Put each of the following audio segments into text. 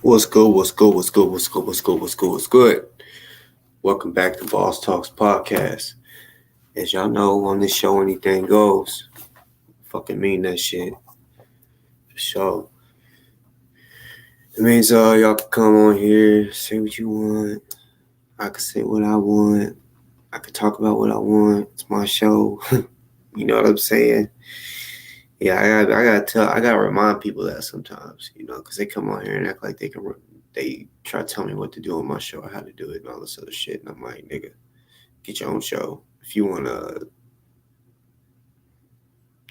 What's good? What's good? What's good? What's good? What's good? What's good? What's good? Welcome back to Boss Talks Podcast. As y'all know, on this show, anything goes. Fucking mean that shit. For sure. It means y'all can come on here, say what you want. I can say what I want. I can talk about what I want. It's my show. You know what I'm saying? Yeah, I gotta remind people that sometimes, because they come on here and act like they try to tell me what to do on my show, or how to do it, and all this other shit. And I'm like, nigga, get your own show. If you want to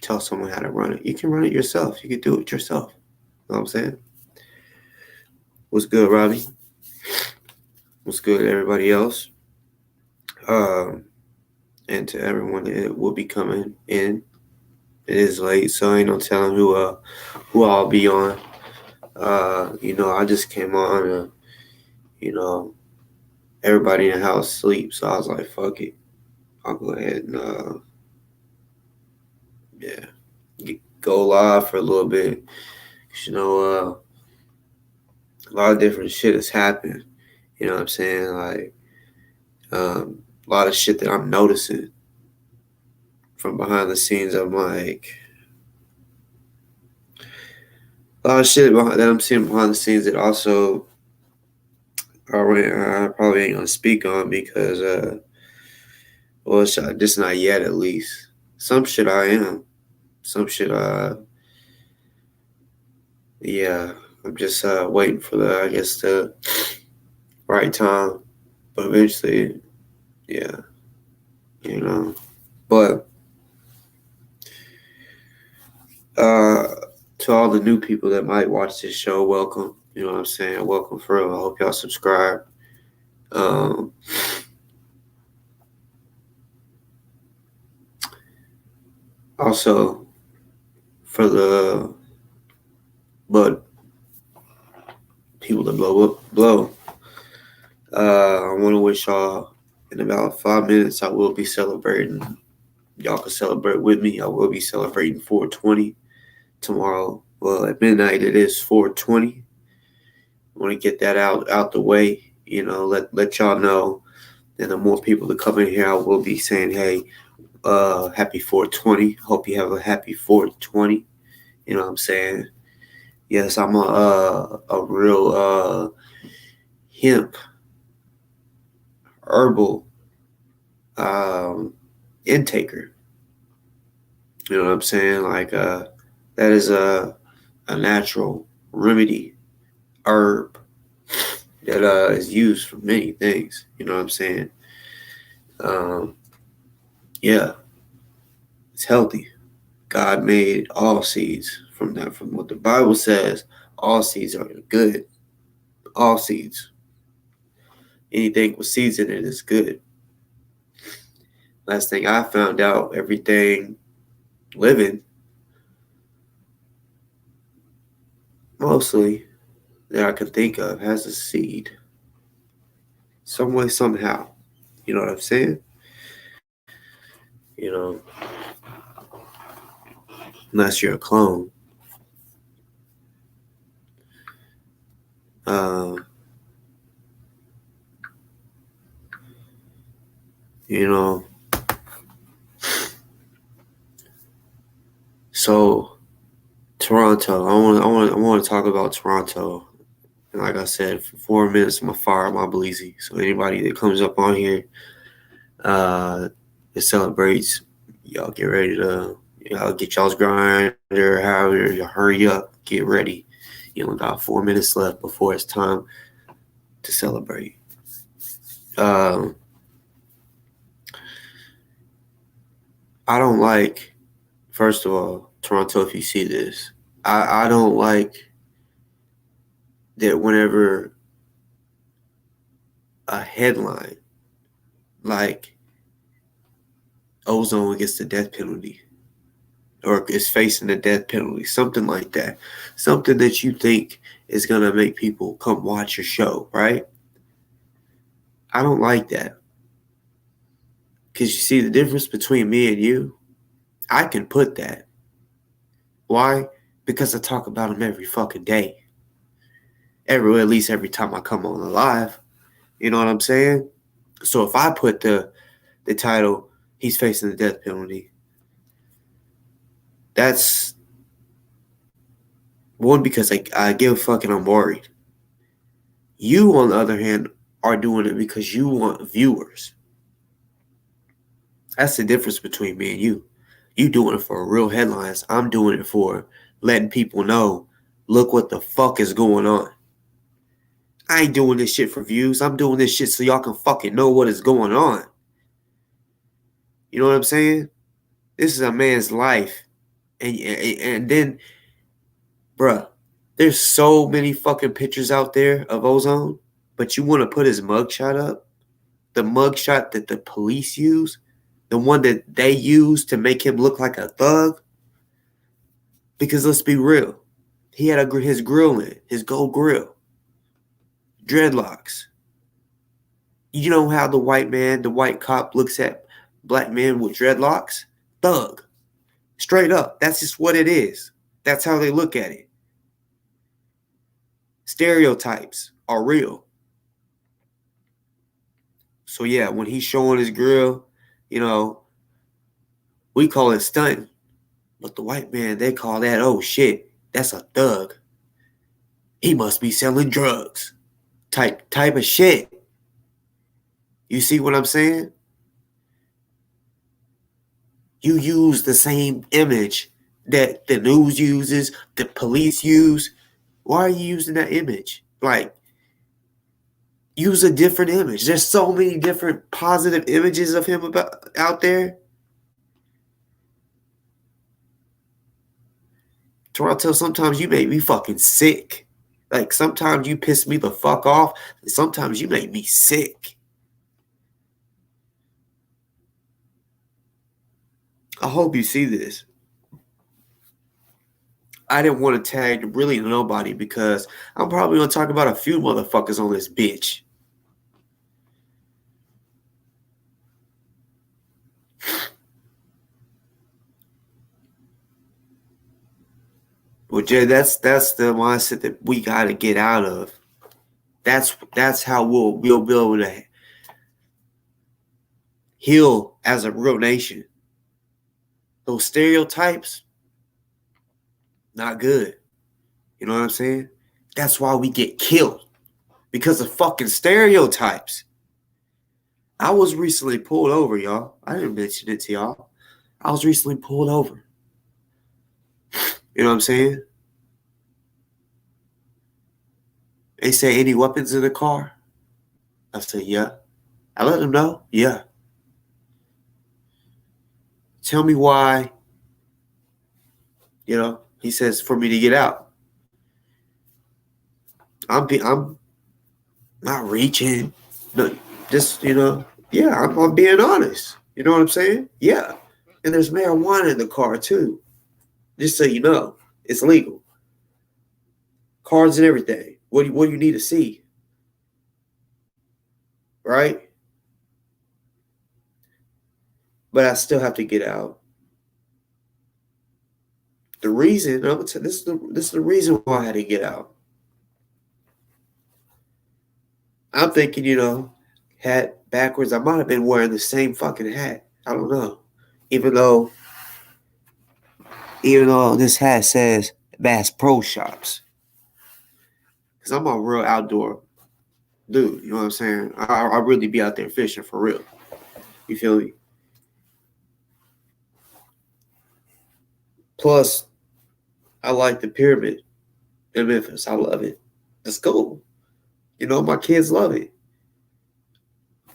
tell someone how to run it, you can run it yourself. You can do it yourself. You know what I'm saying? What's good, Robbie? What's good, everybody else? Um, and to everyone that will be coming in. It is late, so ain't no telling who I'll be on. I just came on. You know, everybody in the house sleeps, so I was like, fuck it. I'll go ahead and yeah, go live for a little bit. A lot of different shit has happened. You know what I'm saying? Like, a lot of shit that I'm noticing from behind the scenes. I'm like, a lot of shit that I'm seeing behind the scenes that also I probably ain't gonna speak on because, just not yet at least. Some shit I am. Some shit, yeah, I'm just waiting for the right time. But eventually, yeah, you know. But uh, to all the new people that might watch this show, welcome. You know what I'm saying? Welcome for real. I hope y'all subscribe. Um, Also, for the but people that blow. I want to wish y'all in about 5 minutes. I will be celebrating. Y'all can celebrate with me. I will be celebrating 420 tomorrow. Well, at midnight it is 420. I want to get that out the way. Let y'all know. And the more people that come in here, I will be saying, hey, happy 420. Hope you have a happy 420. You know what I'm saying? Yes, I'm a real hemp herbal um, intaker. You know what I'm saying? Like that is a natural remedy herb that is used for many things. You know what I'm saying? Um, yeah, it's healthy. God made all seeds from that. From what the Bible says, all seeds are good. All seeds. Anything with seeds in it is good. Last thing I found out, everything living, mostly that I can think of, has a seed. Some way, somehow. You know what I'm saying? You know, unless you're a clone. Uh, you know, so Toronto. I want to talk about Toronto. And like I said, for 4 minutes, I'm gonna fire my bleezy. So anybody that comes up on here, uh, that celebrates, y'all get ready to, y'all get y'all's grinder, however, you hurry up, get ready. You only got 4 minutes left before it's time to celebrate. Um, I don't like, first of all, Toronto, if you see this, I don't like that whenever a headline like Ozone gets the death penalty or is facing the death penalty, something like that, something that you think is going to make people come watch your show, right? I don't like that because you see the difference between me and you. I can put that. Why? Because I talk about them every fucking day. at least every time I come on the live. You know what I'm saying? So if I put the title, he's facing the death penalty, that's one, because I give a fuck and I'm worried. You, on the other hand, are doing it because you want viewers. That's the difference between me and you. You doing it for real headlines. I'm doing it for letting people know, look what the fuck is going on. I ain't doing this shit for views. I'm doing this shit so y'all can fucking know what is going on. You know what I'm saying? This is a man's life. And then, bruh, there's so many fucking pictures out there of Ozone, but you want to put his mugshot up? The mugshot that the police use? The one that they use to make him look like a thug? Because let's be real. He had his grill in, his gold grill. Dreadlocks. You know how the white cop looks at black men with dreadlocks? Thug. Straight up. That's just what it is. That's how they look at it. Stereotypes are real. So yeah, when he's showing his grill, you know, we call it stunting. But the white man, they call that, oh shit, that's a thug. He must be selling drugs. Type of shit. You see what I'm saying? You use the same image that the news uses, the police use. Why are you using that image? Like, use a different image. There's so many different positive images of him out there. Toronto, sometimes you make me fucking sick. Like, sometimes you piss me the fuck off, and sometimes you make me sick. I hope you see this. I didn't want to tag really nobody because I'm probably going to talk about a few motherfuckers on this bitch. Well, Jay, that's the mindset that we got to get out of. That's how we'll be able to heal as a real nation. Those stereotypes, not good. You know what I'm saying? That's why we get killed, because of fucking stereotypes. I was recently pulled over, y'all. I didn't mention it to y'all. I was recently pulled over. You know what I'm saying? They say, any weapons in the car? I said, yeah. I let them know, yeah. Tell me why, you know, he says, for me to get out. I'm not reaching. No, just, you know, yeah, I'm being honest. You know what I'm saying? Yeah. And there's marijuana in the car too. Just so you know, it's legal. Cards and everything. What do you need to see? Right? But I still have to get out. The reason, I'm gonna tell this is the reason why I had to get out. I'm thinking, you know, hat backwards. I might have been wearing the same fucking hat. I don't know. Even though this hat says Bass Pro Shops. Because I'm a real outdoor dude. You know what I'm saying? I really be out there fishing for real. You feel me? Plus, I like the pyramid in Memphis. I love it. Let's go. You know, my kids love it.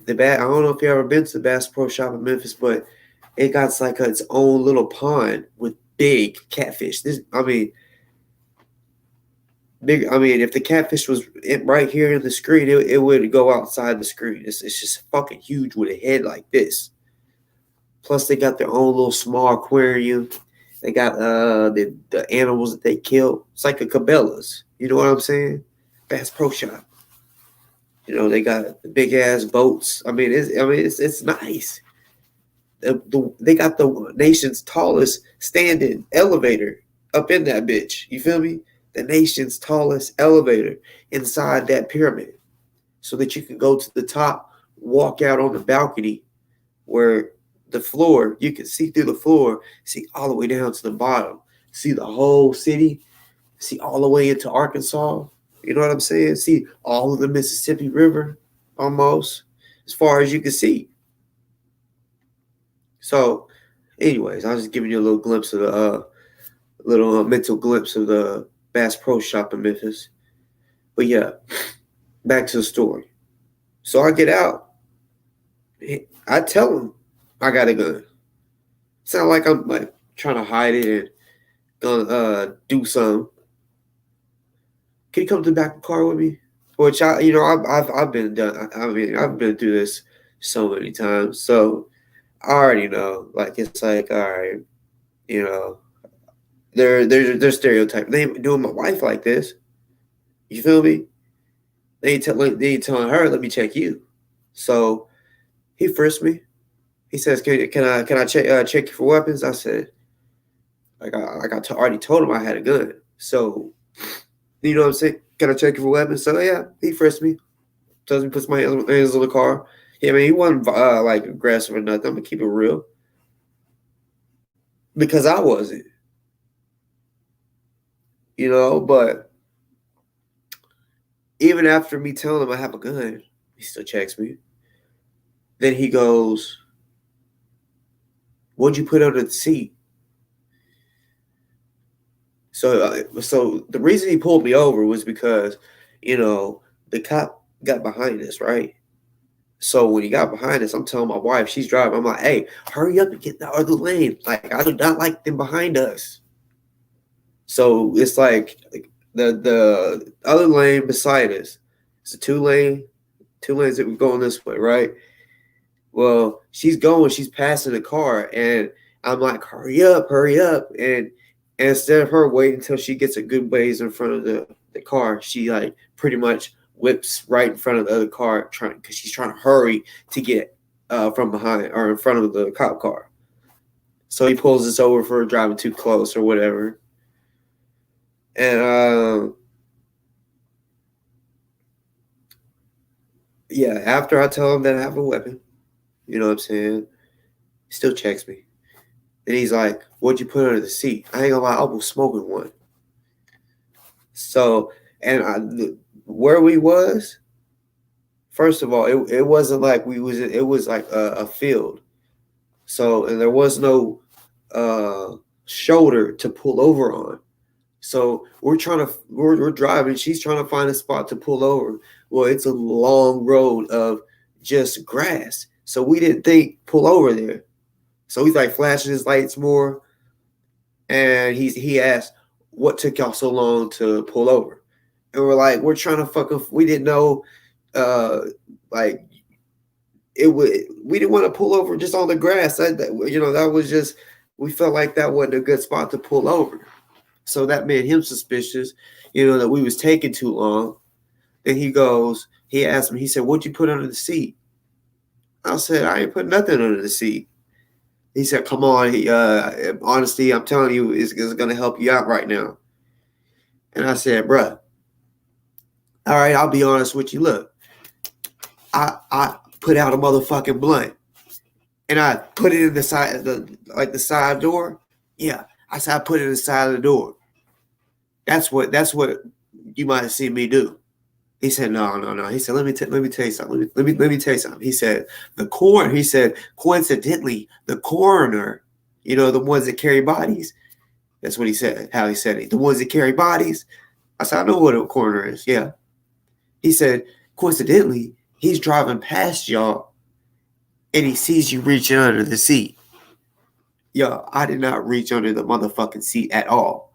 I don't know if you ever been to the Bass Pro Shop in Memphis, but it got like its own little pond with big catfish. Big. I mean, if the catfish was right here in the screen, it would go outside the screen. It's just fucking huge with a head like this. Plus, they got their own little small aquarium. They got the animals that they kill. It's like a Cabela's. You know what I'm saying? Bass Pro Shop. You know, they got the big ass boats. I mean, it's nice. They got the nation's tallest standing elevator up in that bitch. You feel me? the nation's tallest elevator inside that pyramid so that you can go to the top, walk out on the balcony where the floor, you can see through the floor, see all the way down to the bottom, see the whole city, see all the way into Arkansas. You know what I'm saying? See all of the Mississippi River almost as far as you can see. So, anyways, I was just giving you a little glimpse of the mental glimpse of the Bass Pro Shop in Memphis. But yeah, back to the story. So I get out. I tell him I got a gun. It's not like I'm like trying to hide it and gonna do something. Can you come to the back of the car with me? Which I've been done. I mean, I've been through this so many times, so I already know. Like it's like, all right, you know, they're stereotyping. They ain't doing my wife like this. You feel me? They ain't telling her, let me check you. So he frisked me. He says, can I check you for weapons? I said, already told him I had a gun. So, you know what I'm saying? Can I check you for weapons? So yeah, he frisked me. Tells me puts my hands on the car. Yeah, I mean he wasn't like aggressive or nothing. I'm gonna keep it real. Because I wasn't. You know, but even after me telling him I have a gun, he still checks me. Then he goes, what'd you put under the seat? So the reason he pulled me over was because, you know, the cop got behind us, right? So when he got behind us, I'm telling my wife, she's driving. I'm like, hey, hurry up and get in the other lane. Like, I do not like them behind us. So it's like the other lane beside us. It's a two lanes that we're going this way, right? Well, she's passing the car, and I'm like, hurry up. And instead of her waiting until she gets a good ways in front of the car, she like pretty much whips right in front of the other car because she's trying to hurry to get from behind or in front of the cop car. So he pulls us over for driving too close or whatever. And yeah, after I tell him that I have a weapon, you know what I'm saying, he still checks me. And he's like, what'd you put under the seat? I ain't gonna lie, I was smoking one. So, and where we was, first of all, it wasn't like it was like a field. So, and there was no shoulder to pull over on. So we're driving. She's trying to find a spot to pull over. Well, it's a long road of just grass. So we didn't think pull over there. So he's like flashing his lights more. And he asked, what took y'all so long to pull over? And we're like, we're trying to we didn't know, like we didn't want to pull over just on the grass. That was just, we felt like that wasn't a good spot to pull over. So that made him suspicious, that we was taking too long. Then he asked me, he said, what'd you put under the seat? I said, I ain't put nothing under the seat. He said, come on, honesty, I'm telling you, is going to help you out right now. And I said, bruh, all right, I'll be honest with you. Look, I put out a motherfucking blunt. And I put it in the side, the side door. Yeah, I said I put it in the side of the door. That's what you might have seen me do. He said, no. He said, let me tell you something. Let me tell you something. He said, coincidentally, the coroner, the ones that carry bodies. That's what he said, how he said it. The ones that carry bodies. I said, I know what a coroner is. Yeah. He said, coincidentally, he's driving past y'all and he sees you reaching under the seat. Yo, I did not reach under the motherfucking seat at all.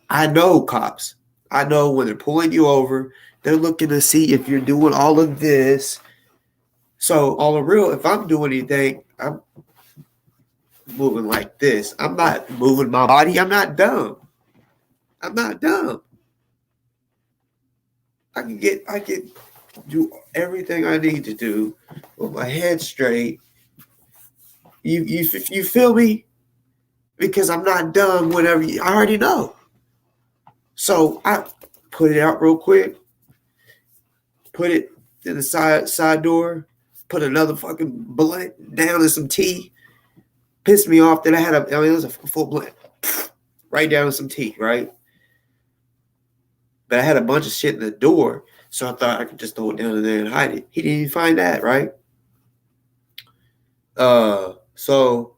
I know cops. I know when they're pulling you over, they're looking to see if you're doing all of this. So, all the real, if I'm doing anything, I'm moving like this. I'm not moving my body. I'm not dumb. I can do everything I need to do with my head straight. You feel me? Because I'm not dumb whenever I already know. So I put it out real quick, put it in the side door, put another fucking blunt down in some tea. Pissed me off that it was a full blunt. Right down in some tea, right? But I had a bunch of shit in the door, so I thought I could just throw it down in there and hide it. He didn't even find that, right? So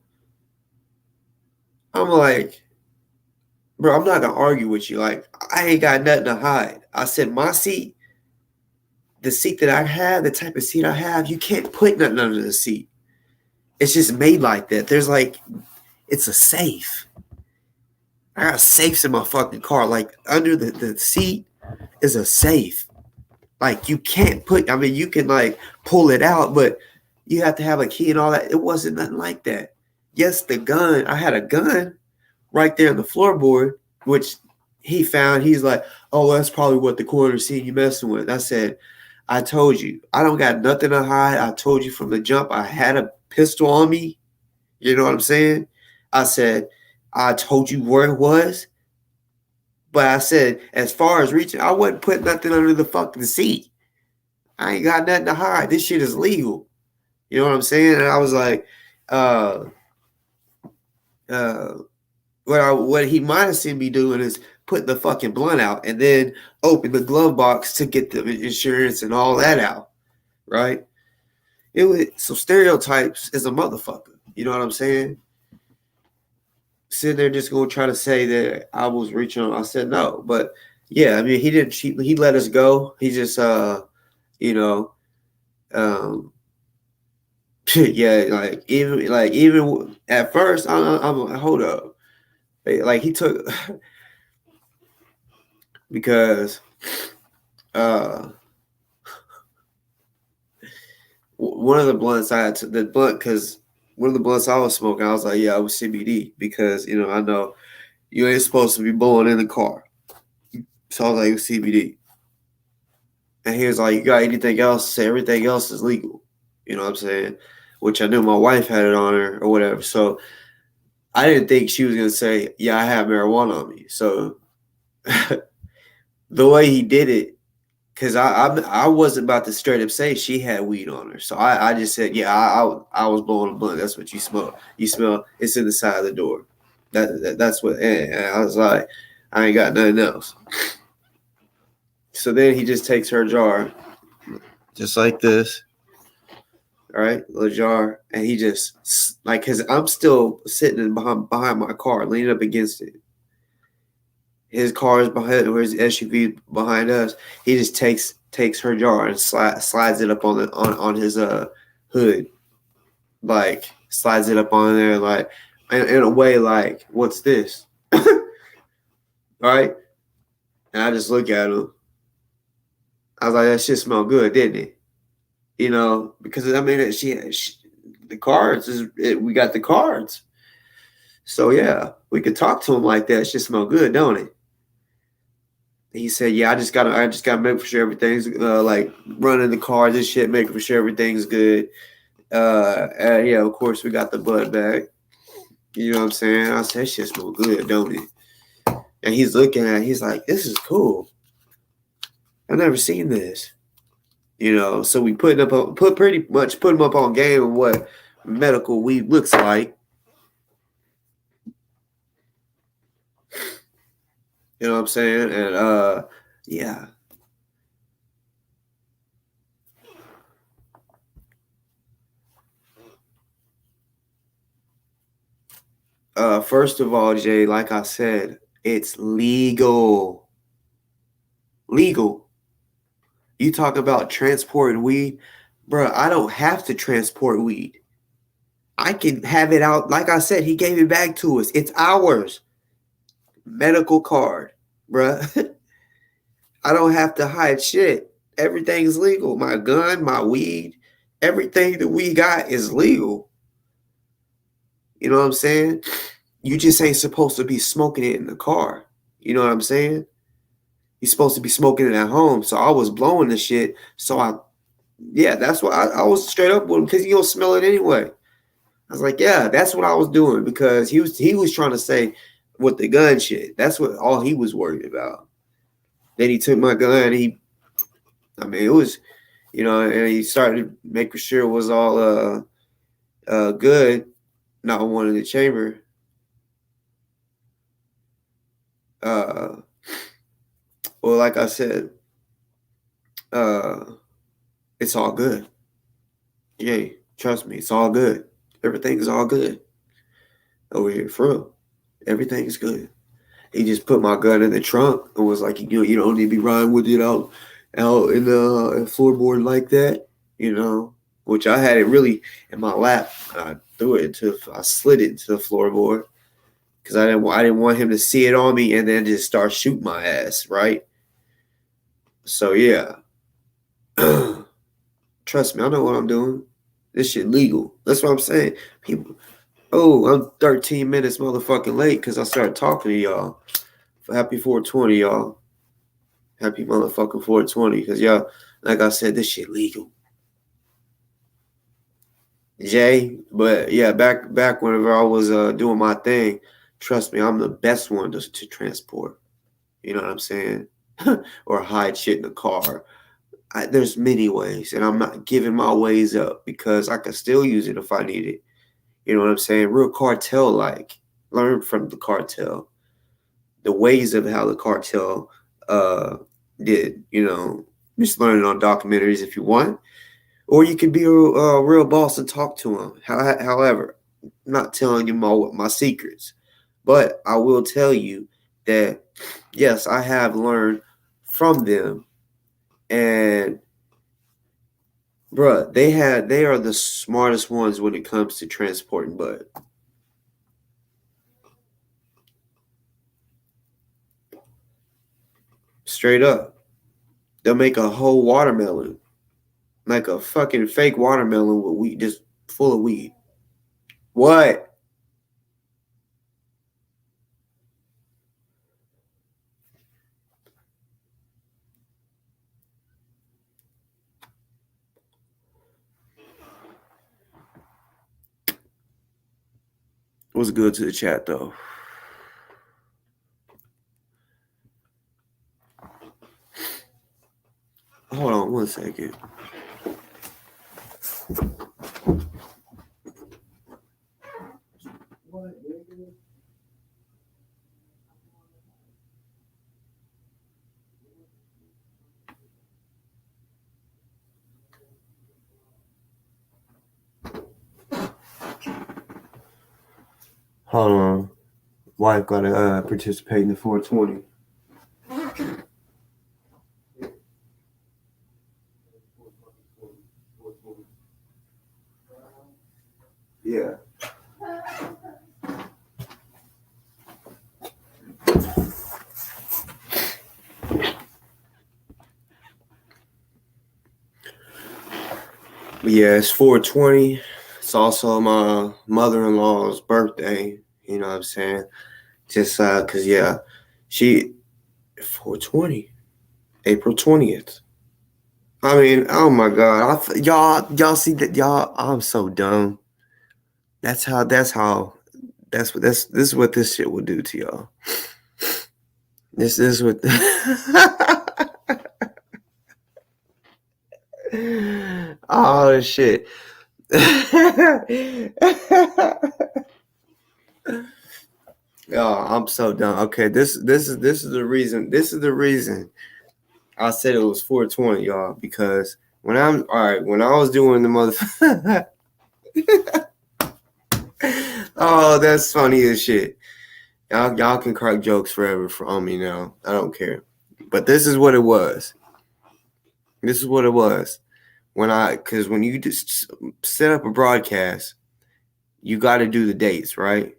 I'm like, bro, I'm not gonna argue with you. Like, I ain't got nothing to hide. I said my seat, the seat that I have, the type of seat I have, you can't put nothing under the seat. It's just made like that. There's like, it's a safe. I got safes in my fucking car. Like, under the seat is a safe. Like, you can't put, I mean, you can like pull it out, but you have to have a key and all that. It wasn't nothing like that. Yes, the gun, I had a gun right there on the floorboard, which he found. He's like, oh, that's probably what the coroner seen you messing with. I said, I told you, I don't got nothing to hide. I told you from the jump, I had a pistol on me. You know what I'm saying? I said, I told you where it was. But I said, as far as reaching, I wasn't putting nothing under the fucking seat. I ain't got nothing to hide. This shit is legal. You know what I'm saying? And I was like, what he might have seen me doing is put the fucking blunt out and then open the glove box to get the insurance and all that out, right? So stereotypes is a motherfucker. You know what I'm saying? Sitting there just gonna try to say that I was reaching on. I said no, but yeah, I mean he didn't cheat. He let us go. He just yeah, like even at first I'm like, hold up. Like he took because one of the blunts I had because one of the blunts I was smoking, I was like, yeah, I was CBD because I know you ain't supposed to be blowing in the car. So I was like, it was CBD. And he was like, you got anything else? Say everything else is legal. You know what I'm saying? Which I knew my wife had it on her or whatever. So I didn't think she was gonna say, yeah, I have marijuana on me. So the way he did it, because I wasn't about to straight up say she had weed on her. So I just said, yeah, I was blowing a blunt. That's what you smell. You smell it's in the side of the door. That's what. And I was like, I ain't got nothing else. So then he just takes her jar, just like this. All right, little jar, and he just cause I'm still sitting behind my car, leaning up against it. His car is behind, or his SUV behind us. He just takes her jar and slides it up on his hood, like slides it up on there, like in a way, like what's this? All right, and I just look at him. I was like, that shit smelled good, didn't it? Because I mean, the cards we got the cards. So yeah, we could talk to him like that. It should smell good, don't it? He said, yeah, I just gotta make for sure everything's like running the cards and shit, making for sure everything's good. And yeah, of course we got the bud back. You know what I'm saying? I said, that shit smell good, don't it? And he's looking at it, he's like, this is cool. I've never seen this. So we put him up on game of what medical weed looks like. You know what I'm saying? And yeah. First of all, Jay, like I said, it's legal. Legal. You talk about transporting weed, bro. I don't have to transport weed. I can have it out. Like I said, he gave it back to us. It's ours. Medical card, bro. I don't have to hide shit. Everything's legal. My gun, my weed, everything that we got is legal. You know what I'm saying? You just ain't supposed to be smoking it in the car. You know what I'm saying? You're supposed to be smoking it at home. So I was blowing the shit. So that's what I was straight up with him because you don't smell it anyway. I was like, yeah, that's what I was doing because he was trying to say with the gun shit. That's what all he was worried about. Then he took my gun. It was, and he started making sure it was all good. Not one in the chamber. Well, like I said, it's all good. Yeah, trust me, it's all good. Everything's all good over here, for real. Everything's good. He just put my gun in the trunk and was like, you don't need to be riding with it out in the floorboard like that, which I had it really in my lap. I slid it into the floorboard because I didn't want him to see it on me and then just start shooting my ass, right? So yeah, trust me, I know what I'm doing. This shit legal. That's what I'm saying. People, I'm 13 minutes motherfucking late because I started talking to y'all. Happy 420, y'all. Happy motherfucking 420. Because y'all, like I said, this shit legal. Jay, but yeah, back whenever I was doing my thing, trust me, I'm the best one to transport. You know what I'm saying? Or hide shit in the car. There's many ways, and I'm not giving my ways up because I can still use it if I need it. You know what I'm saying? Real cartel-like. Learn from the cartel. The ways of how the cartel did. Just learning on documentaries if you want. Or you could be a real boss and talk to them. However, I'm not telling you my secrets. But I will tell you that, yes, I have learned from them. And, bruh, they are the smartest ones when it comes to transporting butt. Straight up. They'll make a whole watermelon. Like a fucking fake watermelon with weed, just full of weed. What? What's good to the chat, though? Hold on 1 second. Hold on. Wife gotta participate in the 420. Yeah. Yeah, it's 420. It's also my mother-in-law's birthday. You know what I'm saying? Just cause yeah, she 420, April 20th. I mean, oh my God, y'all see that I'm so dumb. That's what this is what this shit will do to y'all. This is what. Oh shit. Oh, I'm so dumb. Okay, this is the reason. This is the reason I said it was 420, y'all, because when I was doing the mother. Oh, that's funny as shit. Y'all can crack jokes forever on me now. I don't care. But this is what it was. This is what it was. Because when you just set up a broadcast, you got to do the dates, right?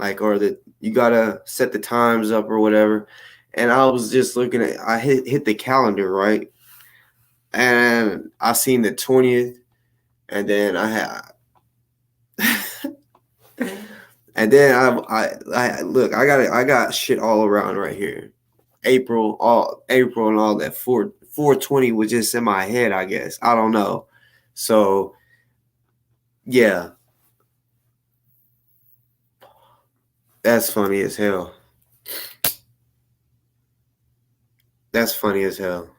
You got to set the times up or whatever. And I was just I hit the calendar, right? And I seen the 20th, and then I had. And then I look, I got shit all around right here. April and all that. 420 was just in my head, I guess. I don't know. So yeah. That's funny as hell. That's funny as hell.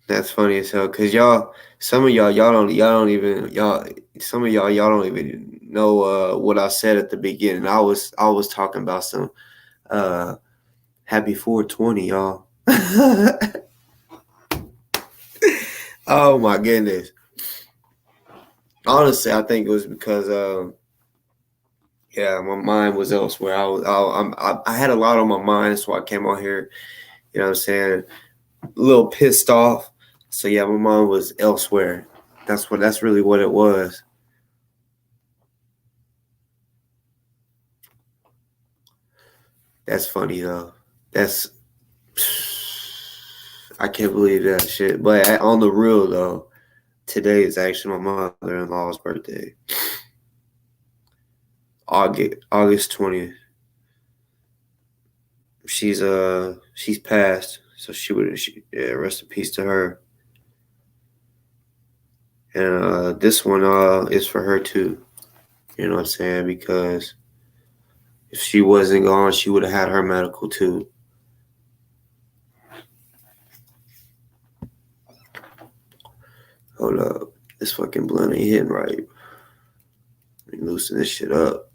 That's funny as hell. Cause y'all, some of y'all don't even some of y'all don't even know what I said at the beginning. I was talking about some happy 420, y'all. Oh my goodness. Honestly, I think it was because yeah, my mind was elsewhere. I had a lot on my mind, so I came on here. You know what I'm saying? A little pissed off. So yeah, my mind was elsewhere. That's really what it was. That's funny though. That's I can't believe that shit. But on the real though, today is actually my mother-in-law's birthday. August 20th. She's passed, so yeah, rest in peace to her. And this one is for her too. You know what I'm saying? Because if she wasn't gone, she would have had her medical too. Hold up. This fucking blunt ain't hitting right. Let me loosen this shit up.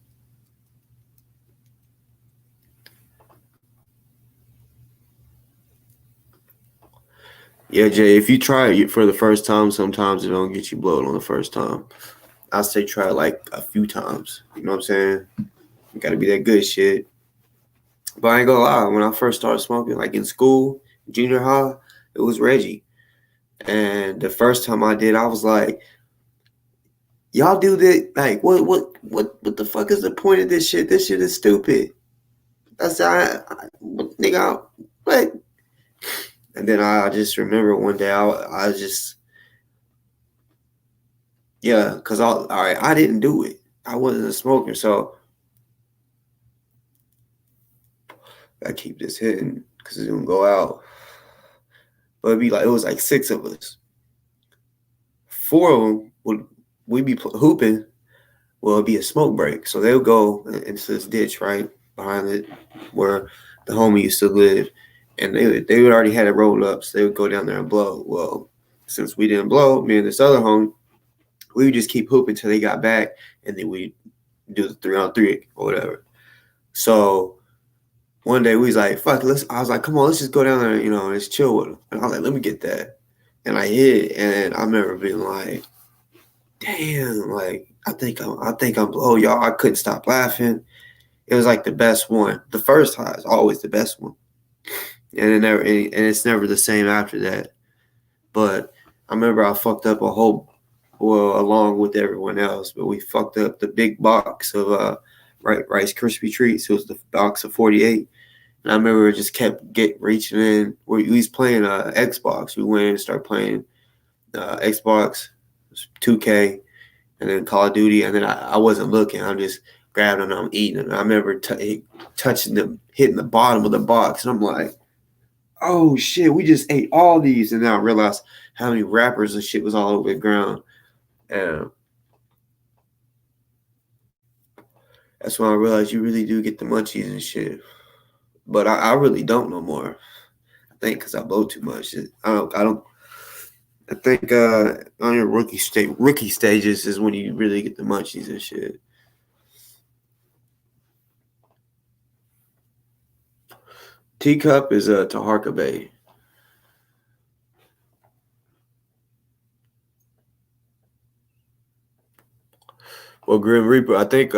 Yeah, Jay, if you try it for the first time, sometimes it don't get you blowed on the first time. I say try it like a few times. You know what I'm saying? You gotta be that good shit. But I ain't gonna lie, when I first started smoking, like in school, junior high, it was Reggie. And the first time I did, I was like, y'all do that, like what the fuck is the point of this shit? This shit is stupid. That's nigga, what? And then I just remember one day I just yeah, cause all right, I didn't do it. I wasn't a smoker, so I keep this hitting because it's gonna go out. But it was like 6 of us. 4 of them we'd be hooping. Well, it'd be a smoke break, so they'll go into this ditch right behind it where the homie used to live, and they would already had it rolled up, so they would go down there and blow. Well, since we didn't blow, me and this other homie, we would just keep hooping till they got back, and then we do the 3-on-3 or whatever. So one day we was like, fuck, I was like, come on, let's just go down there, you know, let's chill with them. And I was like, let me get that. And I hit it, and I remember being like, damn, like, I think I'm blow, y'all. I couldn't stop laughing. It was like the best one. The first high is always the best one. And it's never the same after that. But I remember I fucked up along with everyone else, but we fucked up the big box of Rice Krispie treats. It was the box of 48. And I remember it just kept reaching in. We was playing Xbox. We went in and started playing Xbox, 2K, and then Call of Duty. And then I wasn't looking. I'm just grabbing them. I'm eating them. I remember touching them, hitting the bottom of the box. And I'm like, oh, shit, we just ate all these. And then I realized how many wrappers and shit was all over the ground. And that's when I realized you really do get the munchies and shit. But I really don't no more. I think because I blow too much. I think on your rookie stages is when you really get the munchies and shit. Teacup is Taharka Bay. Well, Grim Reaper, I think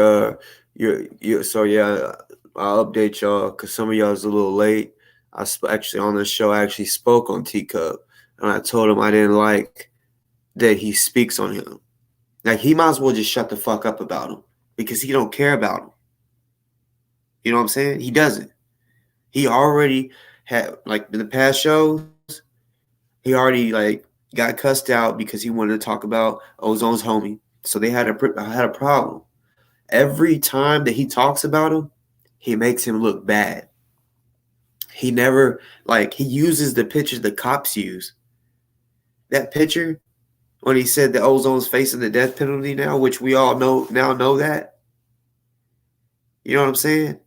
you so yeah, I'll update y'all because some of y'all is a little late. Actually on this show I actually spoke on Teacup, and I told him I didn't like that he speaks on him. Like he might as well just shut the fuck up about him because he don't care about him. You know what I'm saying? He doesn't. He already had like in the past shows, he already like got cussed out because he wanted to talk about Ozone's homie. So they had a problem. Every time that he talks about him, he makes him look bad. He never he uses the picture the cops use. That picture when he said that Ozone's facing the death penalty now, which we all know that. You know what I'm saying?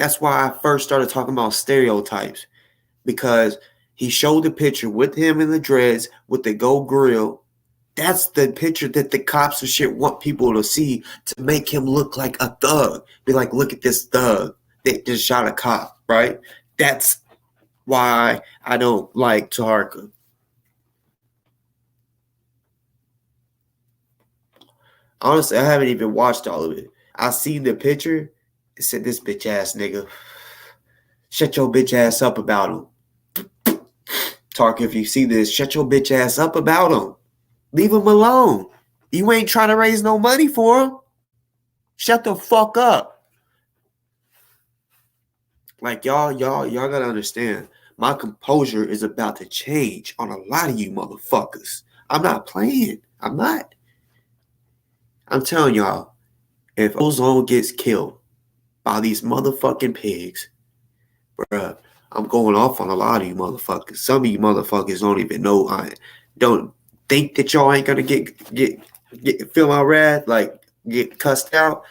That's why I first started talking about stereotypes, because he showed the picture with him in the dreads with the gold grill. That's the picture that the cops and shit want people to see to make him look like a thug. Be like, look at this thug that just shot a cop, right? That's why I don't like Taharka. Honestly, I haven't even watched all of it. I seen the picture and said, this bitch ass nigga. Shut your bitch ass up about him. Tark, if you see this, shut your bitch ass up about him. Leave him alone. You ain't trying to raise no money for him. Shut the fuck up. Like, y'all gotta understand. My composure is about to change on a lot of you motherfuckers. I'm not playing. I'm not. I'm telling y'all, if Ozone gets killed by these motherfucking pigs, bruh, I'm going off on a lot of you motherfuckers. Some of you motherfuckers don't even know. I don't think that y'all ain't gonna get feel my wrath, like get cussed out.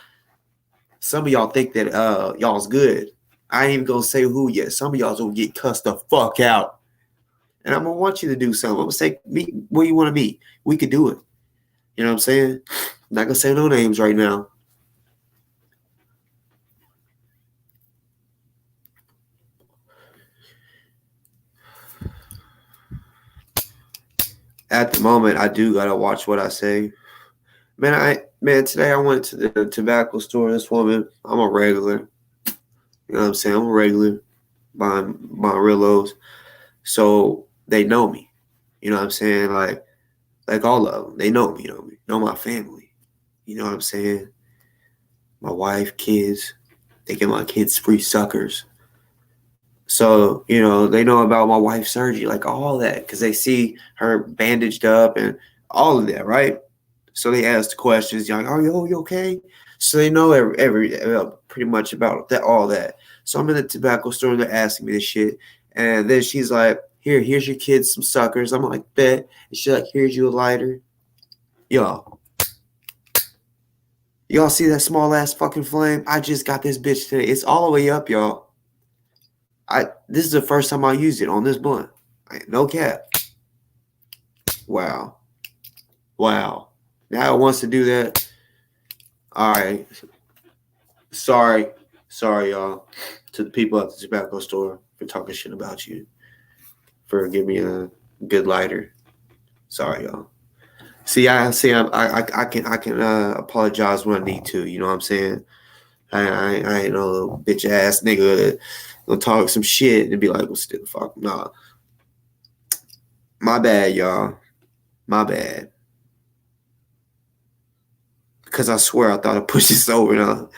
Some of y'all think that y'all's good. I ain't even gonna say who yet. Some of y'all's gonna get cussed the fuck out. And I'm gonna want you to do something. I'm gonna say, meet where you wanna meet. We could do it. You know what I'm saying? I'm not gonna say no names right now. At the moment, I do gotta watch what I say. Man, today I went to the tobacco store. This woman, I'm a regular. You know what I'm saying? I'm a regular buying Rillos. So they know me. You know what I'm saying? Like all of them. They know me, know my family. You know what I'm saying? My wife, kids. They give my kids free suckers. So, they know about my wife's surgery, like all that, because they see her bandaged up and all of that, right? So they ask the questions, like, "Are you okay?" So they know every pretty much about that, all that. So I'm in the tobacco store and they're asking me this shit, and then she's like, "Here's your kids some suckers." I'm like, "Bet." And she's like, "Here's you a lighter." Y'all see that small ass fucking flame? I just got this bitch today. It's all the way up, y'all. This is the first time I used it on this blunt. No cap. Wow. Now it wants to do that. All right. Sorry, y'all, to the people at the tobacco store for talking shit about you, for giving me a good lighter. Sorry, y'all. I can apologize when I need to. You know what I'm saying? I ain't no little bitch ass nigga that gonna talk some shit and be like, "Well, still fuck nah." My bad, y'all. My bad. Because I swear I thought I pushed this over now.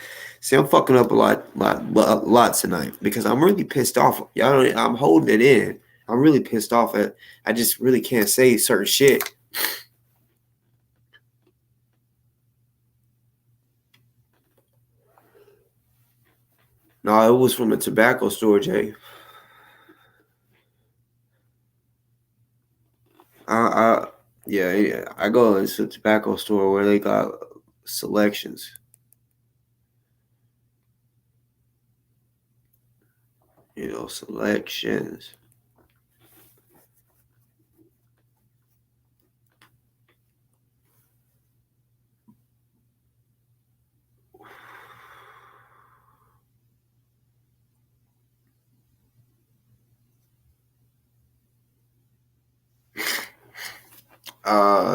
See, I'm fucking up a lot tonight because I'm really pissed off. Y'all, I'm holding it in. I'm really pissed off at. I just really can't say certain shit. No, it was from a tobacco store, Jay. Yeah. I go into a tobacco store where they got selections. Selections.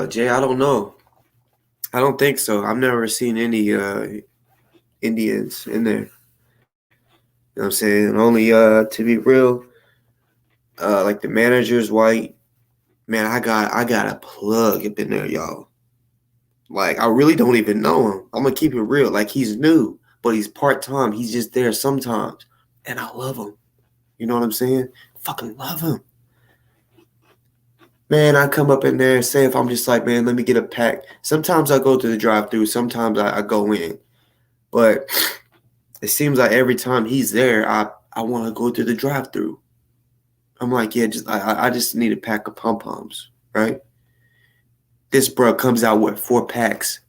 Jay, I don't know. I don't think so. I've never seen any Indians in there. You know what I'm saying? Only to be real, like the manager's white. Man, I got a plug up in there, y'all. Like, I really don't even know him. I'm gonna keep it real. Like, he's new, but he's part-time. He's just there sometimes. And I love him. You know what I'm saying? Fucking love him. Man, I come up in there and say, if I'm just like, man, let me get a pack. Sometimes I go to the drive-thru. Sometimes I go in. But it seems like every time he's there, I want to go through the drive-thru. I'm like, yeah, I just need a pack of pom-poms, right? This bro comes out with 4 packs.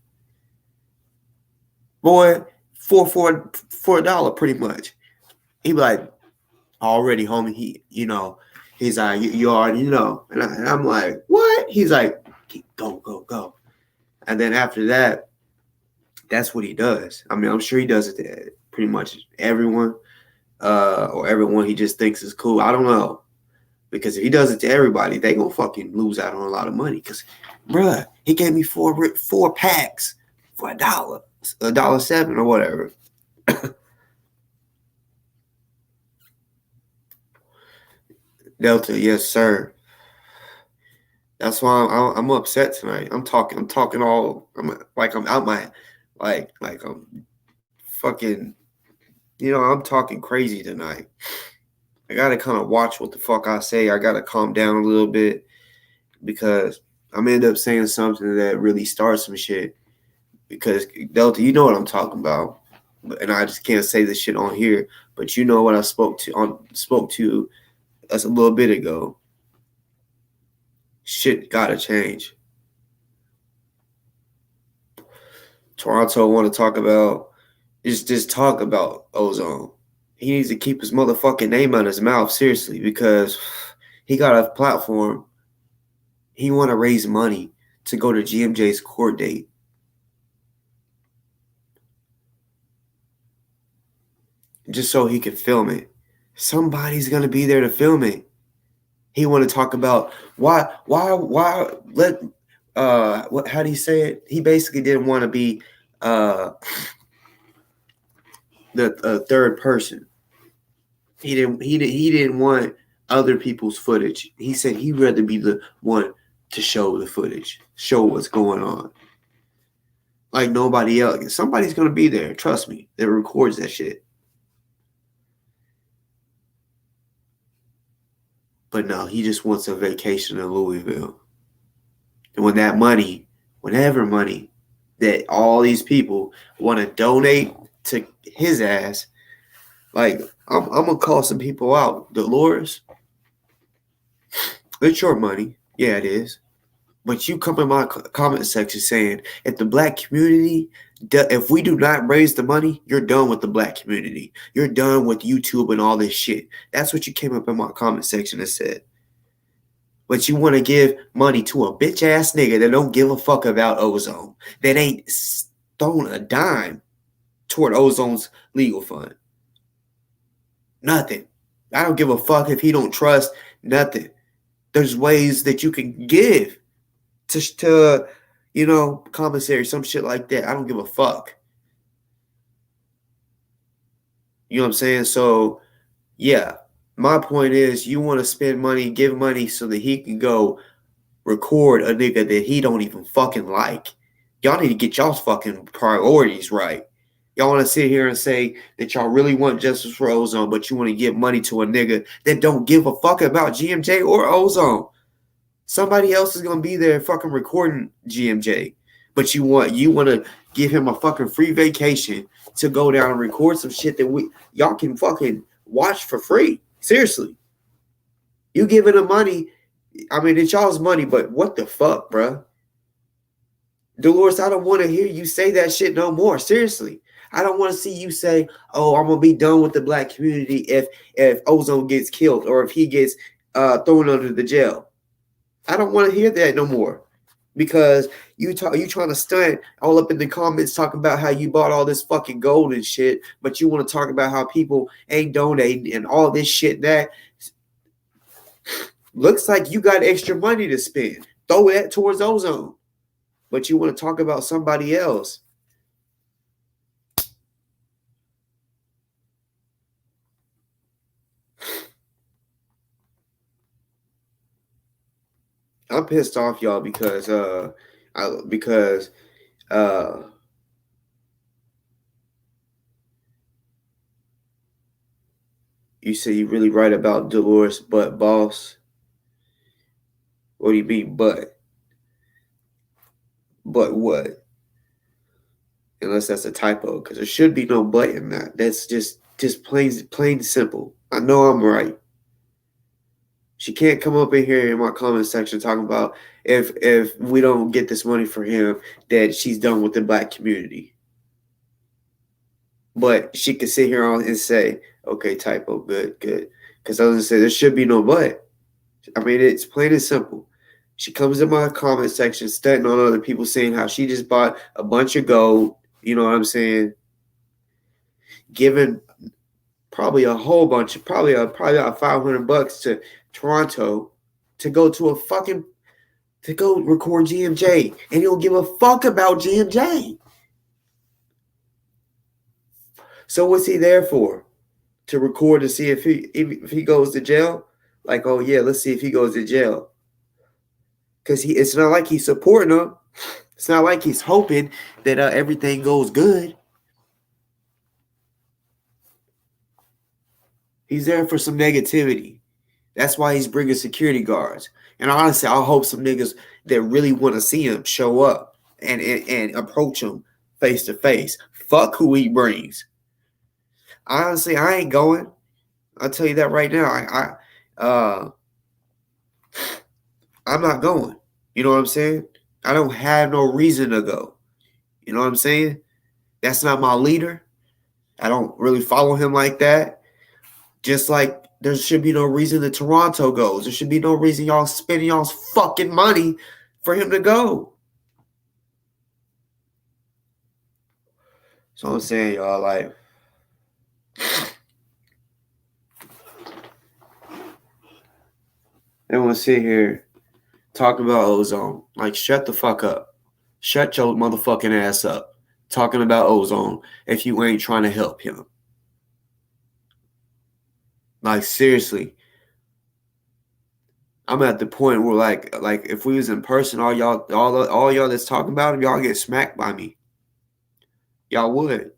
Boy, for $1 pretty much. He be like, already, homie. He's like, you already know. And I'm like, what? He's like, go. And then after that, that's what he does. I mean, I'm sure he does it to pretty much everyone, or everyone he just thinks is cool. I don't know. Because if he does it to everybody, they gonna fucking lose out on a lot of money. Because, bruh, he gave me four packs for $1.07 or whatever. Delta, yes, sir. That's why I'm upset tonight. I'm talking all. I'm out my, like I'm fucking. I'm talking crazy tonight. I gotta kind of watch what the fuck I say. I gotta calm down a little bit because I'm end up saying something that really starts some shit. Because Delta, you know what I'm talking about, and I just can't say this shit on here. But you know what I spoke to us a little bit ago. Shit gotta change. Toronto want to talk about just talk about Ozone. He needs to keep his motherfucking name out of his mouth, seriously, because he got a platform. He want to raise money to go to GMJ's court date. Just so he can film it. Somebody's gonna be there to film it. He want to talk about why let how do you say it? He basically didn't want to be the third person. He didn't want other people's footage. He said he'd rather be the one to show the footage, show what's going on. Like nobody else. Somebody's gonna be there, trust me, that records that shit. But no, he just wants a vacation in Louisville. And when that money, whatever money that all these people want to donate to his ass, like I'm gonna call some people out. Dolores, it's your money. Yeah, it is. But you come in my comment section saying if the black community, if we do not raise the money, you're done with the black community. You're done with YouTube and all this shit. That's what you came up in my comment section and said. But you want to give money to a bitch ass nigga that don't give a fuck about Ozone, that ain't thrown a dime toward Ozone's legal fund. Nothing. I don't give a fuck if he don't trust nothing. There's ways that you can give to commissary, some shit like that. I don't give a fuck. You know what I'm saying? So, yeah. My point is you want to spend money, give money so that he can go record a nigga that he don't even fucking like. Y'all need to get y'all's fucking priorities right. Y'all want to sit here and say that y'all really want justice for Ozone, but you want to give money to a nigga that don't give a fuck about GMJ or Ozone. Somebody else is gonna be there fucking recording GMJ, but you want to give him a fucking free vacation to go down and record some shit that y'all can fucking watch for free. Seriously, you giving him money. I mean, it's y'all's money, but what the fuck, bruh? Dolores, I don't want to hear you say that shit no more. Seriously. I don't want to see you say, oh, I'm going to be done with the black community if Ozone gets killed or if he gets thrown under the jail. I don't want to hear that no more because you trying to stunt all up in the comments talking about how you bought all this fucking gold and shit, but you want to talk about how people ain't donating and all this shit that looks like you got extra money to spend. Throw that towards Ozone. But you want to talk about somebody else. I'm pissed off, y'all, because you say you really right about Dolores, but boss. What do you mean, but? But what? Unless that's a typo, because there should be no but in that. That's just plain simple. I know I'm right. She can't come up in here in my comment section talking about if we don't get this money for him, that she's done with the black community. But she can sit here on and say, Okay, typo. Good, good. Because I was gonna say there should be no but. I mean, it's plain and simple. She comes in my comment section, stunting on other people, saying how she just bought a bunch of gold. You know what I'm saying? Giving probably a whole bunch, probably about $500 to Toronto to go to a fucking to go record GMJ, and he don't give a fuck about GMJ. So what's he there for? To record to see if he goes to jail? Like, oh yeah, let's see if he goes to jail. Cause it's not like he's supporting him. It's not like he's hoping that everything goes good. He's there for some negativity. That's why he's bringing security guards. And honestly, I hope some niggas that really want to see him show up and approach him face to face. Fuck who he brings. Honestly, I ain't going. I'll tell you that right now. I'm not going. You know what I'm saying? I don't have no reason to go. You know what I'm saying? That's not my leader. I don't really follow him like that. Just like there should be no reason that Toronto goes. There should be no reason y'all spending y'all's fucking money for him to go. So I'm saying, y'all, like, they want to sit here talking about ozone. Like, shut the fuck up. Shut your motherfucking ass up. Talking about ozone if you ain't trying to help him. Like, seriously. I'm at the point where like if we was in person, all y'all that's talking about him, y'all get smacked by me. Y'all would.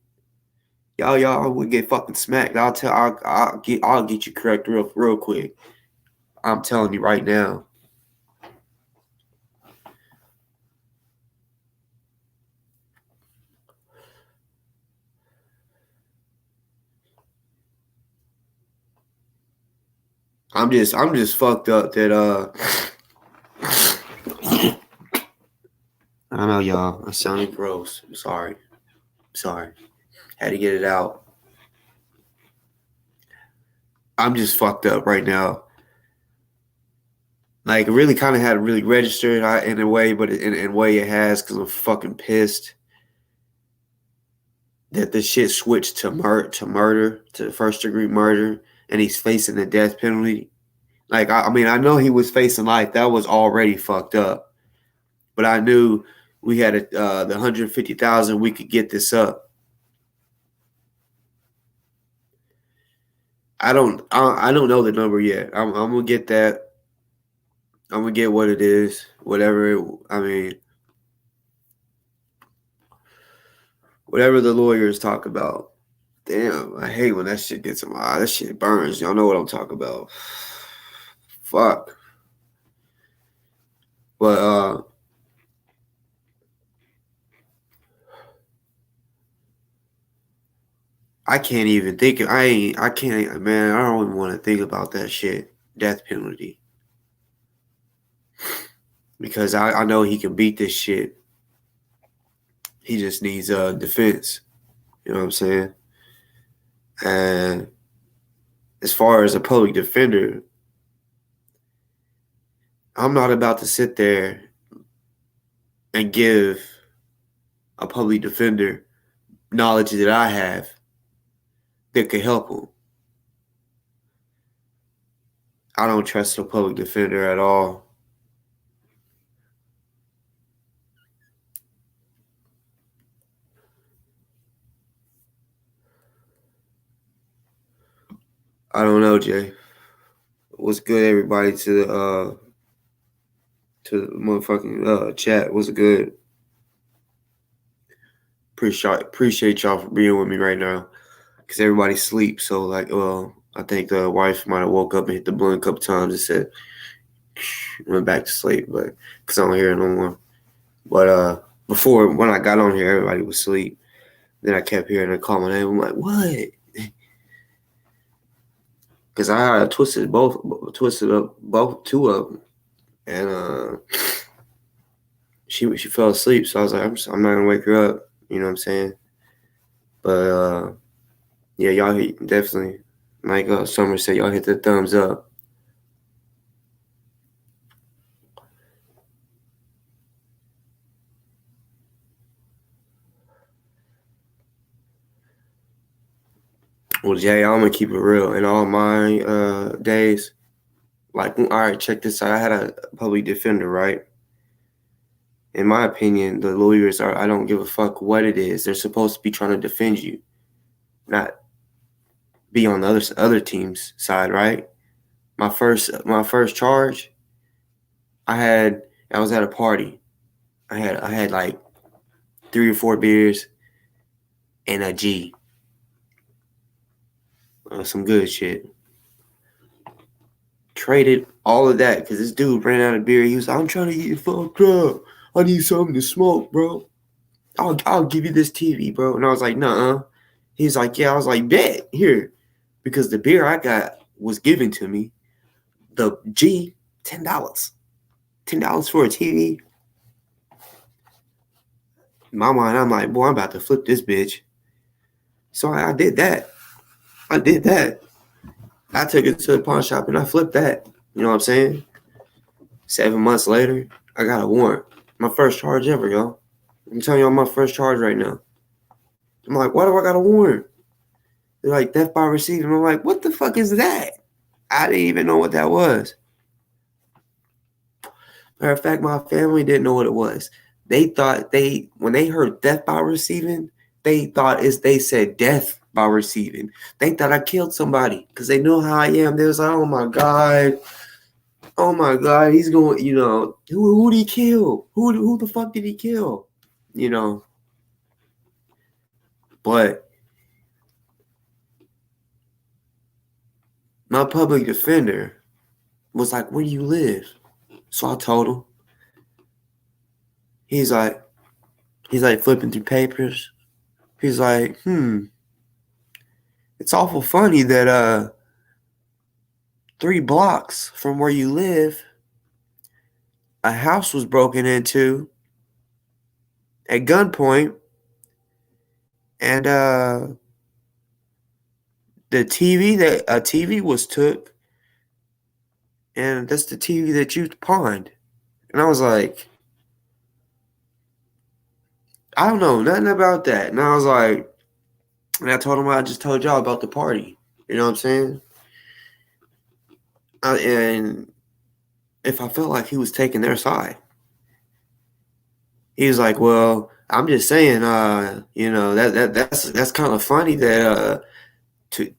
Y'all would get fucking smacked. I'll get you correct real quick. I'm telling you right now. I'm just fucked up that I know y'all. I sounded gross. I'm sorry. Had to get it out. I'm just fucked up right now. Like, it really kind of had to really register in a way, but in a way it has, because I'm fucking pissed that the shit switched to murder, to first-degree murder, and he's facing the death penalty. Like, I mean, I know he was facing life. That was already fucked up. But I knew we had the 150,000. We could get this up. I don't know the number yet. I'm gonna get that. I'm gonna get what it is. Whatever whatever the lawyers talk about. Damn, I hate when that shit gets in my eye. That shit burns. Y'all know what I'm talking about. Fuck. But I can't even think. I can't, man. I don't even want to think about that shit. Death penalty. Because I know he can beat this shit. He just needs defense. You know what I'm saying? And as far as a public defender, I'm not about to sit there and give a public defender knowledge that I have that could help him. I don't trust a public defender at all. I don't know, Jay. What's good, everybody, to the motherfucking chat? What's good? Appreciate y'all for being with me right now, because everybody sleeps. So, like, well, I think the wife might have woke up and hit the blunt a couple times and said, went back to sleep, but because I don't hear it no more. But before, when I got on here, everybody was asleep. Then I kept hearing her call my name. I'm like, what? Because I twisted up both two of them, and she fell asleep. So I was like, I'm not gonna wake her up. You know what I'm saying? But yeah, y'all definitely Like Summer said, y'all hit the thumbs up. Well, Jay, I'm gonna keep it real. In all my days, like, all right, check this out. I had a public defender, right? In my opinion, the lawyers are, I don't give a fuck what it is. They're supposed to be trying to defend you, not be on the other team's side, right? My first charge, I was at a party. I had like 3 or 4 beers and a G. Some good shit. Traded all of that because this dude ran out of beer. He was like, I'm trying to get fucked up. I need something to smoke, bro. I'll give you this TV, bro. And I was like, nuh-uh. He's like, yeah. I was like, bet, here. Because the beer I got was given to me. The G, $10. $10 for a TV. In my mind, I'm like, boy, I'm about to flip this bitch. So I did that. I took it to the pawn shop and I flipped that. You know what I'm saying? 7 months later, I got a warrant. My first charge ever, y'all. I'm telling y'all my first charge right now. I'm like, why do I got a warrant? They're like, theft by receiving. I'm like, what the fuck is that? I didn't even know what that was. Matter of fact, my family didn't know what it was. They thought when they heard theft by receiving, they said death by receiving. They thought I killed somebody because they know how I am. They was like, oh my God, he's going, who did he kill? Who the fuck did he kill? But my public defender was like, where do you live? So I told him. He's like flipping through papers. He's like, it's awful funny that 3 blocks from where you live, a house was broken into at gunpoint, and a TV was took, and that's the TV that you pawned. And I was like, I don't know nothing about that. And I was like, and I told him I just told y'all about the party. You know what I'm saying? And if I felt like he was taking their side, he was like, well, I'm just saying, that's kind of funny that 2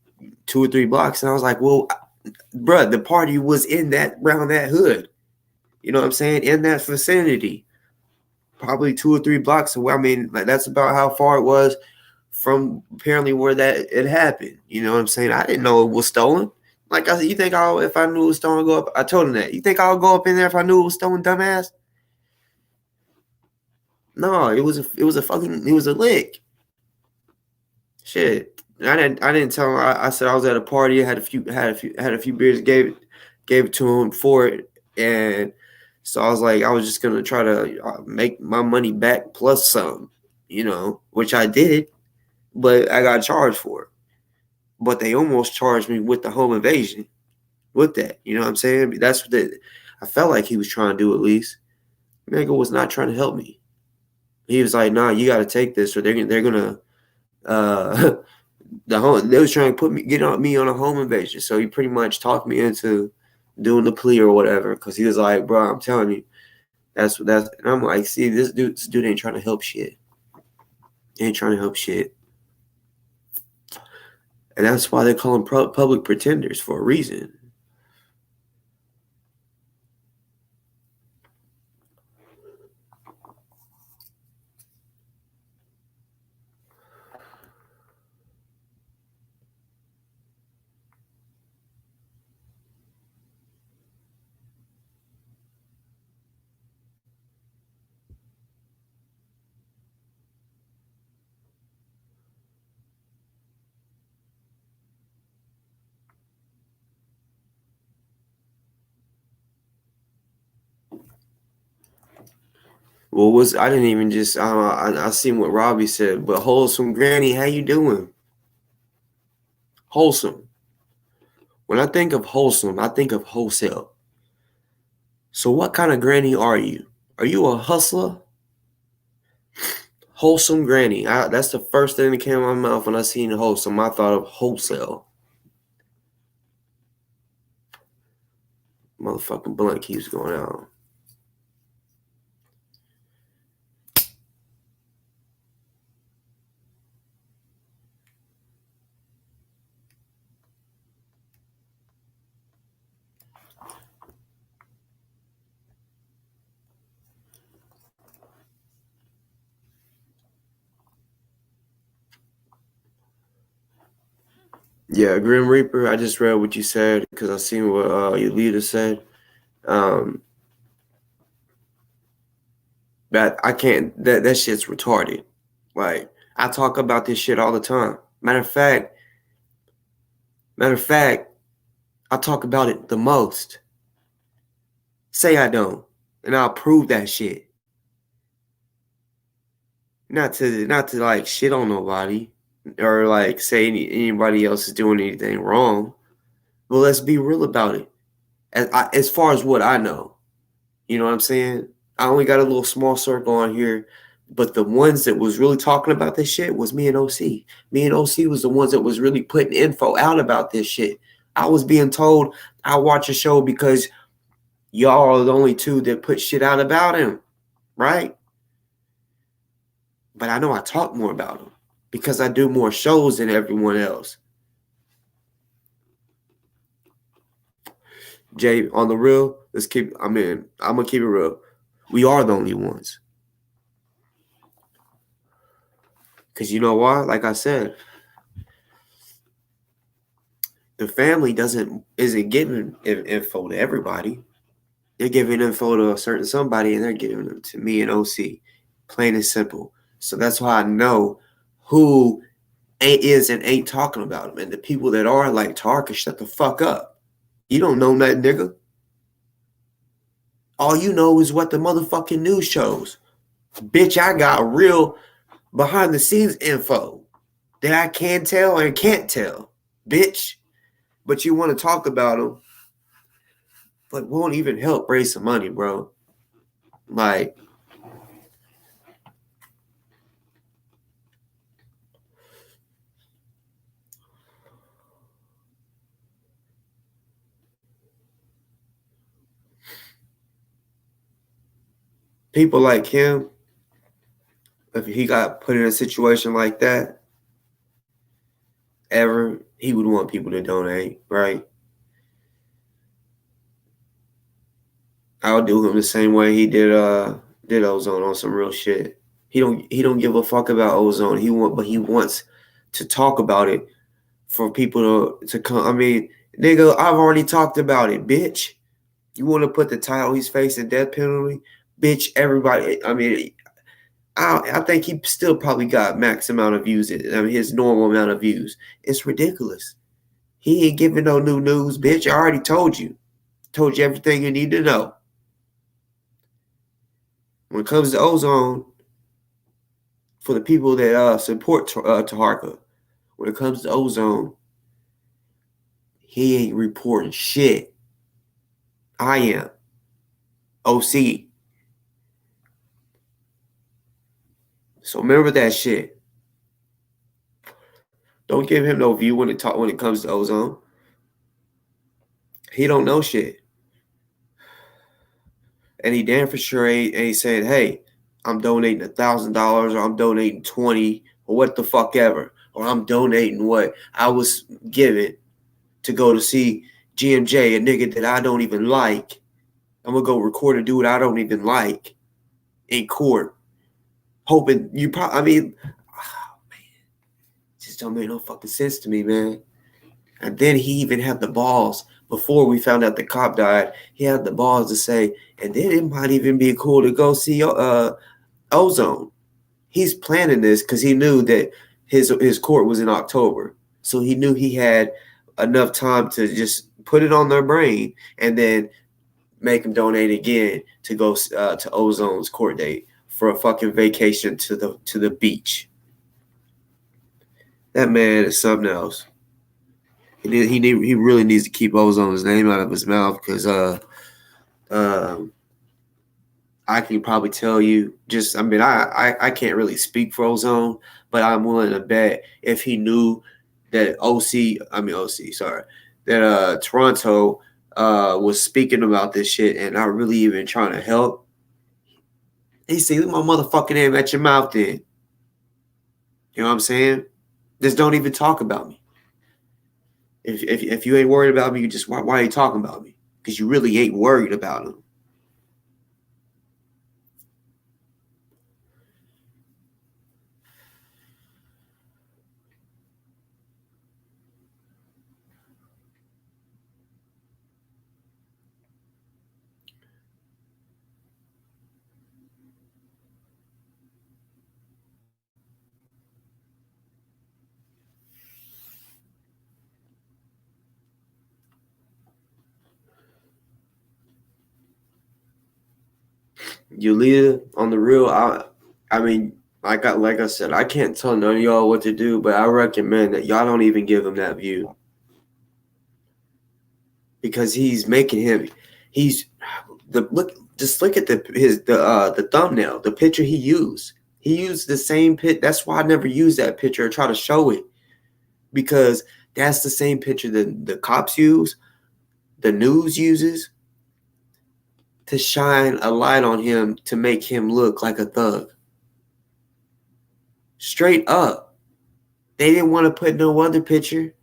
or 3 blocks. And I was like, well, bruh, the party was around that hood. You know what I'm saying? In that vicinity, probably 2 or 3 blocks away. I mean, like, that's about how far it was from apparently where it happened. You know what I'm saying? I didn't know it was stolen. Like I said, you think if I knew it was stolen, go up? I told him that. You think I'll go up in there if I knew it was stolen, dumbass? No, it was a lick. Shit. I didn't tell him. I said I was at a party. I had a few beers. Gave it to him for it, and so I was like, I was just gonna try to make my money back plus some, which I did, but I got charged for it. But they almost charged me with the home invasion with that. You know what I'm saying? That's what I felt like he was trying to do at least. Nigga was not trying to help me. He was like, nah, you got to take this or they're gonna they was trying to get me on a home invasion. So he pretty much talked me into doing the plea or whatever because he was like, bro, I'm telling you, that's and I'm like, see, this dude ain't trying to help shit. He ain't trying to help shit. And that's why they call them public pretenders for a reason. Well, I didn't even just I seen what Robbie said, but wholesome granny, how you doing? Wholesome. When I think of wholesome, I think of wholesale. So what kind of granny are you? Are you a hustler? Wholesome granny. That's the first thing that came out of my mouth when I seen wholesome. I thought of wholesale. Motherfucking blunt keeps going out. Yeah, Grim Reaper. I just read what you said because I seen what your leader said. That I can't. That shit's retarded. Like I talk about this shit all the time. Matter of fact, I talk about it the most. Say I don't, and I'll prove that shit. Not to like shit on nobody or like say anybody else is doing anything wrong. But let's be real about it. As far as what I know, you know what I'm saying? I only got a little small circle on here, but the ones that was really talking about this shit was me and OC. Me and OC was the ones that was really putting info out about this shit. I was being told I watch a show because y'all are the only two that put shit out about him, right? But I know I talk more about him because I do more shows than everyone else. Jay, on the real, I'm gonna keep it real. We are the only ones. Because you know why? Like I said, the family isn't giving info to everybody. They're giving info to a certain somebody, and they're giving them to me and OC. Plain and simple. So that's why I know who is and ain't talking about them. And the people that are like Tarka, shut the fuck up. You don't know nothing, nigga. All you know is what the motherfucking news shows. Bitch, I got real behind the scenes info that I can tell and can't tell. Bitch. But you want to talk about them, but won't even help raise some money, bro. Like, people like him, if he got put in a situation like that, he would want people to donate, right? I would do him the same way he did Ozone on some real shit. He don't give a fuck about Ozone. He wants to talk about it for people to come. I mean, nigga, I've already talked about it, bitch. You want to put the title he's facing death penalty, bitch? Everybody. I mean, I think he still probably got max amount of views. I mean, his normal amount of views. It's ridiculous. He ain't giving no new news, bitch. I already told you. Told you everything you need to know. When it comes to Ozone, for the people that support Taharka, when it comes to Ozone, he ain't reporting shit. I am. OC. So remember that shit. Don't give him no view when it comes to Ozone. He don't know shit. And he damn for sure ain't saying, hey, I'm donating $1,000 or I'm donating 20 or what the fuck ever. Or I'm donating what I was given to go to see GMJ, a nigga that I don't even like. I'm going to go record a dude I don't even like in court. Hoping oh, man. Just don't make no fucking sense to me, man. And then he even had the balls, before we found out the cop died, he had the balls to say, and then it might even be cool to go see Ozone. He's planning this because he knew that his court was in October. So he knew he had enough time to just put it on their brain and then make them donate again to go to Ozone's court date for a fucking vacation to the beach. That man is something else. He really needs to keep Ozone's name out of his mouth because I can probably tell you I can't really speak for Ozone, but I'm willing to bet if he knew that that Toronto was speaking about this shit and not really even trying to help, he said, "Leave my motherfucking name at your mouth then." You know what I'm saying? Just don't even talk about me. If you ain't worried about me, you just why are you talking about me? Because you really ain't worried about him. You leader on the real. I mean, like I said, I can't tell none of y'all what to do, but I recommend that y'all don't even give him that view because he's making him. He's the look. Just look at the thumbnail, the picture he used. He used the same pit. That's why I never use that picture or try to show it because that's the same picture that the cops use, the news uses to shine a light on him to make him look like a thug. Straight up. They didn't want to put no other picture.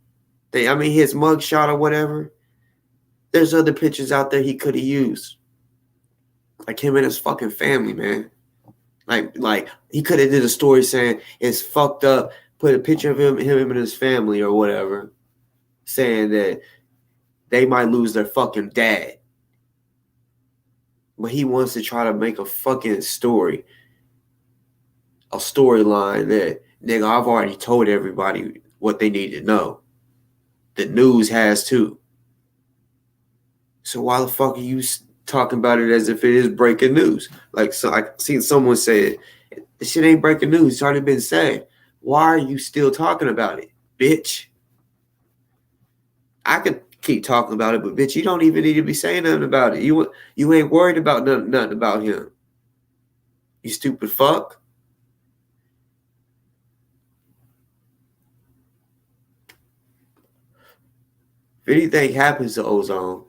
His mugshot or whatever. There's other pictures out there he could have used. Like him and his fucking family, man. Like he could have did a story saying it's fucked up, put a picture of him and his family or whatever, saying that they might lose their fucking dad. But he wants to try to make a fucking story. A storyline that, nigga, I've already told everybody what they need to know. The news has too. So why the fuck are you talking about it as if it is breaking news? Like, so I seen someone say it. This shit ain't breaking news. It's already been said. Why are you still talking about it, bitch? I could keep talking about it, but bitch, you don't even need to be saying nothing about it. You ain't worried about nothing about him. You stupid fuck. If anything happens to Ozone,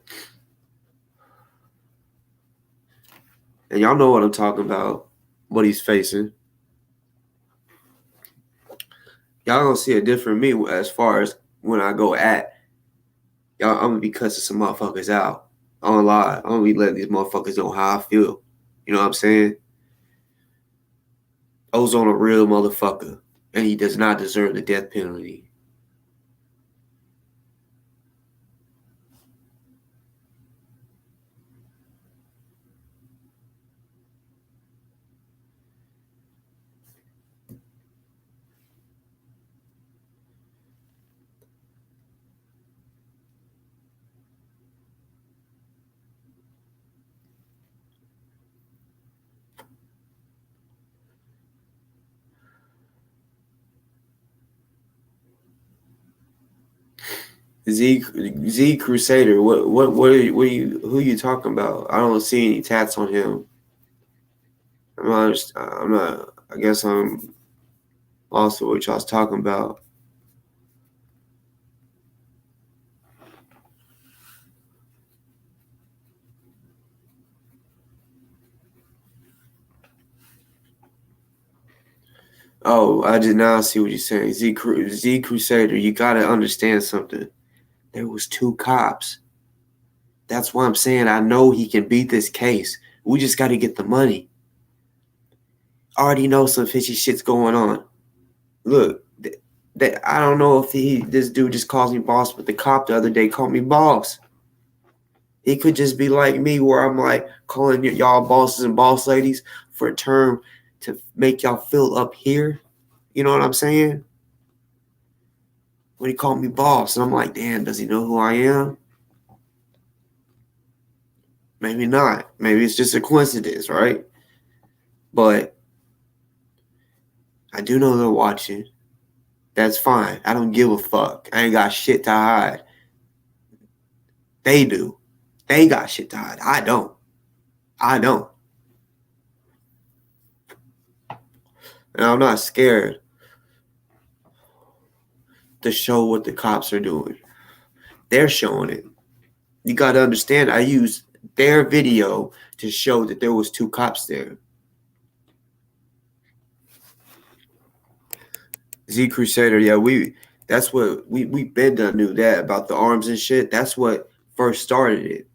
and y'all know what I'm talking about, what he's facing, y'all gonna see a different me as far as when I go at y'all. I'm gonna be cussing some motherfuckers out. I don't lie. I'm gonna be letting these motherfuckers know how I feel. You know what I'm saying? Ozone a real motherfucker, and he does not deserve the death penalty. Z Crusader, what are you who are you talking about? I don't see any tats on him. I'm not. I guess I'm lost with what y'all's talking about. Oh, I did not see what you're saying. Z Crusader, you gotta understand something. There was 2 cops. That's why I'm saying I know he can beat this case. We just gotta get the money. I already know some fishy shit's going on. Look, I don't know if this dude just calls me boss, but the cop the other day called me boss. He could just be like me, where I'm like calling y'all bosses and boss ladies for a term to make y'all feel up here. You know what I'm saying? When he called me boss, and I'm like, damn, does he know who I am? Maybe not. Maybe it's just a coincidence, right? But I do know they're watching. That's fine. I don't give a fuck. I ain't got shit to hide. They do. They got shit to hide. I don't. And I'm not scared to show what the cops are doing. They're showing it. You got to understand, I used their video to show that there was 2 cops there. Z Crusader, yeah, that's what we been done knew that about the arms and shit. That's what first started it.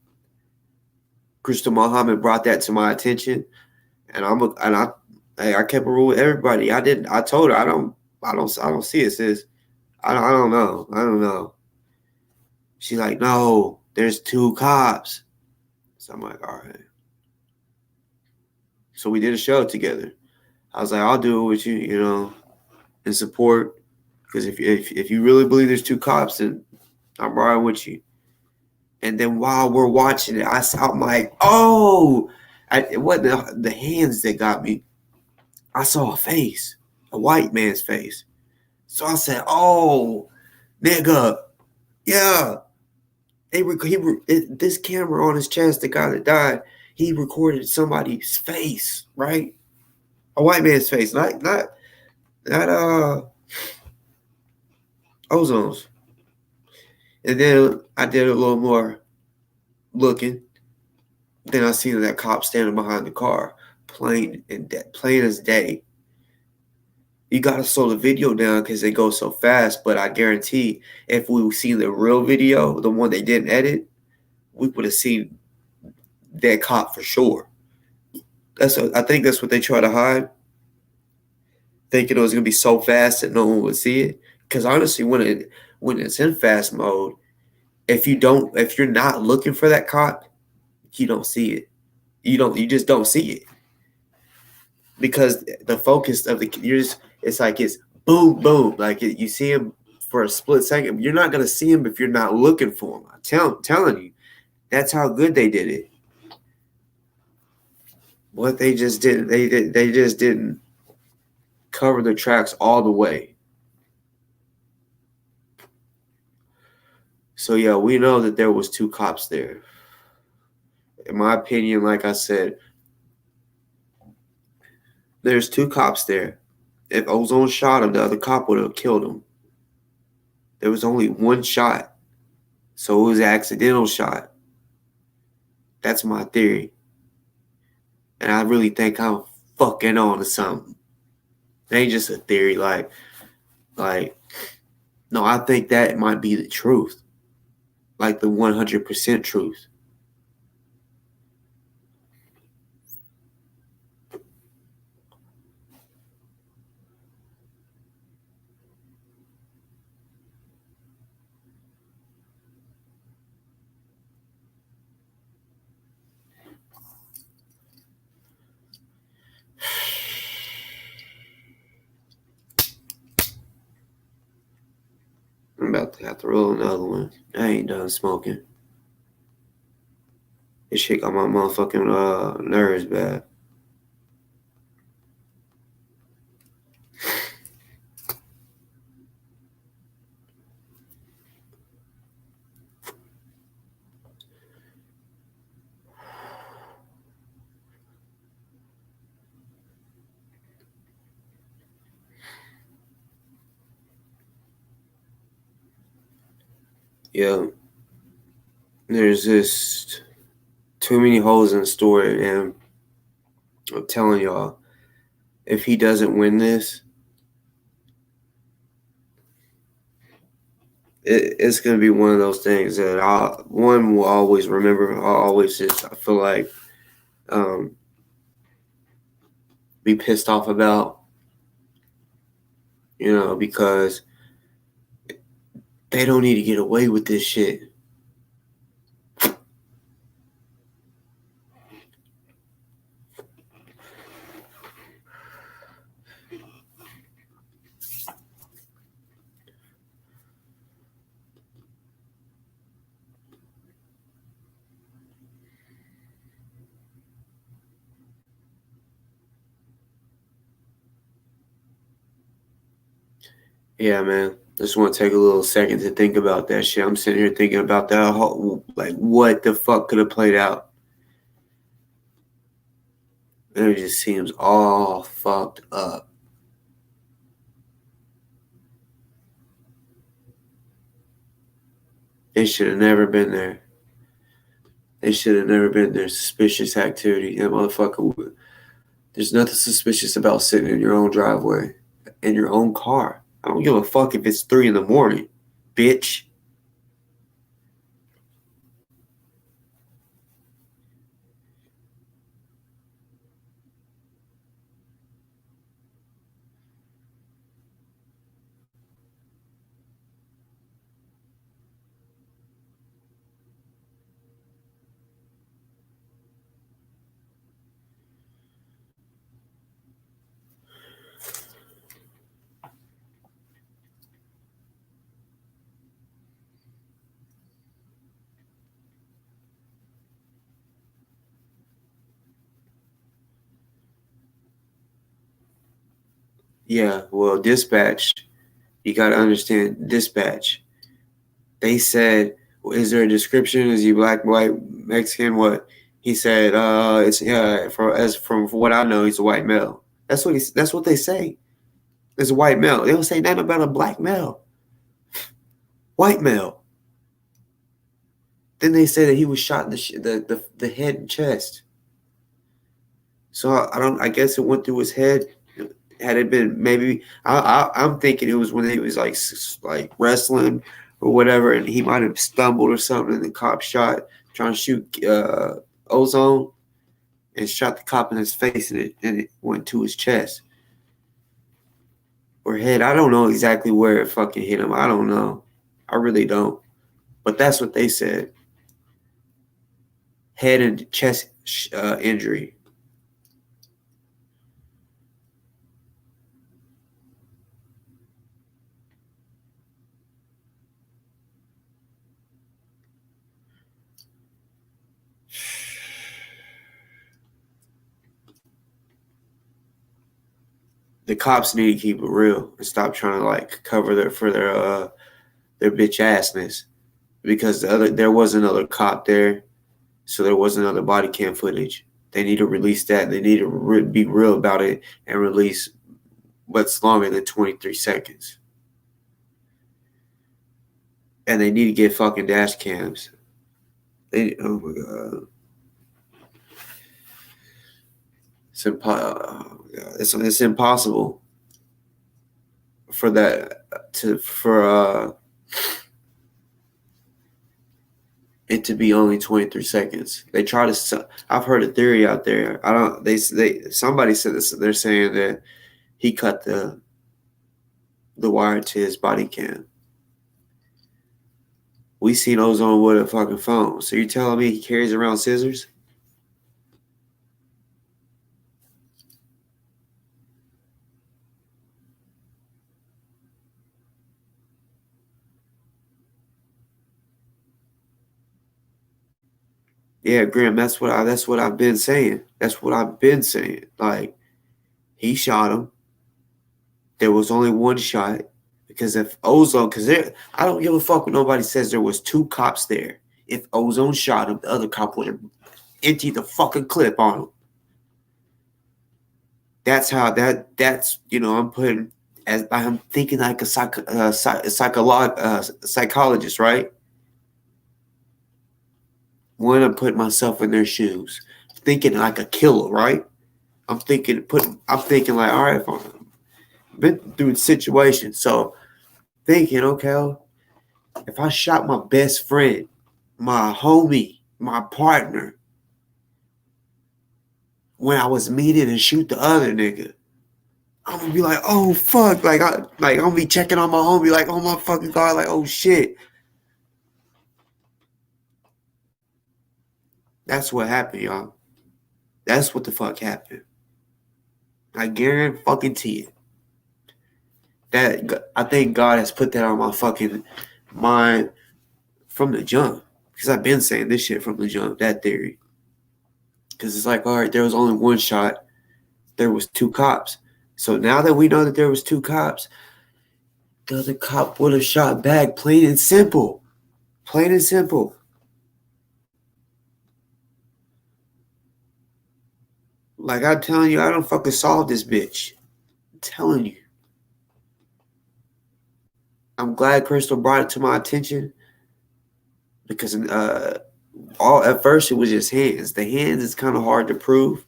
Crystal Muhammad brought that to my attention, and I kept a rule with everybody. I told her I don't see it, sis. I don't know. She's like, no, there's 2 cops. So I'm like, all right. So we did a show together. I was like, I'll do it with you, in support. Because if you really believe there's 2 cops, then I'm riding with you. And then while we're watching it, I'm like, oh, it wasn't the hands that got me. I saw a face, a white man's face. So I said, oh, nigga, yeah. This camera on his chest, the guy that died, he recorded somebody's face, right? A white man's face, not Ozone's. And then I did a little more looking. Then I seen that cop standing behind the car, plain as day. You gotta slow the video down because they go so fast. But I guarantee, if we seen the real video, the one they didn't edit, we would have seen that cop for sure. I think that's what they try to hide, thinking it was gonna be so fast that no one would see it. Because honestly, when it's in fast mode, if you're not looking for that cop, you don't see it. You just don't see it. Because the focus of it's boom, boom. Like you see him for a split second. You're not gonna see him if you're not looking for him. I'm telling you, that's how good they did it. What they just didn't, they just didn't cover the tracks all the way. So yeah, we know that there was 2 cops there. In my opinion, like I said, there's 2 cops there. If Ozone shot him, the other cop would have killed him. There was only 1 shot. So it was an accidental shot. That's my theory. And I really think I'm fucking on to something. It ain't just a theory. No, I think that might be the truth. Like the 100% truth. I'm about to have to roll another one. I ain't done smoking. This shit got my motherfucking nerves bad. Yeah. There's just too many holes in the story, and I'm telling y'all, if he doesn't win this, it's gonna be one of those things that one will always remember. I feel like be pissed off about, because they don't need to get away with this shit. Yeah, man. Just want to take a little second to think about that shit. I'm sitting here thinking about that whole, like, what the fuck could have played out? And it just seems all fucked up. They should have never been there. They should have never been there. Suspicious activity. That motherfucker. There's nothing suspicious about sitting in your own driveway, in your own car. I don't give a fuck if it's 3 in the morning, bitch. Yeah, well, dispatch. You gotta understand dispatch. They said, well, "Is there a description? Is he black, white, Mexican? What?" He said, "It's from what I know, he's a white male." That's what they say. It's a white male. They don't say nothing about a black male. White male. Then they say that he was shot in the head and chest. So I don't. I guess it went through his head. Had it been maybe, I'm thinking it was when he was like wrestling or whatever, and he might have stumbled or something, and the cop shot trying to shoot Ozone and shot the cop in his face, and it went to his chest or head. I don't know exactly where it fucking hit him. I don't know. I really don't. But that's what they said. Head and chest injury. The cops need to keep it real and stop trying to like cover their bitch assness, because there was another cop there, so there was another body cam footage. They need to release that. They need to be real about it and release what's longer than 23 seconds. And they need to get fucking dash cams. Oh my god, it's impossible for that to for it to be only 23 seconds. They try to. I've heard a theory out there. I don't. They somebody said this. They're saying that he cut the wire to his body cam. We seen Ozone with a fucking phone. So you're telling me he carries around scissors? Yeah, Graham. That's what I've been saying. That's what I've been saying. Like, he shot him. There was only one shot. Because if Ozone, I don't give a fuck when nobody says there was 2 cops there. If Ozone shot him, the other cop would have emptied the fucking clip on him. That's how that's I'm putting, as I'm thinking like a psychologist, right? When I'm putting myself in their shoes, thinking like a killer, right? I'm thinking like, all right, if I've been through the situation, so thinking, okay, if I shot my best friend, my homie, my partner, when I was meeting and shoot the other nigga, I'm gonna be like, oh fuck, I'm gonna be checking on my homie, like, oh my fucking god, like, oh shit. That's what happened, y'all. That's what the fuck happened. I guarantee it. That I think God has put that on my fucking mind from the jump, because I've been saying this shit from the jump. That theory, because it's like, all right, there was only one shot. There was 2 cops. So now that we know that there was 2 cops, The other cop would have shot back, plain and simple. Plain and simple. Like I'm telling you, I don't fucking solve this bitch. I'm telling you. I'm glad Crystal brought it to my attention because all at first it was just hands. The hands is kind of hard to prove,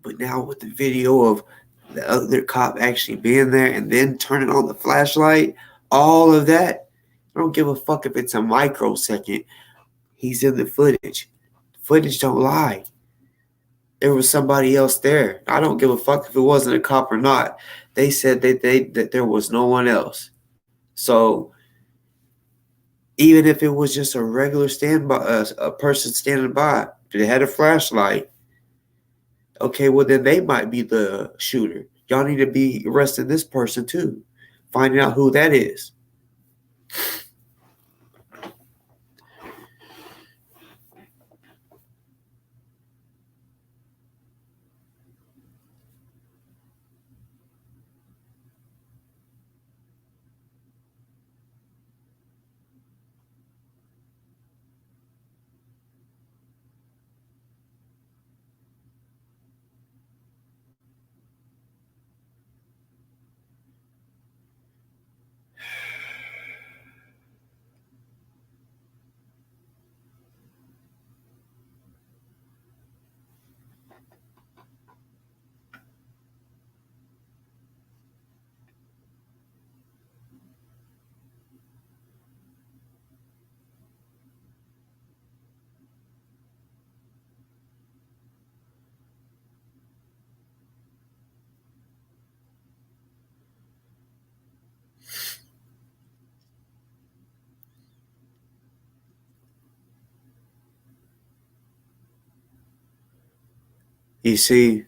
but now with the video of the other cop actually being there and then turning on the flashlight, all of that, I don't give a fuck if it's a microsecond. He's in the footage. Footage don't lie. There was somebody else there. I don't give a fuck if it wasn't a cop or not. They said that there was no one else. So even if it was just a regular standby, a person standing by, they had a flashlight. Okay, well then they might be the shooter. Y'all need to be arresting this person too, finding out who that is. You see,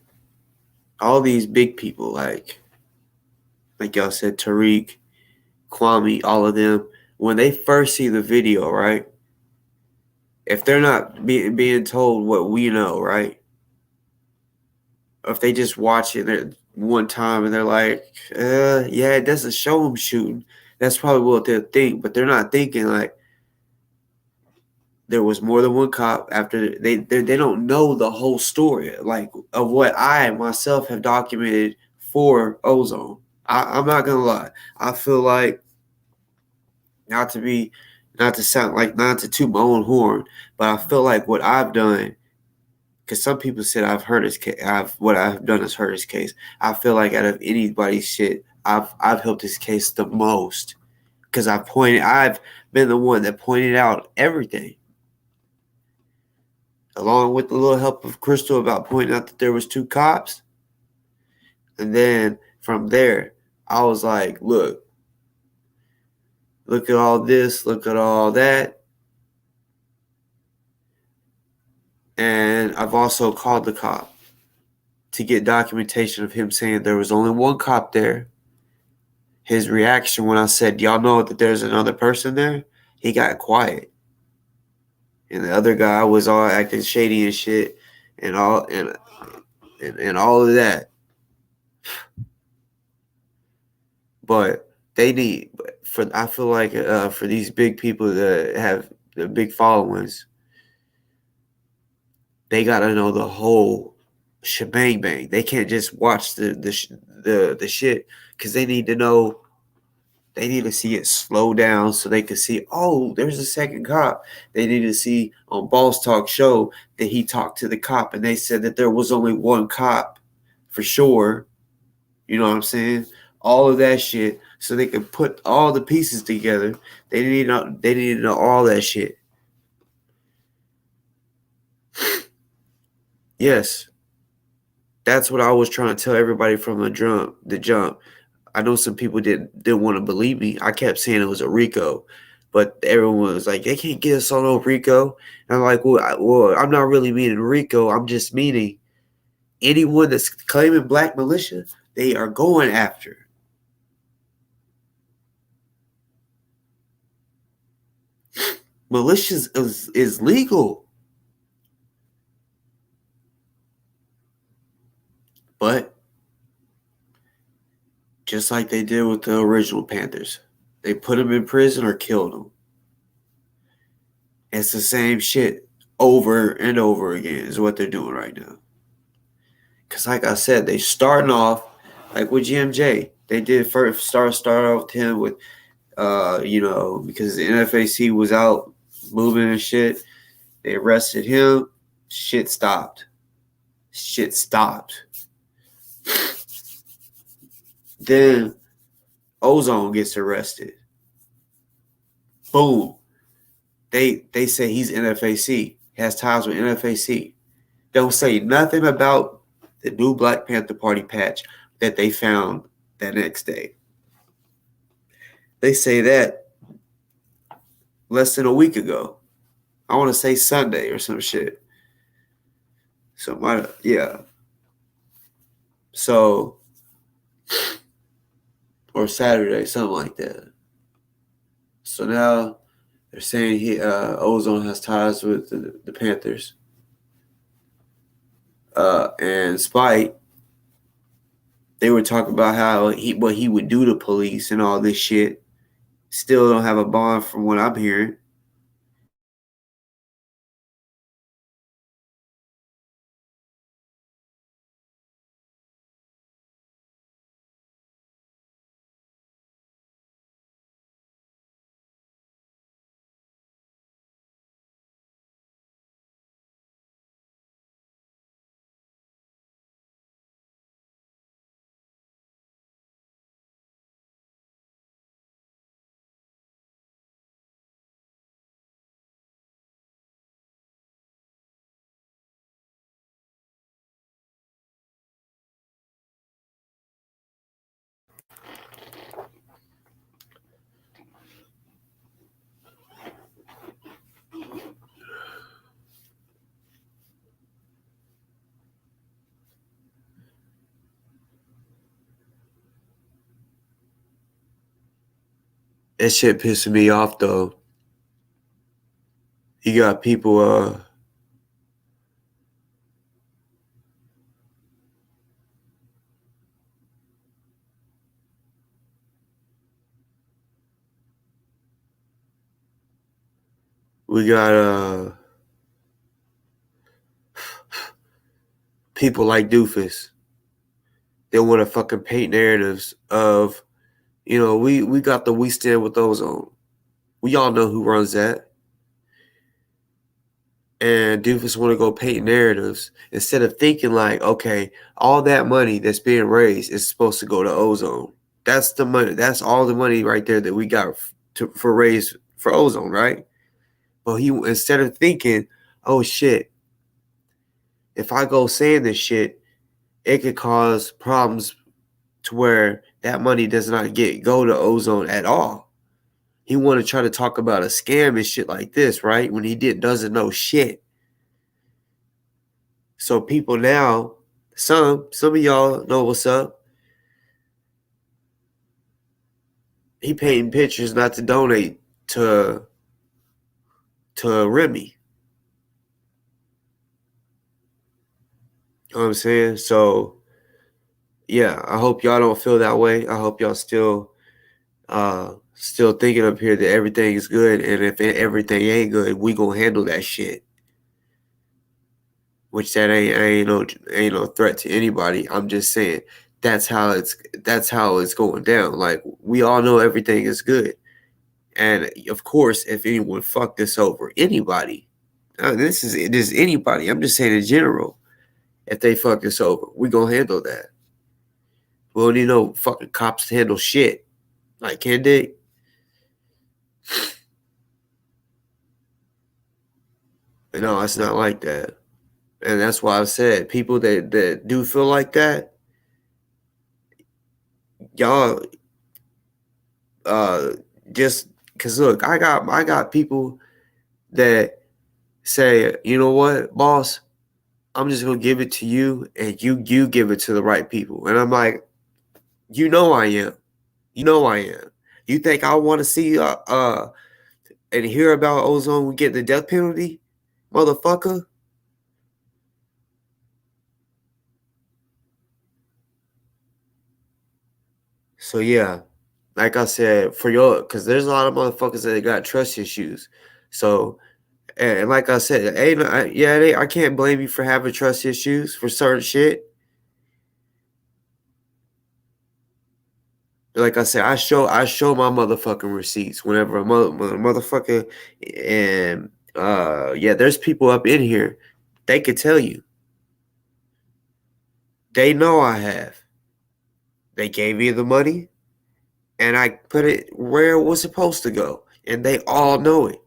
all these big people like y'all said, Tariq, Kwame, all of them, when they first see the video, right? If they're not being told what we know, right? Or if they just watch it one time and they're like, yeah, it doesn't show them shooting. That's probably what they'll think, but they're not thinking like there was more than one cop. After they don't know the whole story, like of what I myself have documented for Ozone. I'm not gonna lie. I feel like not to sound like not to toot my own horn, but I feel like what I've done, because some people said I've hurt his case. What I've done is hurt his case. I feel like out of anybody's shit, I've helped his case the most because I've been the one that pointed out everything, along with the little help of Crystal about pointing out that there was two cops, and then from there I was like, look at all this, look at all that. And I've also called the cop to get documentation of him saying there was only one cop there. His reaction when I said, y'all know that there's another person there, he got quiet. And the other guy was all acting shady and shit and all and all of that. But I feel like for these big people that have the big followings, they gotta know the whole shebang bang. They can't just watch the shit because they need to know. They need to see it slow down so they can see. Oh, there's a second cop. They need to see on Boss Talk show that he talked to the cop and they said that there was only one cop for sure. You know what I'm saying? All of that shit so they can put all the pieces together. They need to know all that shit. Yes, that's what I was trying to tell everybody from the jump. I know some people didn't want to believe me. I kept saying it was a Rico, but everyone was like, they can't get us on no Rico. And I'm like, well, I'm not really meaning Rico. I'm just meaning anyone that's claiming black militia, they are going after. Militia is legal. But just like they did with the original Panthers. They put him in prison or killed him. It's the same shit over and over again is what they're doing right now. Because like I said, they starting off like with GMJ. They did first start off him with, because the NFAC was out moving and shit. They arrested him. Shit stopped. Then Ozone gets arrested. Boom. They say he's NFAC. Has ties with NFAC. Don't say nothing about the new Black Panther Party patch that they found that next day. They say that less than a week ago. I want to say Sunday or some shit. Yeah. So, or Saturday, something like that. So now they're saying Ozone has ties with the Panthers. And Spike, they were talking about what he would do to police and all this shit. Still don't have a bond from what I'm hearing. That shit pissing me off though. You got people we got people like Doofus. They want to fucking paint narratives of, we got the We Stand With Ozone. We all know who runs that. And Doofus want to go paint narratives instead of thinking like, okay, all that money that's being raised is supposed to go to Ozone. That's the money. That's all the money right there that we got for raise for Ozone, right? But he, instead of thinking, oh shit, if I go saying this shit, it could cause problems to where that money does not go to Ozone at all. He want to try to talk about a scam and shit like this, right? When he doesn't know shit. So people now, some of y'all know what's up. He painting pictures not to donate to Remy. You know what I'm saying? So yeah, I hope y'all don't feel that way. I hope y'all still thinking up here that everything is good, and if everything ain't good, we gonna handle that shit. Which that ain't no threat to anybody. I'm just saying that's how it's going down. Like, we all know everything is good, and of course, if anyone fucked this over, anybody, this is anybody. I'm just saying in general, if they fuck this over, we gonna handle that. We don't need no fucking cops to handle shit. Like, can they? No, it's not like that. And that's why I said people that do feel like that, y'all, just because look, I got people that say, you know what, boss, I'm just gonna give it to you, and you give it to the right people. And I'm like, you know I am. You think I want to see and hear about Ozone get the death penalty, motherfucker? So yeah, like I said, for your, because there's a lot of motherfuckers that got trust issues. So and like I said, hey, I can't blame you for having trust issues for certain shit. Like I said, I show my motherfucking receipts whenever when a motherfucker, and yeah, there's people up in here, they could tell you. They know I have. They gave me the money, and I put it where it was supposed to go, and they all know it.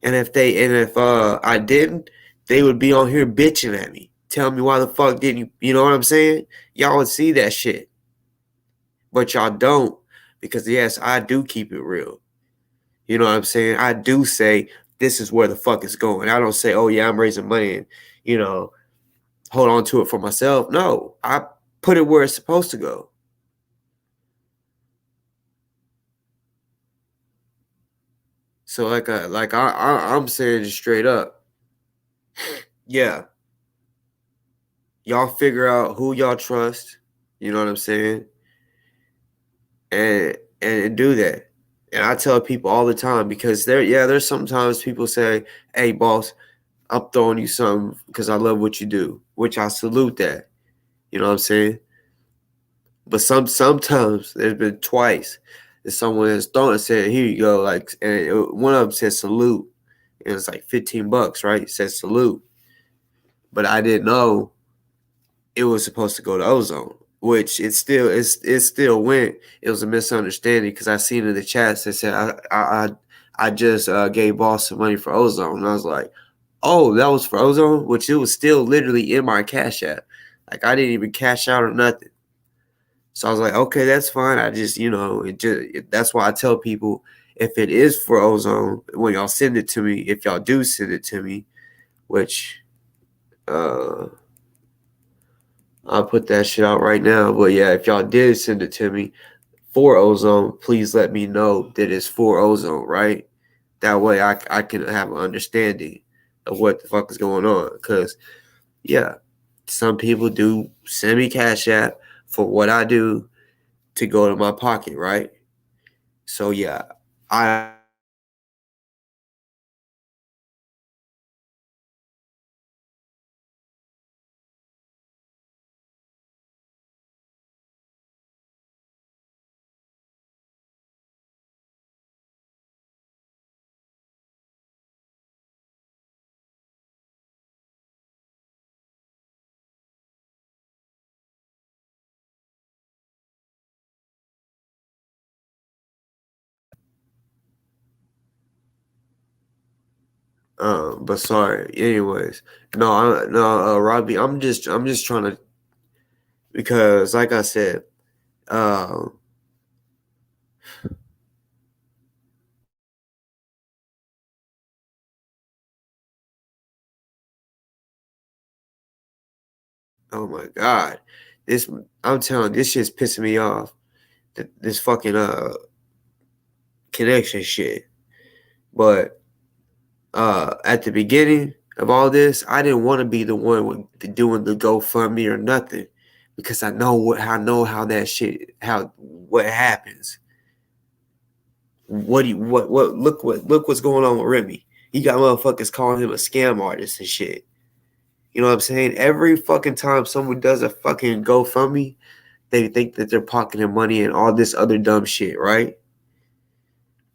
And if I didn't, they would be on here bitching at me, telling me why the fuck didn't you? You know what I'm saying? Y'all would see that shit, but y'all don't, because yes, I do keep it real. You know what I'm saying? I do say this is where the fuck it's going. I don't say, oh yeah, I'm raising money and, you know, hold on to it for myself. No, I put it where it's supposed to go. So I'm saying just straight up, yeah, y'all figure out who y'all trust. You know what I'm saying? And do that. And I tell people all the time, because there's sometimes people say, hey boss, I'm throwing you something because I love what you do, which I salute that. You know what I'm saying? But sometimes there's been twice that someone has thrown and said, "Here you go," like, and one of them said salute. It was like $15, right? It said salute, but I didn't know it was supposed to go to Ozone, which it still went. It was a misunderstanding because I seen in the chats that said I just gave boss some money for Ozone, and I was like, oh, that was for Ozone, which it was still literally in my Cash App. Like I didn't even cash out or nothing. So I was like, okay, that's fine. I just, that's why I tell people, if it is for Ozone, when y'all send it to me, if y'all do send it to me, which uh I'll put that shit out right now. But yeah, if y'all did send it to me for Ozone, please let me know that it's for Ozone, right? That way I can have an understanding of what the fuck is going on. Because, yeah, some people do send me Cash App for what I do to go to my pocket, right? So yeah, I but sorry. Anyways, no, Robbie, I'm just trying to, because like I said, um, oh my God, this I'm telling you, this shit's pissing me off. This fucking connection shit. But at the beginning of all this, I didn't want to be the one doing the GoFundMe or nothing, because I know how that shit, how what happens. Look what's going on with Remy. He got motherfuckers calling him a scam artist and shit. You know what I'm saying? Every fucking time someone does a fucking GoFundMe, they think that they're pocketing money and all this other dumb shit, right?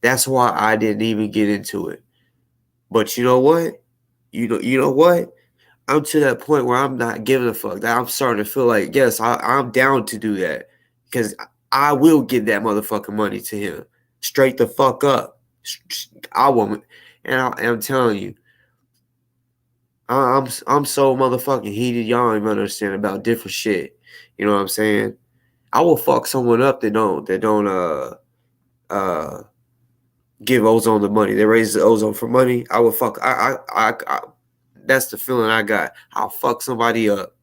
That's why I didn't even get into it. But you know what? You know what? I'm to that point where I'm not giving a fuck. That I'm starting to feel like, yes, I'm down to do that, because I will give that motherfucking money to him straight the fuck up. I won't, I'm telling you, I'm so motherfucking heated. Y'all don't even understand about different shit. You know what I'm saying? I will fuck someone up that don't uh give Ozone the money. They raise the Ozone for money. I will fuck. I that's the feeling I got. I'll fuck somebody up.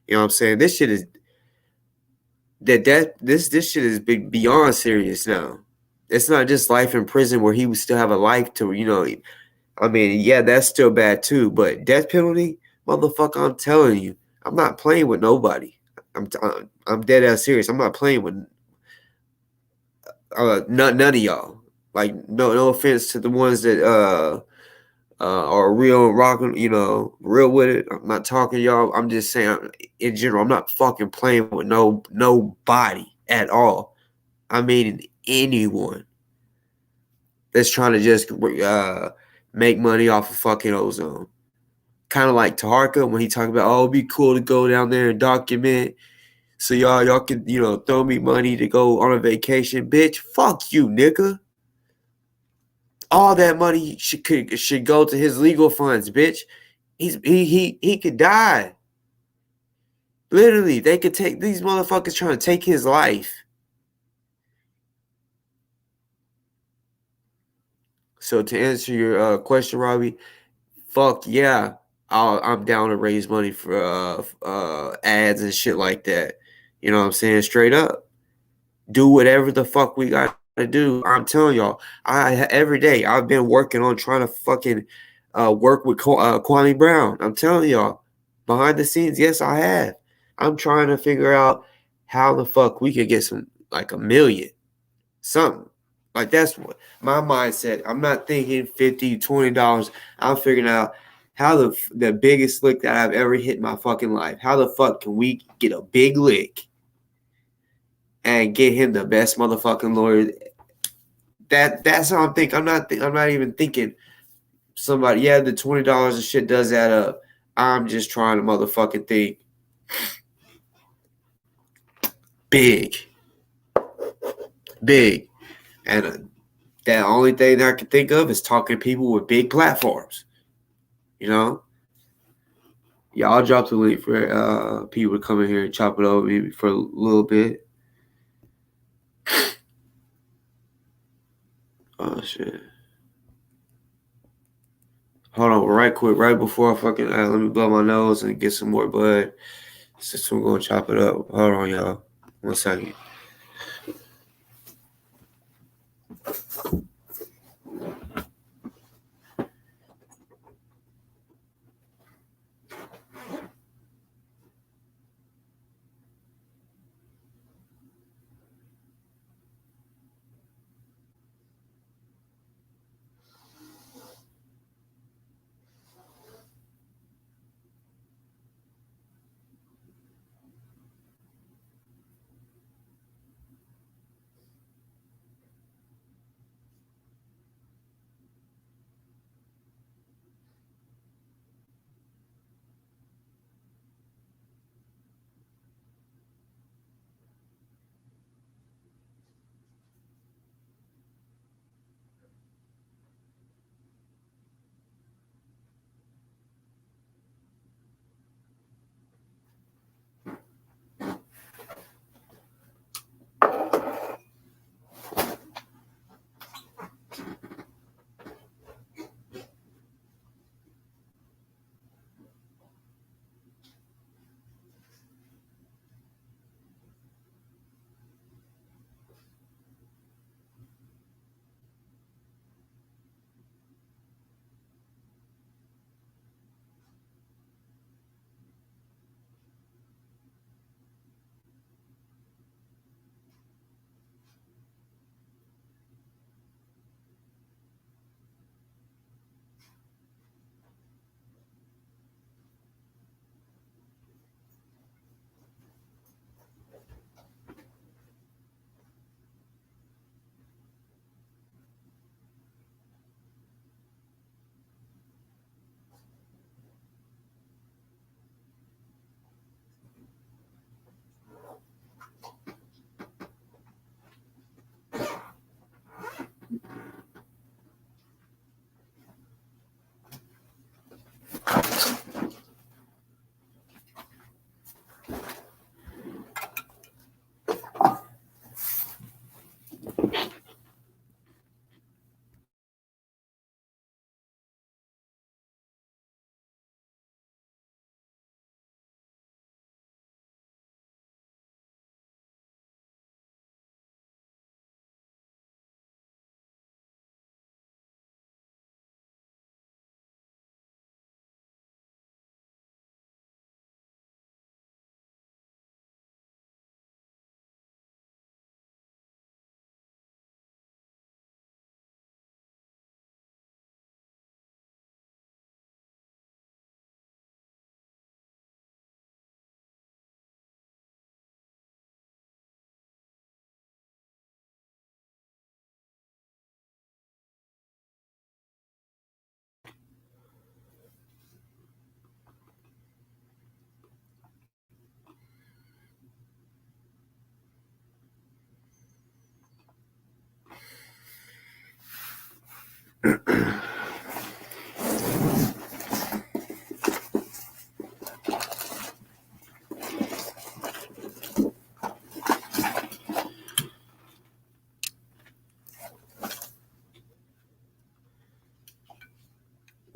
You know what I'm saying? This shit is this shit is beyond serious now. It's not just life in prison where he would still have a life to, I mean, yeah, that's still bad too, but death penalty, motherfucker, I'm telling you, I'm not playing with nobody. I'm I'm dead ass serious. I'm not playing with none of y'all. Like no offense to the ones that are real rocking, real with it. I'm not talking y'all. I'm just saying in general. I'm not fucking playing with nobody at all. I mean anyone that's trying to just make money off of fucking ozone. Kind of like Taharka when he talked about, oh, it'd be cool to go down there and document. So y'all could, throw me money to go on a vacation. Bitch, fuck you, nigga. All that money should go to his legal funds, bitch. He could die. Literally, they could take these motherfuckers trying to take his life. So to answer your question, Robbie, fuck yeah, I'm down to raise money for ads and shit like that. You know what I'm saying? Straight up, do whatever the fuck we got to do. I'm telling y'all, every day I've been working on trying to fucking work with Kwame Brown. I'm telling y'all, behind the scenes, yes, I have. I'm trying to figure out how the fuck we could get some like a million, something. Like that's what my mindset. I'm not thinking $50, $20. I'm figuring out how the biggest lick that I've ever hit in my fucking life. How the fuck can we get a big lick and get him the best motherfucking lawyer? That's how I'm thinking. I'm not even thinking somebody. Yeah, the $20 and shit does add up. I'm just trying to motherfucking think big, big, and the only thing that I can think of is talking to people with big platforms. You know, y'all drop the link for people to come in here and chop it over maybe for a little bit. Oh shit. Hold on, right quick, right before I fucking let me blow my nose and get some more bud. Since we're gonna chop it up. Hold on, y'all. 1 second.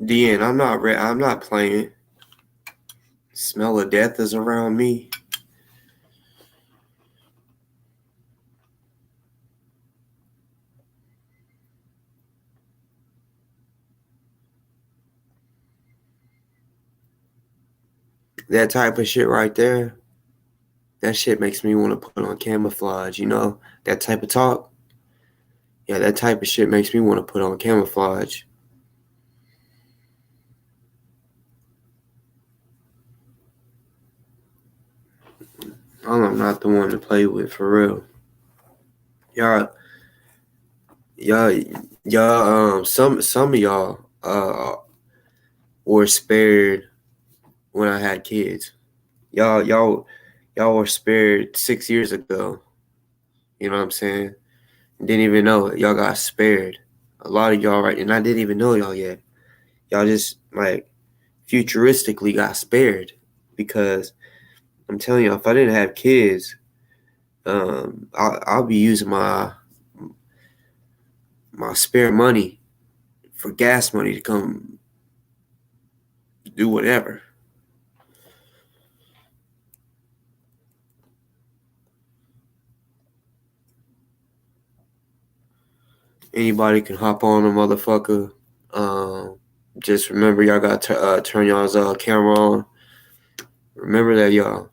DN, I'm not playing. Smell of death is around me. That type of shit right there. That shit makes me want to put on camouflage, you know? That type of talk. Yeah, that type of shit makes me want to put on camouflage. I'm not the one to play with for real. Y'all, some of y'all were spared when I had kids. Y'all were spared 6 years ago. You know what I'm saying? Didn't even know it. Y'all got spared. A lot of y'all, right? And I didn't even know y'all yet. Y'all just like futuristically got spared because I'm telling you, if I didn't have kids, I'll be using my spare money for gas money to come do whatever. Anybody can hop on a motherfucker. Just remember, y'all got to turn y'all's camera on. Remember that, y'all.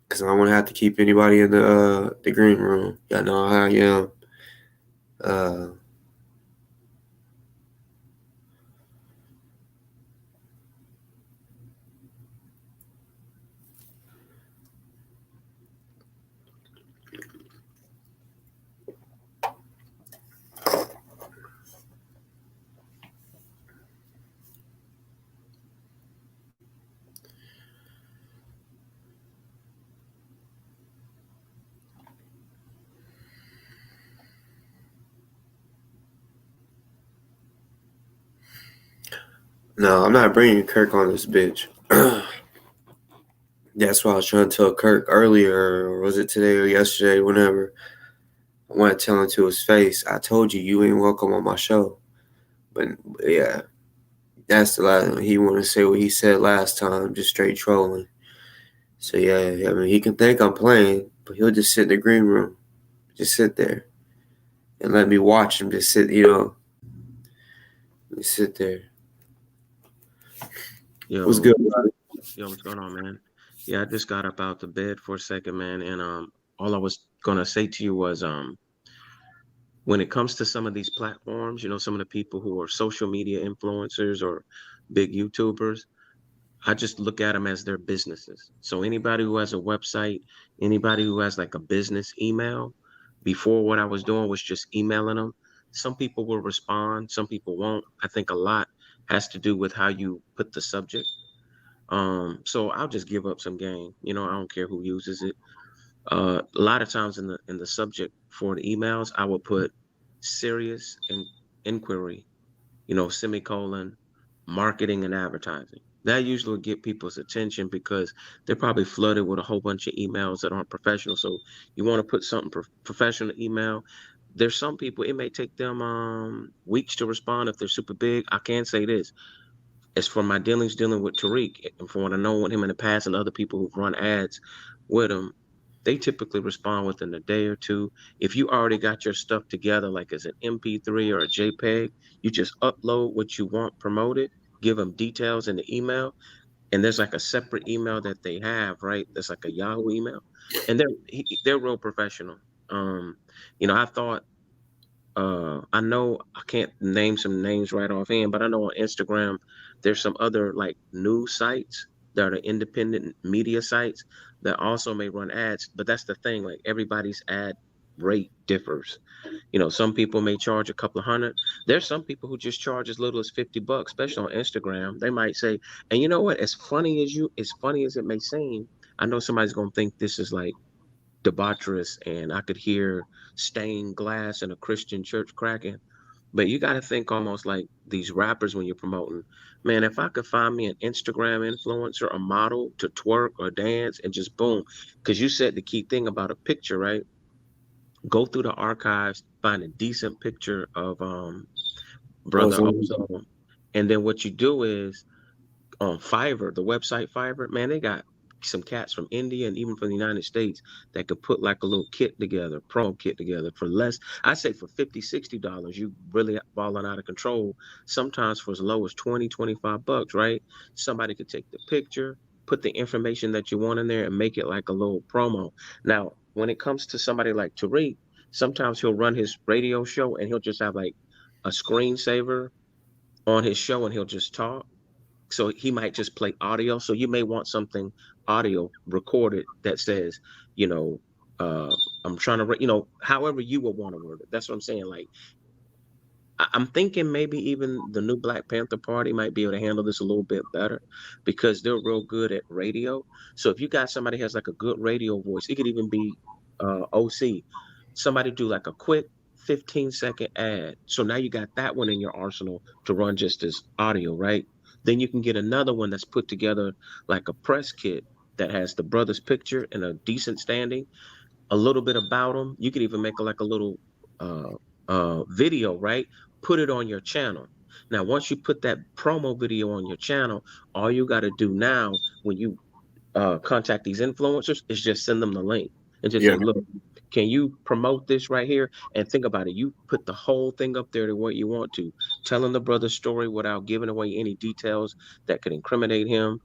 Because I won't have to keep anybody in the green room. Y'all know how I am. No, I'm not bringing Kirk on this bitch. That's why I was trying to tell Kirk earlier, or was it today or yesterday, whenever. I want to tell him to his face, I told you you ain't welcome on my show. But yeah, that's the last one. He want to say what he said last time, just straight trolling. So yeah, I mean, he can think I'm playing, but he'll just sit in the green room, just sit there, and let me watch him just sit, just sit there. What's good? Yo, what's going on, man? Yeah, I just got up out the bed for a second, man, and all I was gonna say to you was when it comes to some of these platforms, some of the people who are social media influencers or big YouTubers, I just look at them as their businesses. So anybody who has a website, anybody who has like a business email, before what I was doing was just emailing them. Some people will respond, some people won't. I think a lot has to do with how you put the subject. So I'll just give up some game. I don't care who uses it. A lot of times in the subject for the emails, I will put serious inquiry, semicolon, marketing and advertising. That usually get people's attention because they're probably flooded with a whole bunch of emails that aren't professional. So you want to put something professional email. There's some people it may take them weeks to respond if they're super big. I can say this as for my dealings dealing with Tariq, and from what I know with him in the past and other people who've run ads with him, they typically respond within a day or two. If you already got your stuff together, like as an MP3 or a JPEG, you just upload what you want promoted, give them details in the email, and there's like a separate email that they have, right? That's like a Yahoo email, and they're real professional. Um, I thought I know I can't name some names right offhand, but I know on Instagram there's some other like news sites that are independent media sites that also may run ads. But that's the thing, like everybody's ad rate differs. Some people may charge a couple of hundred. There's some people who just charge as little as $50, especially on Instagram. They might say, and you know what? As funny as it may seem, I know somebody's gonna think this is like debaucherous and I could hear stained glass in a Christian church cracking. But you got to think almost like these rappers when you're promoting. Man, if I could find me an Instagram influencer, a model to twerk or dance and just boom, because you said the key thing about a picture, right? Go through the archives, find a decent picture of brother Ozone. Ozone, and then what you do is on Fiverr, the website Fiverr, man, they got some cats from India and even from the United States that could put like a little kit together, promo kit together for less. I say for $50, $60, you really balling out of control. Sometimes for as low as 20, $25, right? Somebody could take the picture, put the information that you want in there and make it like a little promo. Now, when it comes to somebody like Tariq, sometimes he'll run his radio show and he'll just have like a screensaver on his show and he'll just talk, so he might just play audio. So you may want something audio recorded that says, you know, I'm trying to, however you would want to word it. That's what I'm saying. Like, I'm thinking maybe even the new Black Panther Party might be able to handle this a little bit better because they're real good at radio. So if you got somebody who has like a good radio voice, it could even be OC. Somebody do like a quick 15-second ad. So now you got that one in your arsenal to run just as audio, right? Then you can get another one that's put together like a press kit that has the brother's picture in a decent standing, a little bit about them. You could even make like a little uh, video, right? Put it on your channel. Now, once you put that promo video on your channel, all you got to do now when you contact these influencers is just send them the link and just Yeah. say, look, can you promote this right here? And think about it. You put the whole thing up there to what you want to, telling the brother's story without giving away any details that could incriminate him,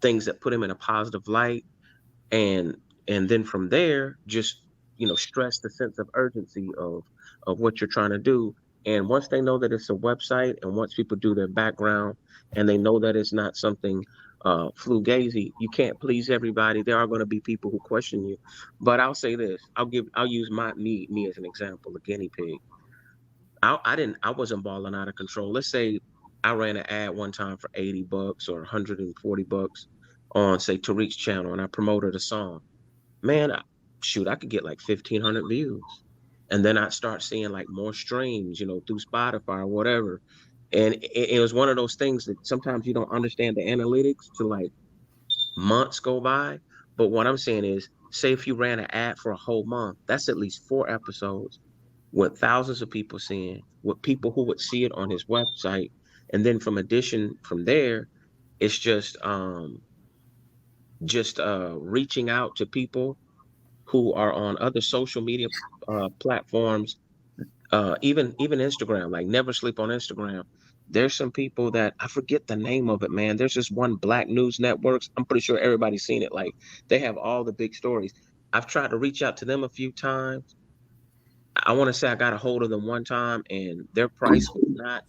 things that put him in a positive light, and then from there just stress the sense of urgency of what you're trying to do. And once they know that it's a website, and once people do their background and they know that it's not something fugazi, you can't please everybody. There are going to be people who question you. But I'll say this, I'll use me as an example, a guinea pig. I wasn't balling out of control. Let's say I ran an ad one time for $80 or $140 on, say, Tariq's channel, and I promoted a song. Man, shoot, I could get like 1,500 views. And then I'd start seeing like more streams, through Spotify or whatever. And it was one of those things that sometimes you don't understand the analytics till like months go by. But what I'm saying is, say if you ran an ad for a whole month, that's at least 4 episodes with thousands of people seeing, with people who would see it on his website. And then from there, it's just reaching out to people who are on other social media platforms, even Instagram. Like, never sleep on Instagram. There's some people that I forget the name of it, man. There's this one Black News Networks. I'm pretty sure everybody's seen it. Like, they have all the big stories. I've tried to reach out to them a few times. I want to say I got a hold of them one time, and their price was not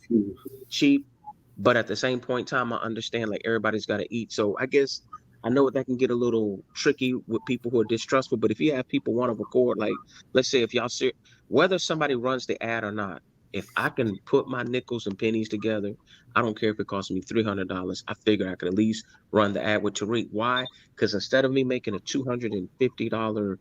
cheap, but at the same point in time, I understand like everybody's got to eat. So I guess I know that can get a little tricky with people who are distrustful. But if you have people want to record, like, let's say if y'all see whether somebody runs the ad or not, if I can put my nickels and pennies together, I don't care if it costs me $300. I figure I could at least run the ad with Tariq. Why? Because instead of me making a $250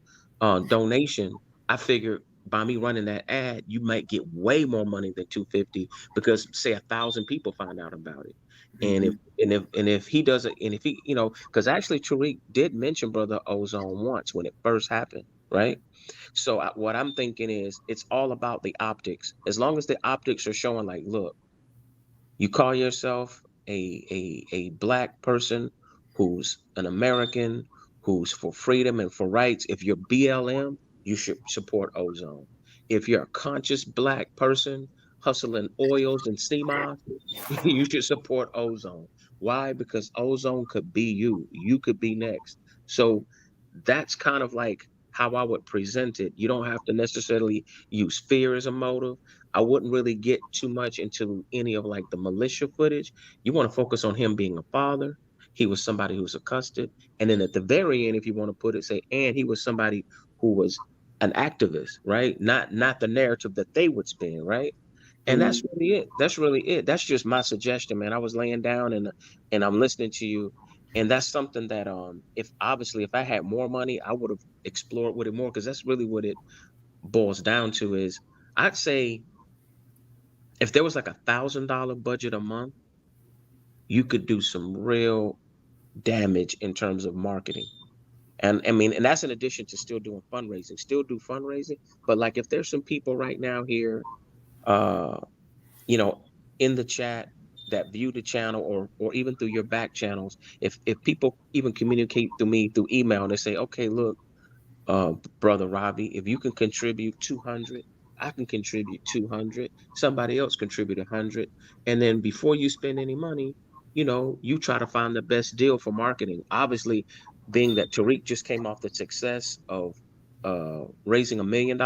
donation, I figure by me running that ad, you might get way more money than 250, because say 1,000 people find out about it. And if Mhm. and if he doesn't, and if he, because actually Tariq did mention Brother Ozone once when it first happened, right? So what I'm thinking is it's all about the optics. As long as the optics are showing like, look, you call yourself a black person who's an American, who's for freedom and for rights. If you're BLM, you should support Ozone. If you're a conscious black person hustling oils and CMOS, you should support Ozone. Why? Because Ozone could be you. You could be next. So that's kind of like how I would present it. You don't have to necessarily use fear as a motive. I wouldn't really get too much into any of like the militia footage. You want to focus on him being a father. He was somebody who's accosted. And then at the very end, if you want to put it, say, and he was somebody who was an activist, right? Not the narrative that they would spin, right? And that's Mhm. really it. That's really it. That's just my suggestion, man. I was laying down and I'm listening to you. And that's something that if I had more money, I would have explored with it more, because that's really what it boils down to is, I'd say, if there was like $1,000 budget a month, you could do some real damage in terms of marketing. And I mean, and that's in addition to still doing fundraising, still do fundraising. But like if there's some people right now here, uh, you know, in the chat that view the channel or even through your back channels, if people even communicate through me through email and they say, okay, look, brother Robbie, if you can contribute 200, I can contribute 200. Somebody else contribute 100, and then before you spend any money, you try to find the best deal for marketing. Obviously, being that Tariq just came off the success of raising $1 million,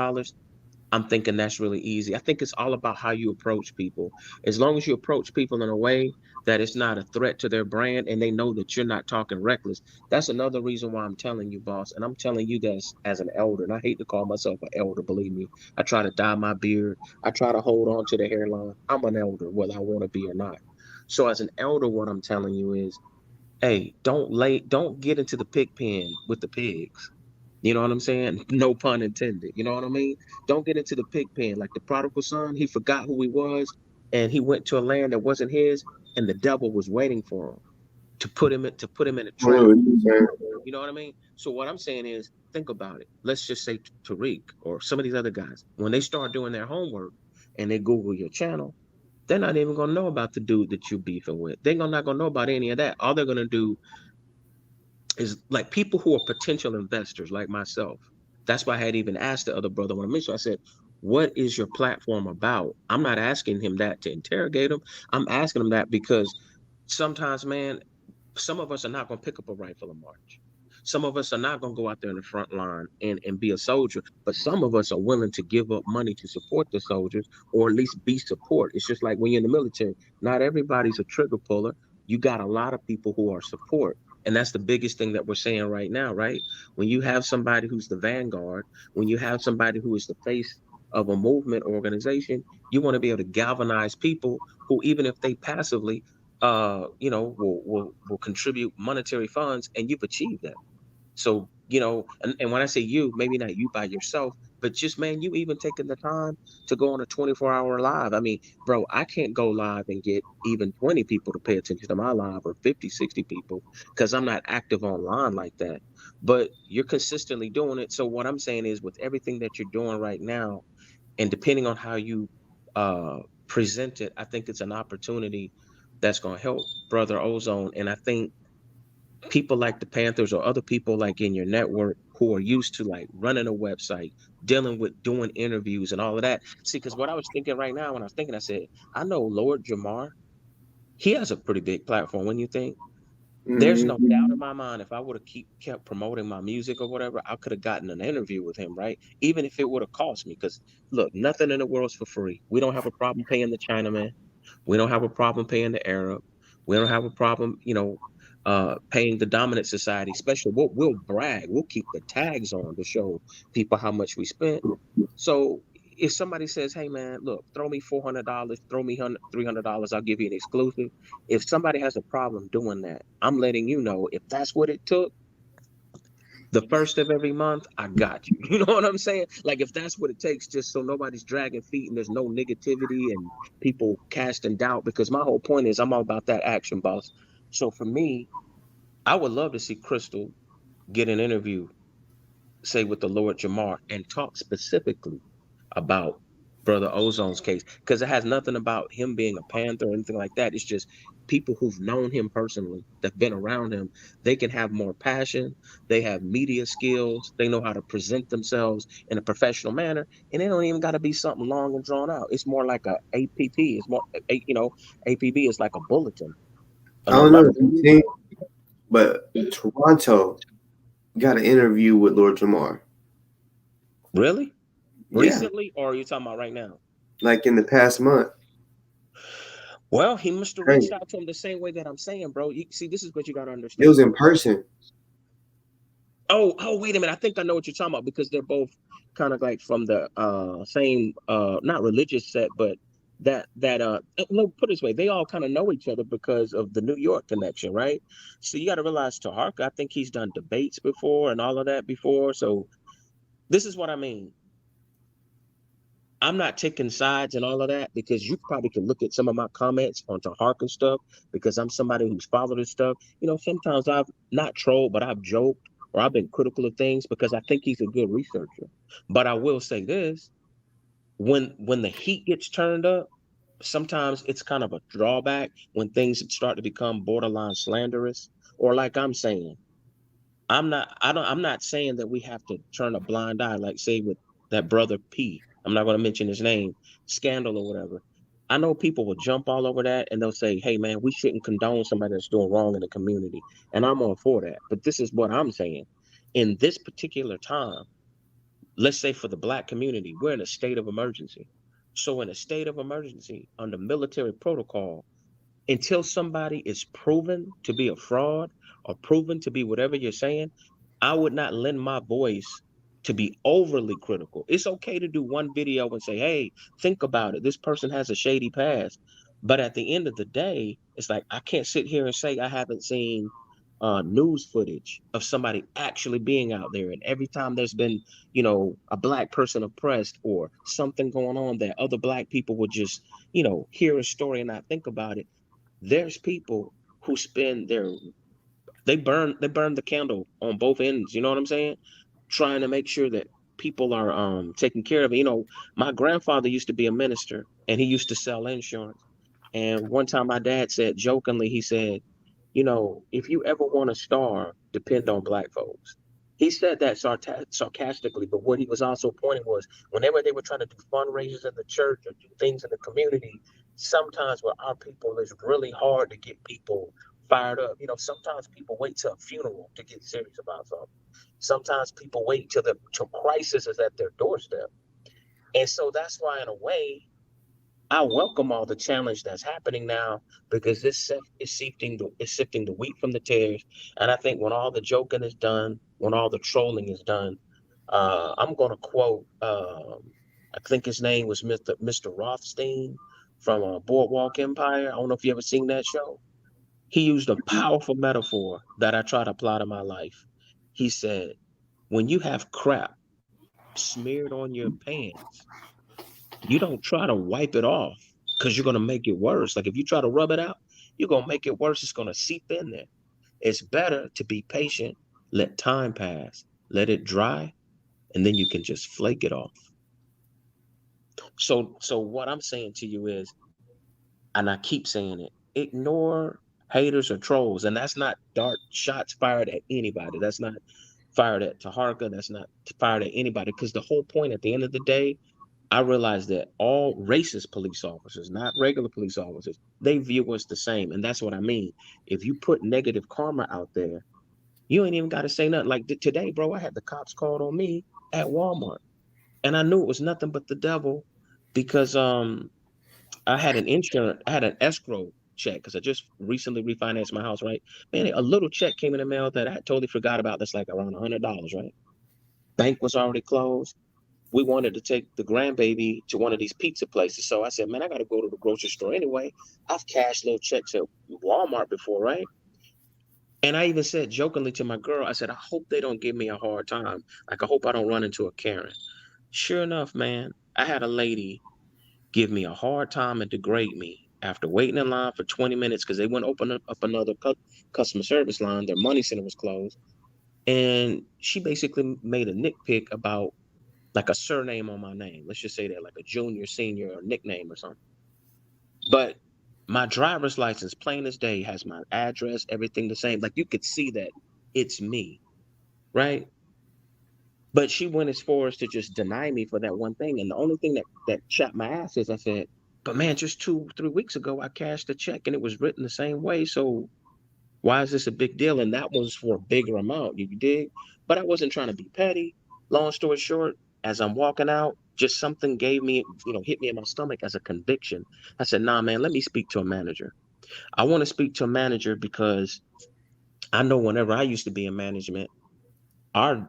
I'm thinking that's really easy. I think it's all about how you approach people. As long as you approach people in a way that it's not a threat to their brand and they know that you're not talking reckless. That's another reason why I'm telling you, boss. And I'm telling you this as an elder. And I hate to call myself an elder, believe me. I try to dye my beard. I try to hold on to the hairline. I'm an elder, whether I want to be or not. So as an elder, what I'm telling you is, hey, don't get into the pig pen with the pigs. You know what I'm saying? No pun intended. You know what I mean? Don't get into the pig pen. Like the prodigal son, he forgot who he was and he went to a land that wasn't his, and the devil was waiting for him to put him in a I know trap. what you're saying. You know what I mean? So what I'm saying is, think about it. Let's just say Tariq or some of these other guys, when they start doing their homework and they Google your channel, they're not even gonna know about the dude that you're beefing with. They're not gonna know about any of that. All they're gonna do is like people who are potential investors like myself. That's why I had even asked the other brother when I mentioned, I said, what is your platform about? I'm not asking him that to interrogate him. I'm asking him that because sometimes, man, some of us are not going to pick up a rifle and march. Some of us are not going to go out there in the front line and be a soldier, but some of us are willing to give up money to support the soldiers or at least be support. It's just like when you're in the military, not everybody's a trigger puller. You got a lot of people who are support. And that's the biggest thing that we're saying right now, right? When you have somebody who's the vanguard, when you have somebody who is the face of a movement or organization, you want to be able to galvanize people who, even if they passively will contribute monetary funds, and you've achieved that. So, and when I say you, maybe not you by yourself, but just, man, you even taking the time to go on a 24-hour live. I mean, bro, I can't go live and get even 20 people to pay attention to my live or 50, 60 people because I'm not active online like that. But you're consistently doing it. So what I'm saying is, with everything that you're doing right now, and depending on how you uh present it, I think it's an opportunity that's going to help brother Ozone. And I think people like the Panthers or other people like in your network who are used to like running a website, dealing with doing interviews and all of that. See, because what I was thinking right now, when I was thinking, I said, I know Lord Jamar, he has a pretty big platform. When you think, there's no Mm-hmm. doubt in my mind, if I would have kept promoting my music or whatever, I could have gotten an interview with him, right? Even if it would have cost me. Because look, nothing in the world's for free. We don't have a problem paying the Chinaman. We don't have a problem paying the Arab. We don't have a problem, paying the dominant society. Especially, we'll brag. We'll keep the tags on to show people how much we spent. So if somebody says, "Hey, man, look, throw me $400, throw me $300, I'll give you an exclusive." If somebody has a problem doing that, I'm letting you know, if that's what it took, the first of every month, I got you. You know what I'm saying? Like, if that's what it takes, just so nobody's dragging feet and there's no negativity and people casting doubt, because my whole point is I'm all about that action, boss. So for me, I would love to see Crystal get an interview, say with the Lord Jamar, and talk specifically about Brother Ozone's case, because it has nothing about him being a Panther or anything like that. It's just people who've known him personally, that've been around him. They can have more passion. They have media skills. They know how to present themselves in a professional manner, and they don't even got to be something long and drawn out. It's more like a APP. It's more, APB is like a bulletin, I an don't know alert. if you think, but Toronto got an interview with Lord Jamar. Really? Yeah, Recently, or are you talking about right now? like in the past month. Well, he must have reached Crazy. out to him the same way that I'm saying, bro. You see, this is what you got to It understand. was in person. Oh, wait a minute. I think I know what you're talking about, because they're both kind of like from the same not religious set, but look, put it this way, they all kind of know each other because of the New York connection, right? So you got to realize, Taharka, I think he's done debates before and all of that before. So this is what I mean. I'm not taking sides and all of that because you probably can look at some of my comments onto Hark and stuff because I'm somebody who's followed this stuff. Sometimes I've not trolled, but I've joked or I've been critical of things because I think he's a good researcher. But I will say this, when the heat gets turned up, sometimes it's kind of a drawback when things start to become borderline slanderous, or like I'm saying, I'm not saying that we have to turn a blind eye, like say with that brother P. I'm not going to mention his name, scandal or whatever. I know people will jump all over that and they'll say, hey man, we shouldn't condone somebody that's doing wrong in the community. And I'm all for that. But this is what I'm saying. In this particular time, let's say for the black community, we're in a state of emergency. So in a state of emergency, under military protocol, until somebody is proven to be a fraud or proven to be whatever you're saying, I would not lend my voice to be overly critical. It's okay to do one video and say, hey, think about it. This person has a shady past. But at the end of the day, it's like I can't sit here and say I haven't seen news footage of somebody actually being out there. And every time there's been, a black person oppressed or something going on that other black people would just, hear a story and not think about it. There's people who spend they burn the candle on both ends, you know what I'm saying? Trying to make sure that people are taken care of. My grandfather used to be a minister and he used to sell insurance. And one time my dad said jokingly, he said, if you ever want to starve, depend on black folks. He said that sarcastically, but what he was also pointing was whenever they were trying to do fundraisers in the church or do things in the community, sometimes with our people, it's really hard to get people fired up. Sometimes people wait till a funeral to get serious about something. Sometimes people wait till crisis is at their doorstep. And so that's why, in a way, I welcome all the challenge that's happening now because this is sifting the wheat from the tares. And I think when all the joking is done, when all the trolling is done, I'm going to quote, I think his name was Mr. Rothstein from Boardwalk Empire. I don't know if you ever seen that show. He used a powerful metaphor that I try to apply to my life. He said, when you have crap smeared on your pants, you don't try to wipe it off because you're going to make it worse. Like if you try to rub it out, you're going to make it worse. It's going to seep in there. It's better to be patient, let time pass, let it dry, and then you can just flake it off. So what I'm saying to you is, and I keep saying it, ignore haters or trolls. And that's not dark shots fired at anybody. That's not fired at Taharka. That's not fired at anybody. Because the whole point at the end of the day, I realized that all racist police officers, not regular police officers, they view us the same. And that's what I mean. If you put negative karma out there, you ain't even got to say nothing. Like today, bro, I had the cops called on me at Walmart. And I knew it was nothing but the devil because I had an escrow check because I just recently refinanced my house, right? Man, a little check came in the mail that I totally forgot about. That's like around $100, right? Bank was already closed. We wanted to take the grandbaby to one of these pizza places. So I said, man, I got to go to the grocery store anyway. I've cashed little checks at Walmart before, right? And I even said jokingly to my girl, I said, I hope they don't give me a hard time. Like, I hope I don't run into a Karen. Sure enough, man, I had a lady give me a hard time and degrade me after waiting in line for 20 minutes because they wouldn't open up another customer service line. Their money center was closed. And she basically made a nitpick about like a surname on my name. Let's just say that, like a junior, senior, or nickname or something. But my driver's license, plain as day, has my address, everything the same. Like you could see that it's me, right? But she went as far as to just deny me for that one thing. And the only thing that chapped my ass is I said, but man, just 2-3 weeks ago, I cashed a check and it was written the same way. So why is this a big deal? And that was for a bigger amount, you dig? But I wasn't trying to be petty. Long story short, as I'm walking out, just something gave me, hit me in my stomach as a conviction. I said, nah, man, let me speak to a manager. I want to speak to a manager because I know whenever I used to be in management, our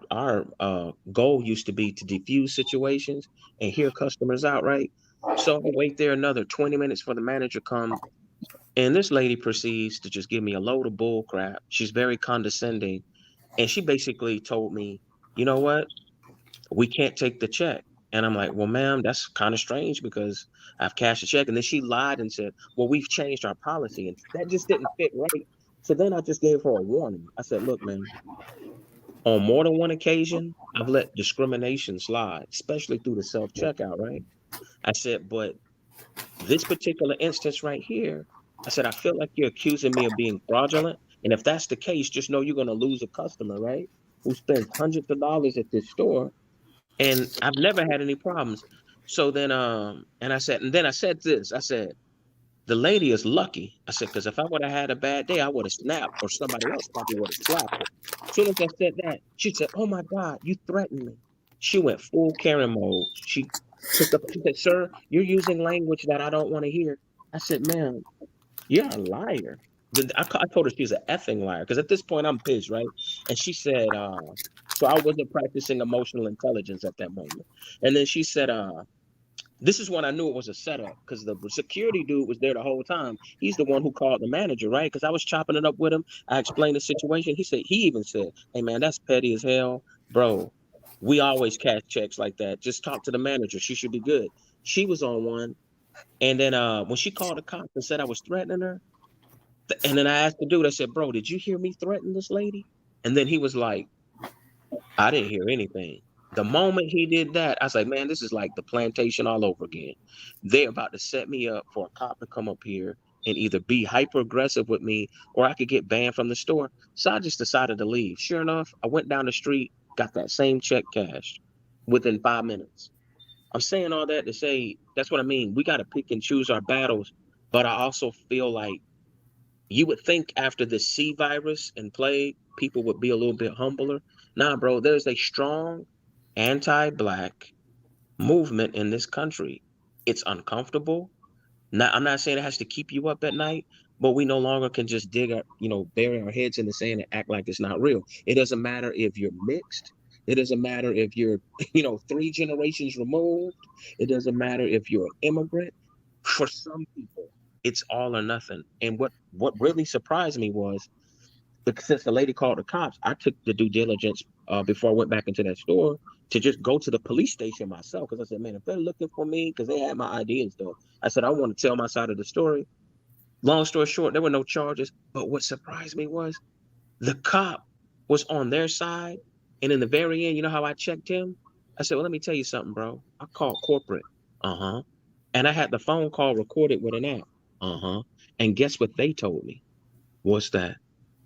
goal used to be to defuse situations and hear customers out, right? So I wait there another 20 minutes for the manager come, and this lady proceeds to just give me a load of bull crap. She's very condescending. And she basically told me, you know what? We can't take the check. And I'm like, well, ma'am, that's kind of strange because I've cashed a check. And then she lied and said, well, we've changed our policy. And that just didn't fit right. So then I just gave her a warning. I said, look, man, on more than one occasion, I've let discrimination slide, especially through the self checkout, right? I said, but this particular instance right here, I said, I feel like you're accusing me of being fraudulent. And if that's the case, just know you're going to lose a customer, right? Who spends hundreds of dollars at this store. And I've never had any problems. So then, and then I said this, I said, the lady is lucky. I said, because if I would have had a bad day, I would have snapped, or somebody else probably would have slapped her. As soon as I said that, she said, oh my God, you threatened me. She went full Karen mode. She said, sir, you're using language that I don't want to hear. I said, ma'am, you're a liar. I told her she's an effing liar because at this point I'm pissed, right? And she said, so I wasn't practicing emotional intelligence at that moment. And then she said, this is when I knew it was a setup because the security dude was there the whole time. He's the one who called the manager, right? Because I was chopping it up with him. I explained the situation. He even said, hey, man, that's petty as hell. Bro, we always cash checks like that. Just talk to the manager. She should be good. She was on one. And then when she called the cops and said I was threatening her, and then I asked the dude, I said, bro, did you hear me threaten this lady? And then he was like, I didn't hear anything. The moment he did that, I was like, man, this is like the plantation all over again. They're about to set me up for a cop to come up here and either be hyper aggressive with me or I could get banned from the store. So I just decided to leave. Sure enough, I went down the street, got that same check cashed within 5 minutes. I'm saying all that to say that's what I mean. We got to pick and choose our battles. But I also feel like you would think after the C virus and plague, people would be a little bit humbler. Nah, bro, there's a strong anti-black movement in this country. It's uncomfortable. Now, I'm not saying it has to keep you up at night, but we no longer can just bury our heads in the sand and act like it's not real. It doesn't matter if you're mixed. It doesn't matter if you're, 3 generations removed. It doesn't matter if you're an immigrant. For some people, it's all or nothing. And what really surprised me was because since the lady called the cops, I took the due diligence before I went back into that store to just go to the police station myself. Because I said, man, if they're looking for me, because they had my ID and stuff, I said, I want to tell my side of the story. Long story short, there were no charges. But what surprised me was the cop was on their side. And in the very end, you know how I checked him? I said, well, let me tell you something, bro. I called corporate. Uh-huh. And I had the phone call recorded with an app. Uh-huh. And guess what they told me? Was that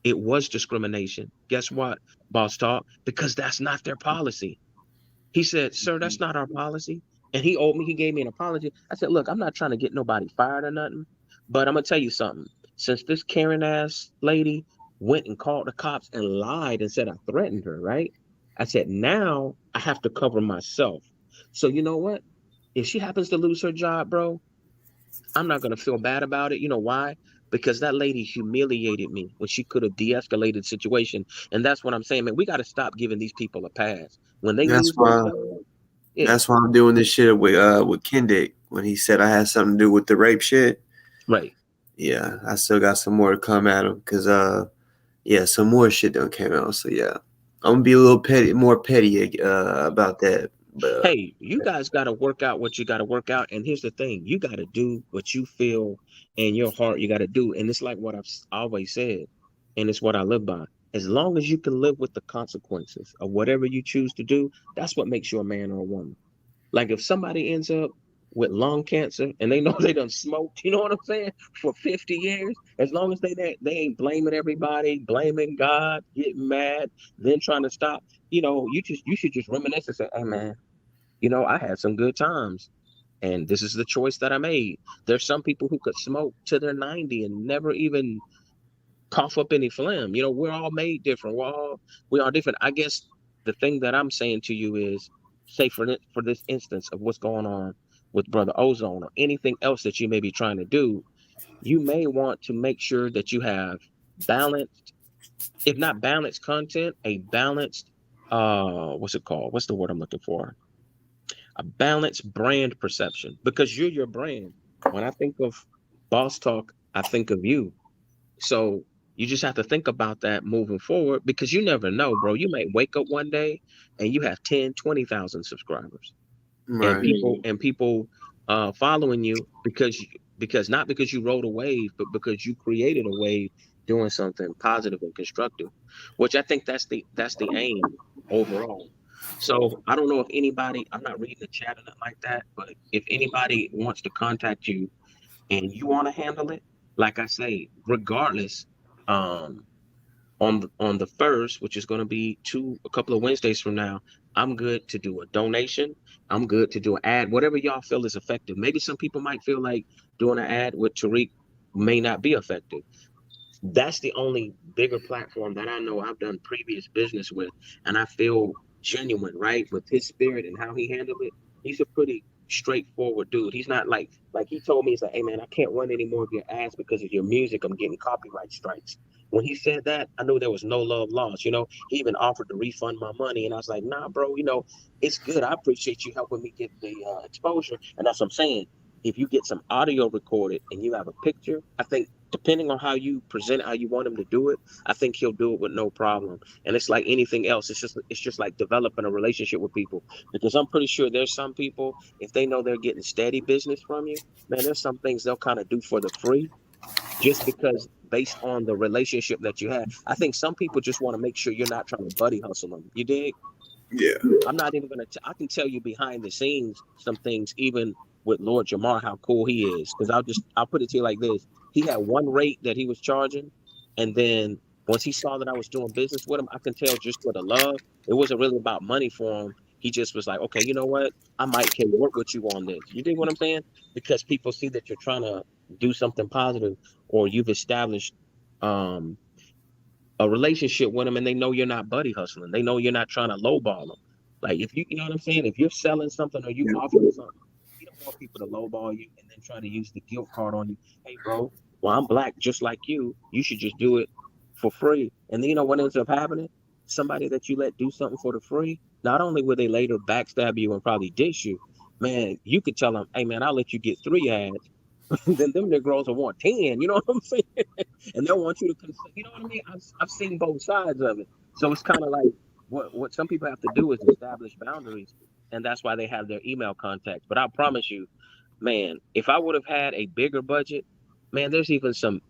it was discrimination. Guess what, Boss Talk? Because that's not their policy. He said, sir, that's not our policy. And he gave me an apology. I said, look, I'm not trying to get nobody fired or nothing, but I'm going to tell you something. Since this Karen ass lady went and called the cops and lied and said I threatened her, right? I said, now I have to cover myself. So you know what? If she happens to lose her job, bro, I'm not gonna feel bad about it. You know why? Because that lady humiliated me when she could have de-escalated the situation. And that's what I'm saying, man. We got to stop giving these people a pass. When they That's lose their why. job, yeah, That's why I'm doing this shit with Kendrick when he said I had something to do with the rape shit. right. Yeah, I still got some more to come at him because yeah, some more shit done came out. So yeah, I'm gonna be a little more petty about that. But Hey, you guys got to work out what you got to work out. And here's the thing: you got to do what you feel in your heart. You got to do, and it's like what I've always said, and it's what I live by. As long as you can live with the consequences of whatever you choose to do, that's what makes you a man or a woman. Like if somebody ends up with lung cancer and they know they done smoked, you know what I'm saying, for 50 years, as long as they ain't blaming everybody, blaming God, getting mad, then trying to stop, you should just reminisce and say, hey man, I had some good times. And this is the choice that I made. There's some people who could smoke to their 90 and never even cough up any phlegm. We're all made different. We are different. I guess the thing that I'm saying to you is, say for this instance of what's going on with Brother Ozone or anything else that you may be trying to do, you may want to make sure that you have balanced, if not balanced content, a balanced what's it called? What's the word I'm looking for? A balanced brand perception, because you're your brand. When I think of Boss Talk, I think of you. So you just have to think about that moving forward because you never know, bro. You might wake up one day and you have 10, 20,000 subscribers. and Right. people following you because not because you rode a wave, but because you created a wave doing something positive and constructive, which I think that's the aim overall. So I don't know if anybody, I'm not reading the chat or nothing like that, but if anybody wants to contact you and you want to handle it, like I say, regardless, um, on the first, which is going to be a couple of Wednesdays from now, I'm good to do a donation. I'm good to do an ad, whatever y'all feel is effective. Maybe some people might feel like doing an ad with Tariq may not be effective. That's the only bigger platform that I know I've done previous business with, and I feel genuine, right, with his spirit and how he handled it. He's a pretty straightforward dude. He's not like he told me, he's like, hey man, I can't run any more of your ads because of your music. I'm getting copyright strikes. When he said that, I knew there was no love lost. He even offered to refund my money, and I was like, nah, bro, it's good. I appreciate you helping me get the exposure, and that's what I'm saying. If you get some audio recorded and you have a picture, I think depending on how you present it, how you want him to do it, I think he'll do it with no problem. And it's like anything else. It's just like developing a relationship with people. Because I'm pretty sure there's some people, if they know they're getting steady business from you, man, there's some things they'll kind of do for the free just because based on the relationship that you have. I think some people just want to make sure you're not trying to buddy hustle them. You dig? Yeah. I'm not even gonna. I can tell you behind the scenes some things, even with Lord Jamar, how cool he is. Because I'll put it to you like this: he had one rate that he was charging, and then once he saw that I was doing business with him, I can tell just for the love, it wasn't really about money for him. He just was like, okay, you know what? I might can work with you on this. You dig what I'm saying? Because people see that you're trying to do something positive, or you've established um a relationship with them, and they know you're not buddy hustling. They know you're not trying to lowball them. Like if you know what I'm saying, if you're selling something or you Yeah. offering something, you don't want people to lowball you and then try to use the guilt card on you. Hey, bro, well, I'm black just like you. You should just do it for free. And then you know what ends up happening? Somebody that you let do something for the free, not only will they later backstab you and probably dish you, man, you could tell them, hey man, I'll let you get 3 ads. Then them Negroes will want 10. You know what I'm saying? And they'll want you to consider. You know what I mean? I've seen both sides of it. So it's kind of like what some people have to do is establish boundaries, and that's why they have their email contacts. But I promise you, man, if I would have had a bigger budget, man, there's even some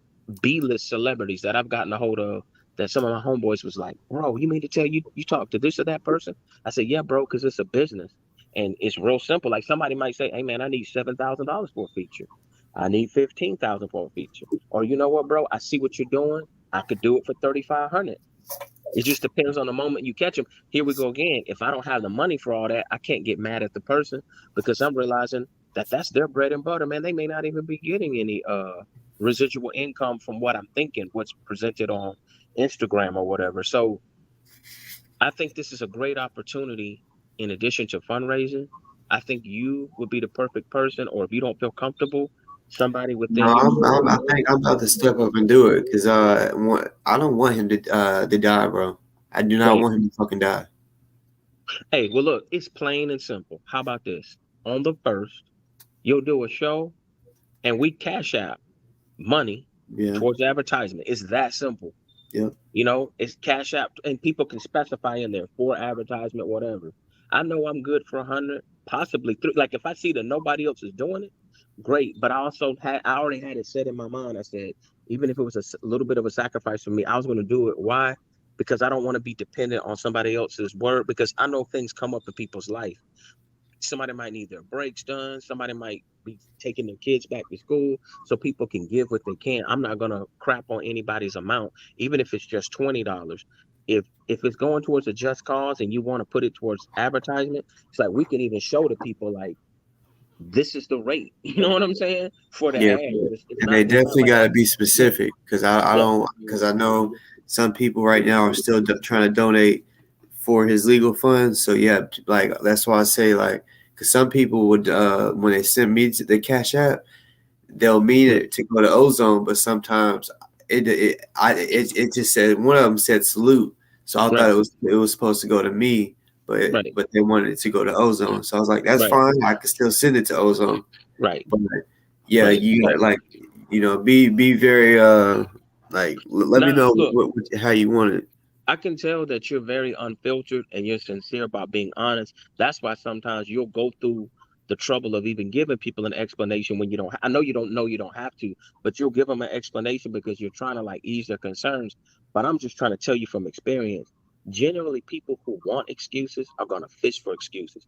B-list celebrities that I've gotten a hold of that some of my homeboys was like, bro, you mean to tell you talk to this or that person? I said, yeah, bro, because it's a business. And it's real simple. Like somebody might say, hey man, I need $7,000 for a feature. I need 15,000 for a feature. Or you know what, bro? I see what you're doing. I could do it for 3,500. It just depends on the moment you catch them. Here we go again. If I don't have the money for all that, I can't get mad at the person because I'm realizing that that's their bread and butter, man. They may not even be getting any residual income from what I'm thinking, what's presented on Instagram or whatever. So I think this is a great opportunity in addition to fundraising. I think you would be the perfect person, or if you don't feel comfortable, somebody No, within your I think I'm about to step up and do it because I don't want him to die, bro. I do not Hey, want him to fucking die. hey, well, look, it's plain and simple. How about this? On the first, you'll do a show and we cash out money Yeah. towards advertisement. It's that simple. Yep. It's cash out, and people can specify in there for advertisement, whatever. I know I'm good for 100, possibly three. Like if I see that nobody else is doing it, great. But I already had it set in my mind. I said, even if it was a little bit of a sacrifice for me, I was going to do it. Why? Because I don't want to be dependent on somebody else's word. Because I know things come up in people's life. Somebody might need their brakes done. Somebody might be taking their kids back to school, so people can give what they can. I'm not gonna crap on anybody's amount, even if it's just $20. If it's going towards a just cause and you want to put it towards advertisement, it's like we can even show the people like this is the rate. You know what I'm saying for the Yeah. ad. It's And not they it's not definitely like got to be specific because I yeah don't because I know some people right now are still trying to donate for his legal funds. So yeah, like that's why I say like because some people would when they send me to the Cash App, they'll mean yeah it to go to Ozone, but sometimes it just said one of them said salute, so I thought right it was supposed to go to me, right but they wanted it to go to Ozone, so I was like that's right fine, I could still send it to Ozone, right but yeah, right. you got like be very like let me Nah, know look. how you want it. I can tell that you're very unfiltered and you're sincere about being honest. That's why sometimes you'll go through the trouble of even giving people an explanation when you don't. I know you don't have to, but you'll give them an explanation because you're trying to like ease their concerns. But I'm just trying to tell you from experience. Generally, people who want excuses are gonna fish for excuses.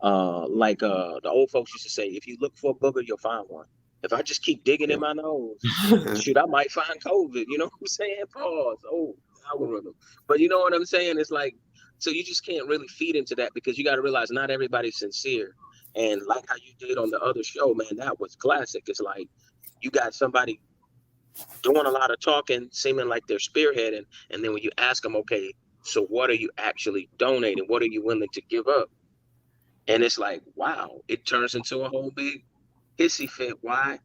The old folks used to say, if you look for a booger, you'll find one. If I just keep digging in my nose, shoot, I might find COVID. You know what I'm saying? Pause. Oh, algorithm. But you know what I'm saying? It's like, so you just can't really feed into that because you got to realize not everybody's sincere. And like how you did on the other show, man, that was classic. It's like you got somebody doing a lot of talking, seeming like they're spearheading. And then when you ask them, okay, so what are you actually donating? What are you willing to give up? And it's like, wow, it turns into a whole big hissy fit. Why?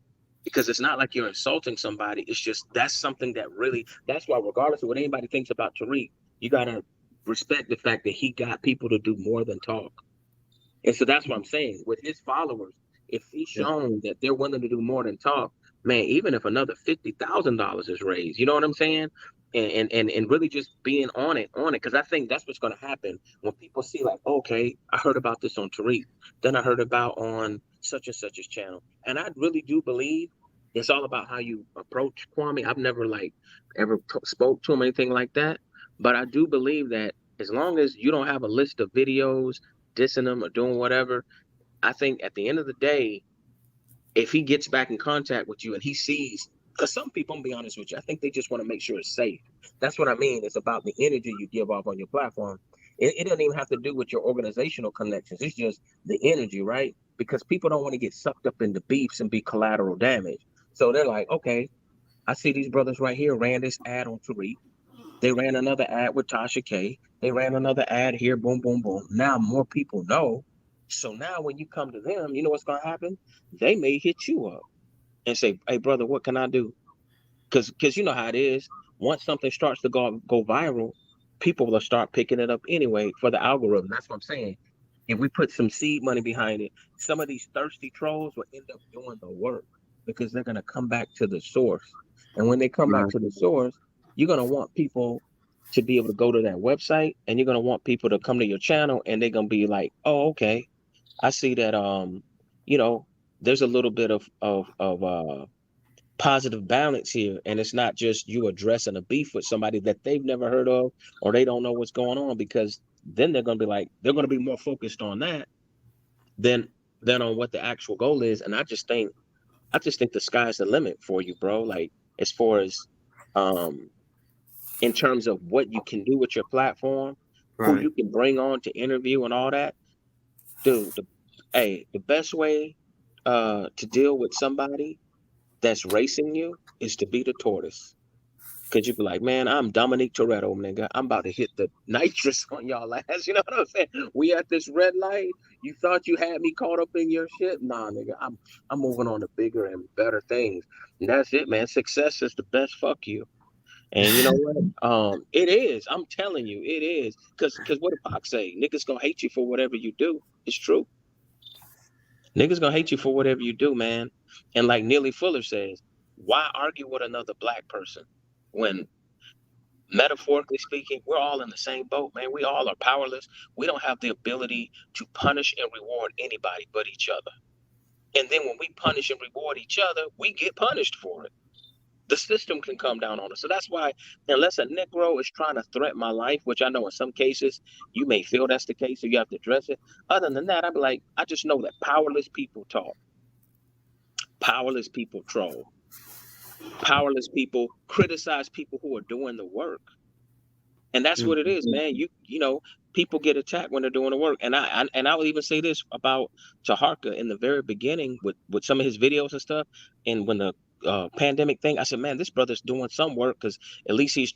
Because it's not like you're insulting somebody. It's just that's something that really, that's why, regardless of what anybody thinks about Tariq, you got to respect the fact that he got people to do more than talk. And so that's what I'm saying. With his followers, if he's Yeah. shown that they're willing to do more than talk, man, even if another $50,000 is raised, you know what I'm saying? And really just being on it. Because I think that's what's going to happen when people see, like, okay, I heard about this on Tariq. Then I heard about on such and such's channel. And I really do believe it's all about how you approach Kwame. I've never like ever spoke to him or anything like that. But I do believe that as long as you don't have a list of videos dissing them or doing whatever, I think at the end of the day, if he gets back in contact with you and he sees, because some people, I'm gonna be honest with you, I think they just want to make sure it's safe. That's what I mean. It's about the energy you give off on your platform. It doesn't even have to do with your organizational connections. It's just the energy, right? Because people don't want to get sucked up into beefs and be collateral damage. So they're like, okay, I see these brothers right here ran this ad on Tariq. They ran another ad with Tasha K. They ran another ad here, boom, boom, boom. Now more people know. So now when you come to them, you know what's gonna happen? They may hit you up and say, "Hey, brother, what can I do?" Because you know how it is. Once something starts to go viral, people will start picking it up anyway for the algorithm. That's what I'm saying. If we put some seed money behind it, some of these thirsty trolls will end up doing the work because they're gonna come back to the source. And when they come back Right. to the source, you're gonna want people to be able to go to that website, and you're gonna want people to come to your channel, and they're gonna be like, "Oh, okay, I see that. You know, there's a little bit of positive balance here, and it's not just you addressing a beef with somebody that they've never heard of or they don't know what's going on, because then they're going to be like, they're going to be more focused on that than on what the actual goal is. And I just think the sky's the limit for you, bro. Like, as far as um in terms of what you can do with your platform, who Right. you can bring on to interview and all that, dude. The best way to deal with somebody that's racing you is to be the tortoise. Cause you be like, man, I'm Dominique Toretto, nigga. I'm about to hit the nitrous on y'all ass. You know what I'm saying? We at this red light. You thought you had me caught up in your shit? Nah, nigga. I'm moving on to bigger and better things. And that's it, man. Success is the best fuck you. And you know what? It is. I'm telling you, it is. Cause what did Pac say? Niggas gonna hate you for whatever you do. It's true. Niggas gonna hate you for whatever you do, man. And like Neely Fuller says, why argue with another black person when, metaphorically speaking, we're all in the same boat, man. We all are powerless. We don't have the ability to punish and reward anybody but each other. And then when we punish and reward each other, we get punished for it. The system can come down on us. So that's why, unless a Negro is trying to threaten my life, which I know in some cases you may feel that's the case, so you have to address it. Other than that, I'd be like, I just know that powerless people talk, powerless people troll, powerless people criticize people who are doing the work. And that's what it Mhm. is, man. You know, people get attacked when they're doing the work. And I will even say this about Taharka in the very beginning with some of his videos and stuff. And when the pandemic thing, I said, man, this brother's doing some work because at least he's,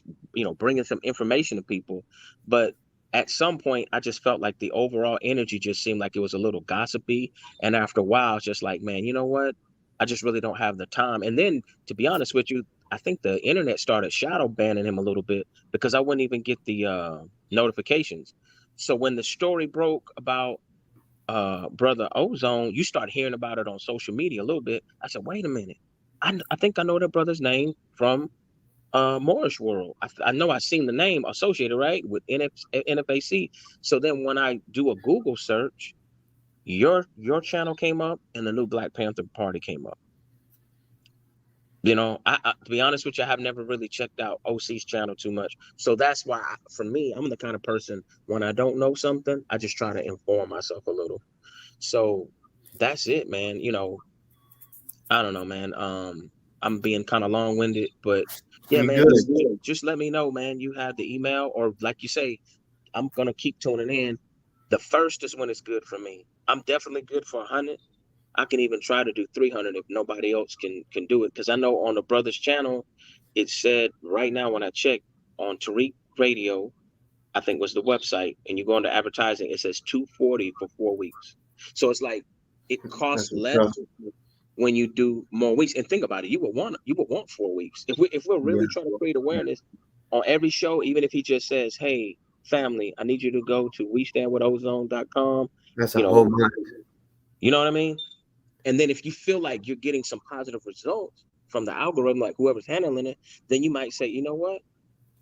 bringing some information to people. But at some point, I just felt like the overall energy just seemed like it was a little gossipy. And after a while, it's just like, man, you know what? I just really don't have the time. And then, to be honest with you, I think the internet started shadow banning him a little bit because I wouldn't even get the notifications. So when the story broke about brother Ozone, you start hearing about it on social media a little bit. I said, wait a minute, I think I know that brother's name from Morris World. I know I seen the name associated, right, with NFAC. So then when I do a Google search, your channel came up and the new Black Panther Party came up. To be honest with you, I have never really checked out OC's channel too much. So that's why, for me, I'm the kind of person, when I don't know something, I just try to inform myself a little. So that's it, man. I don't know, man. I'm being kind of long-winded, but yeah, You man, good? just let me know, man. You have the email, or like you say, I'm gonna keep tuning in. The first is when it's good for me. I'm definitely good for 100. I can even try to do 300 if nobody else can do it. Because I know on the brother's channel, it said right now when I check on Tariq Radio, I think was the website, and you go into advertising, it says 240 for 4 weeks. So it's like it That's costs what's less up. when you do more weeks. And think about it, you would want 4 weeks. If we're Yeah, really trying to create awareness on every show, even if he just says, "Hey, family, I need you to go to westandwithozone.com," that's a you whole know, month. you know what I mean? And then if you feel like you're getting some positive results from the algorithm, like whoever's handling it, then you might say, you know what?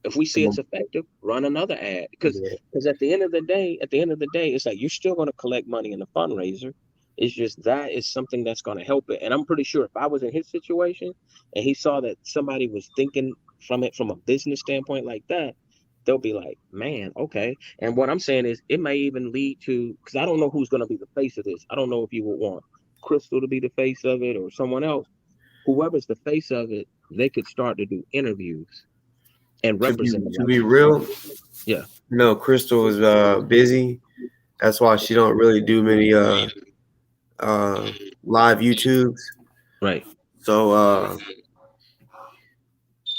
If we see it's effective, run another ad. Because Yeah. at the end of the day, it's like you're still going to collect money in the fundraiser. It's just that is something that's going to help it. And I'm pretty sure if I was in his situation and he saw that somebody was thinking from it from a business standpoint like that, they'll be like, man, okay. And what I'm saying is it may even lead to, because I don't know who's going to be the face of this. I don't know if you would want Crystal to be the face of it or someone else. Whoever's the face of it, they could start to do interviews and To be represent them to like be you said. real, Yeah, no, Crystal is busy. That's why she don't really do many uh live YouTubes. right. So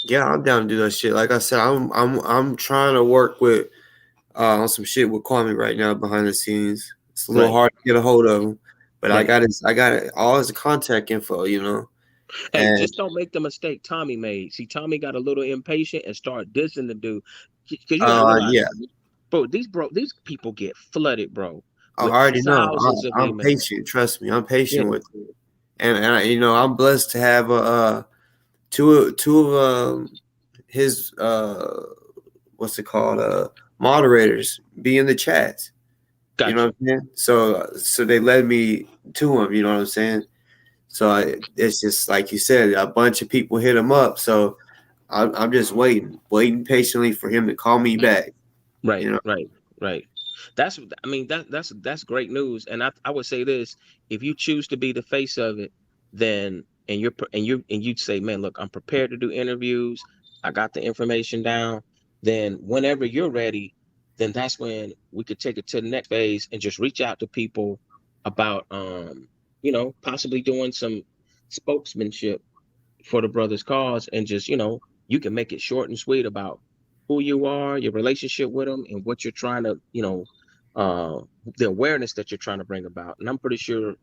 yeah, I'm down to do that shit. Like I said, I'm trying to work with on some shit with Kwame right now behind the scenes. It's a little Right, hard to get a hold of him, but right. I got all his contact info, Hey, and just don't make the mistake Tommy made. See, Tommy got a little impatient and started dissing the dude. Because you got to realize, yeah, these people get flooded, bro, I with already know. thousands of I'm emails. patient. Trust me, I'm Yeah, patient with it. And I'm blessed to have two of his what's it called moderators be in the chats. You know got what you. I'm saying? So they led me to him. You know what I'm saying? So it's just like you said, a bunch of people hit him up. So I'm just waiting patiently for him to call me back. Right, You know? right, right. I mean, that's great news. And I would say this: if you choose to be the face of it, then and you'd say, man, look, I'm prepared to do interviews. I got the information down. Then whenever you're ready, then that's when we could take it to the next phase and just reach out to people about possibly doing some spokesmanship for the brother's cause, and just you can make it short and sweet about who you are, your relationship with them, and what you're trying to uh the awareness that you're trying to bring about. And I'm pretty sure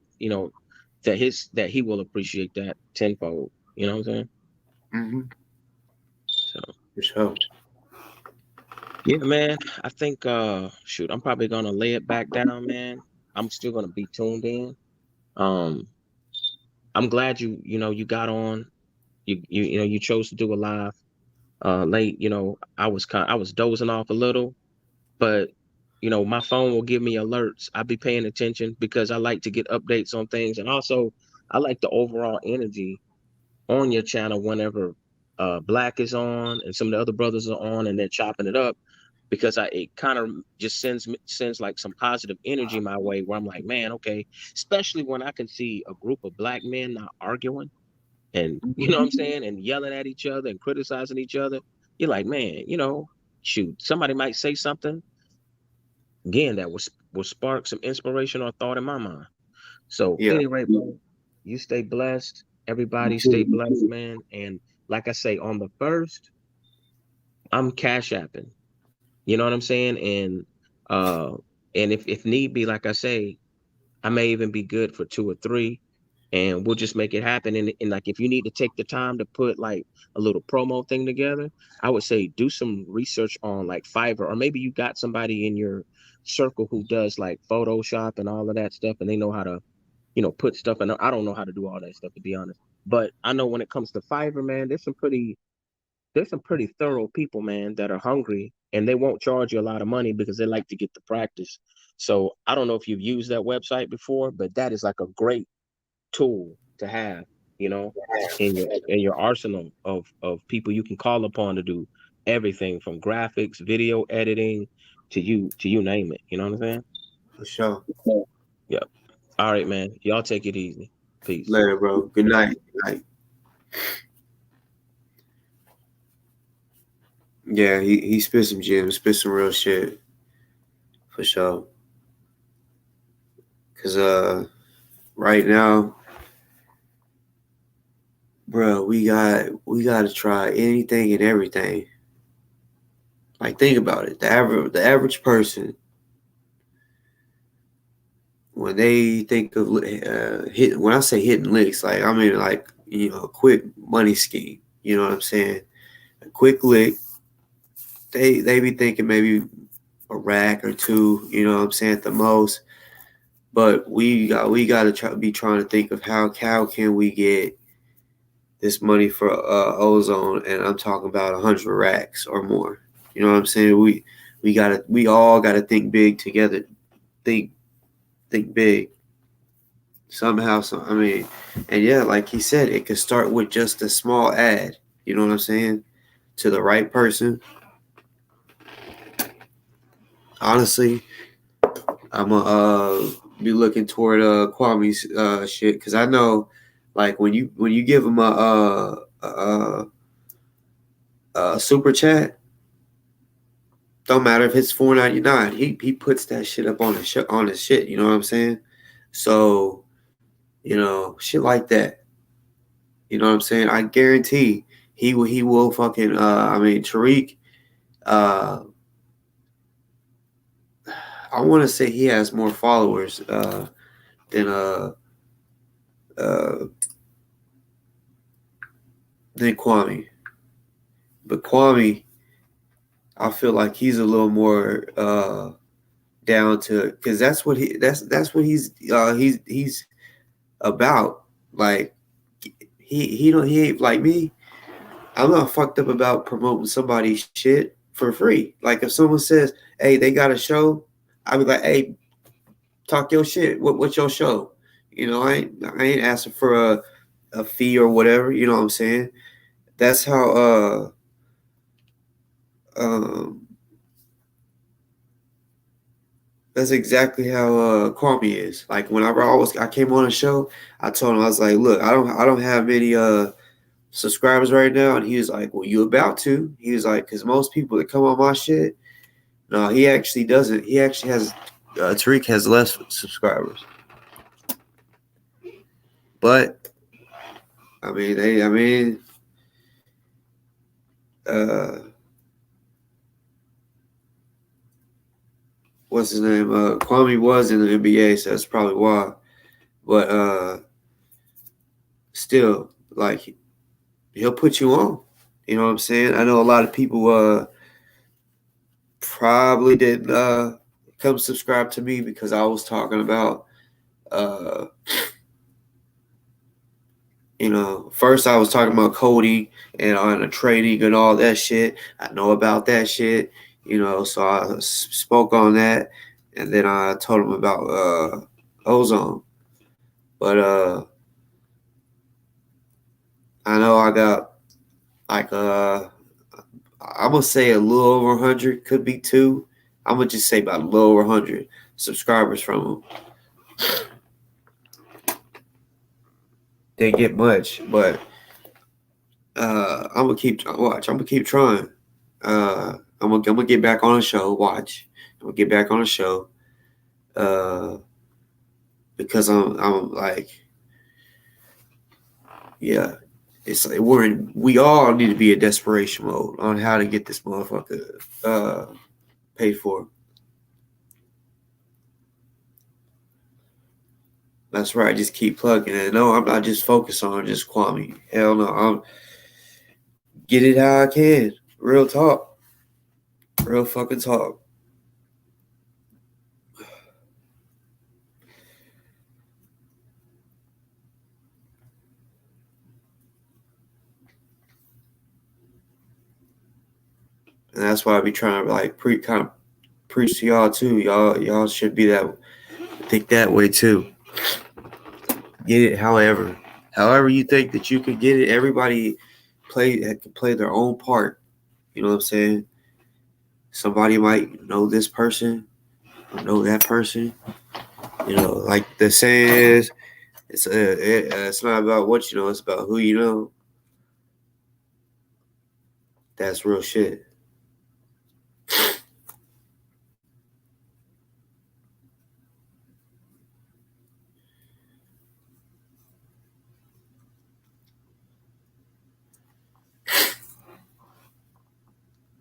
that he will appreciate that tenfold. You know what I'm saying? Mm-hmm. So For sure. yeah, man, I think shoot, I'm probably gonna lay it back down, man. I'm still gonna be tuned in. um I'm glad you got on. You chose to do a live late. I was dozing off a little, but my phone will give me alerts. I'll be paying attention because I like to get updates on things, and also I like the overall energy on your channel whenever Black is on and some of the other brothers are on and they're chopping it up, because it kind of just sends like some positive energy my way, where I'm like, man, okay, especially when I can see a group of Black men not arguing and you know what I'm saying, and yelling at each other and criticizing each other. You're like, man, shoot, somebody might say something again that will spark some inspiration or thought in my mind. So Yeah. anyway, bro, you stay blessed. You Everybody stay too. blessed, man. And like I say, on the first, I'm cash apping. You know what I'm saying? Uh and if need be, like I say, I may even be good for 2 or 3, and we'll just make it happen. And like, if you need to take the time to put like a little promo thing together, I would say do some research on like Fiverr, or maybe you got somebody in your circle who does like Photoshop and all of that stuff, and they know how to, put stuff in. I don't know how to do all that stuff, to be honest. But I know when it comes to Fiverr, man, there's some pretty there's some pretty thorough people, man, that are hungry and they won't charge you a lot of money because they like to get the practice. So I don't know if you've used that website before, but that is like a great tool to have, you know, in your arsenal of people you can call upon to do everything from graphics, video editing to you name it. You know what I'm saying? For sure. Yep. All right, man. Y'all take it easy. Peace. Later, bro. Good night. Good night. Yeah, he spit some gems, spit some real shit. For sure. Cause right now, bro, we gotta try anything and everything. Like think about it. The average person, when they think of when I say hitting licks, like I mean like, a quick money scheme. You know what I'm saying? A quick lick. They be thinking maybe a rack or two. You know what I'm saying, at the most. But we got to be trying to think of how can we get this money for ozone, and I'm talking about 100 racks or more. You know what I'm saying? We all gotta think big together. Think big somehow. I mean, and yeah, like he said, it could start with just a small ad. You know what I'm saying? To the right person. Honestly, I'm gonna be looking toward Kwame's shit, because I know, like when you give him a super chat, don't matter if it's $4.99. He puts that shit up on his shit. You know what I'm saying? So, shit like that. You know what I'm saying? I guarantee he will fucking I mean Tariq. Uh, I want to say he has more followers than uh than Kwame. But Kwame, I feel like he's a little more down to, because that's what he's about. Like he ain't like me. I'm not fucked up about promoting somebody's shit for free. Like if someone says, "Hey, they got a show," I be like, "Hey, talk your shit. What's your show?" I ain't asking for a fee or whatever. You know what I'm saying? That's how um that's exactly how Kwame is. Like whenever I came on a show, I told him, I was like, "Look, I don't have many subscribers right now," and he was like, "Well, you about to?" He was like, "Because most people that come on my shit, no, he actually doesn't. He actually has Tariq has less subscribers, but uh, what's his name? Kwame was in the NBA, so that's probably why. But still, like he'll put you on. You know what I'm saying? I know a lot of people probably didn't come subscribe to me because I was talking about uh, first I was talking about coding and on trading and all that shit. I know about that shit, so I spoke on that, and then I told him about ozone. But I know I got like I'm gonna say a little over 100, could be two. I'm gonna just say about a little over 100 subscribers from him. Didn't get much, but I'm gonna keep watch. I'm gonna keep trying. I'm gonna get back on the show. Watch. I'm gonna get back on the show. Uh, because I'm like, yeah, it's like we all need to be in desperation mode on how to get this motherfucker paid for. That's right. Just keep plugging it. No, I'm not just focused on just Kwame. Hell no. I'm get it how I can. Real talk. Real fucking talk. And that's why I be trying to like kind of preach to y'all too. Y'all should be that think that way too. Get it however you think that you could get it. Everybody can play their own part. You know what I'm saying? Somebody might know this person, or know that person. You know, like the saying is, it's not about what you know, it's about who you know. That's real shit.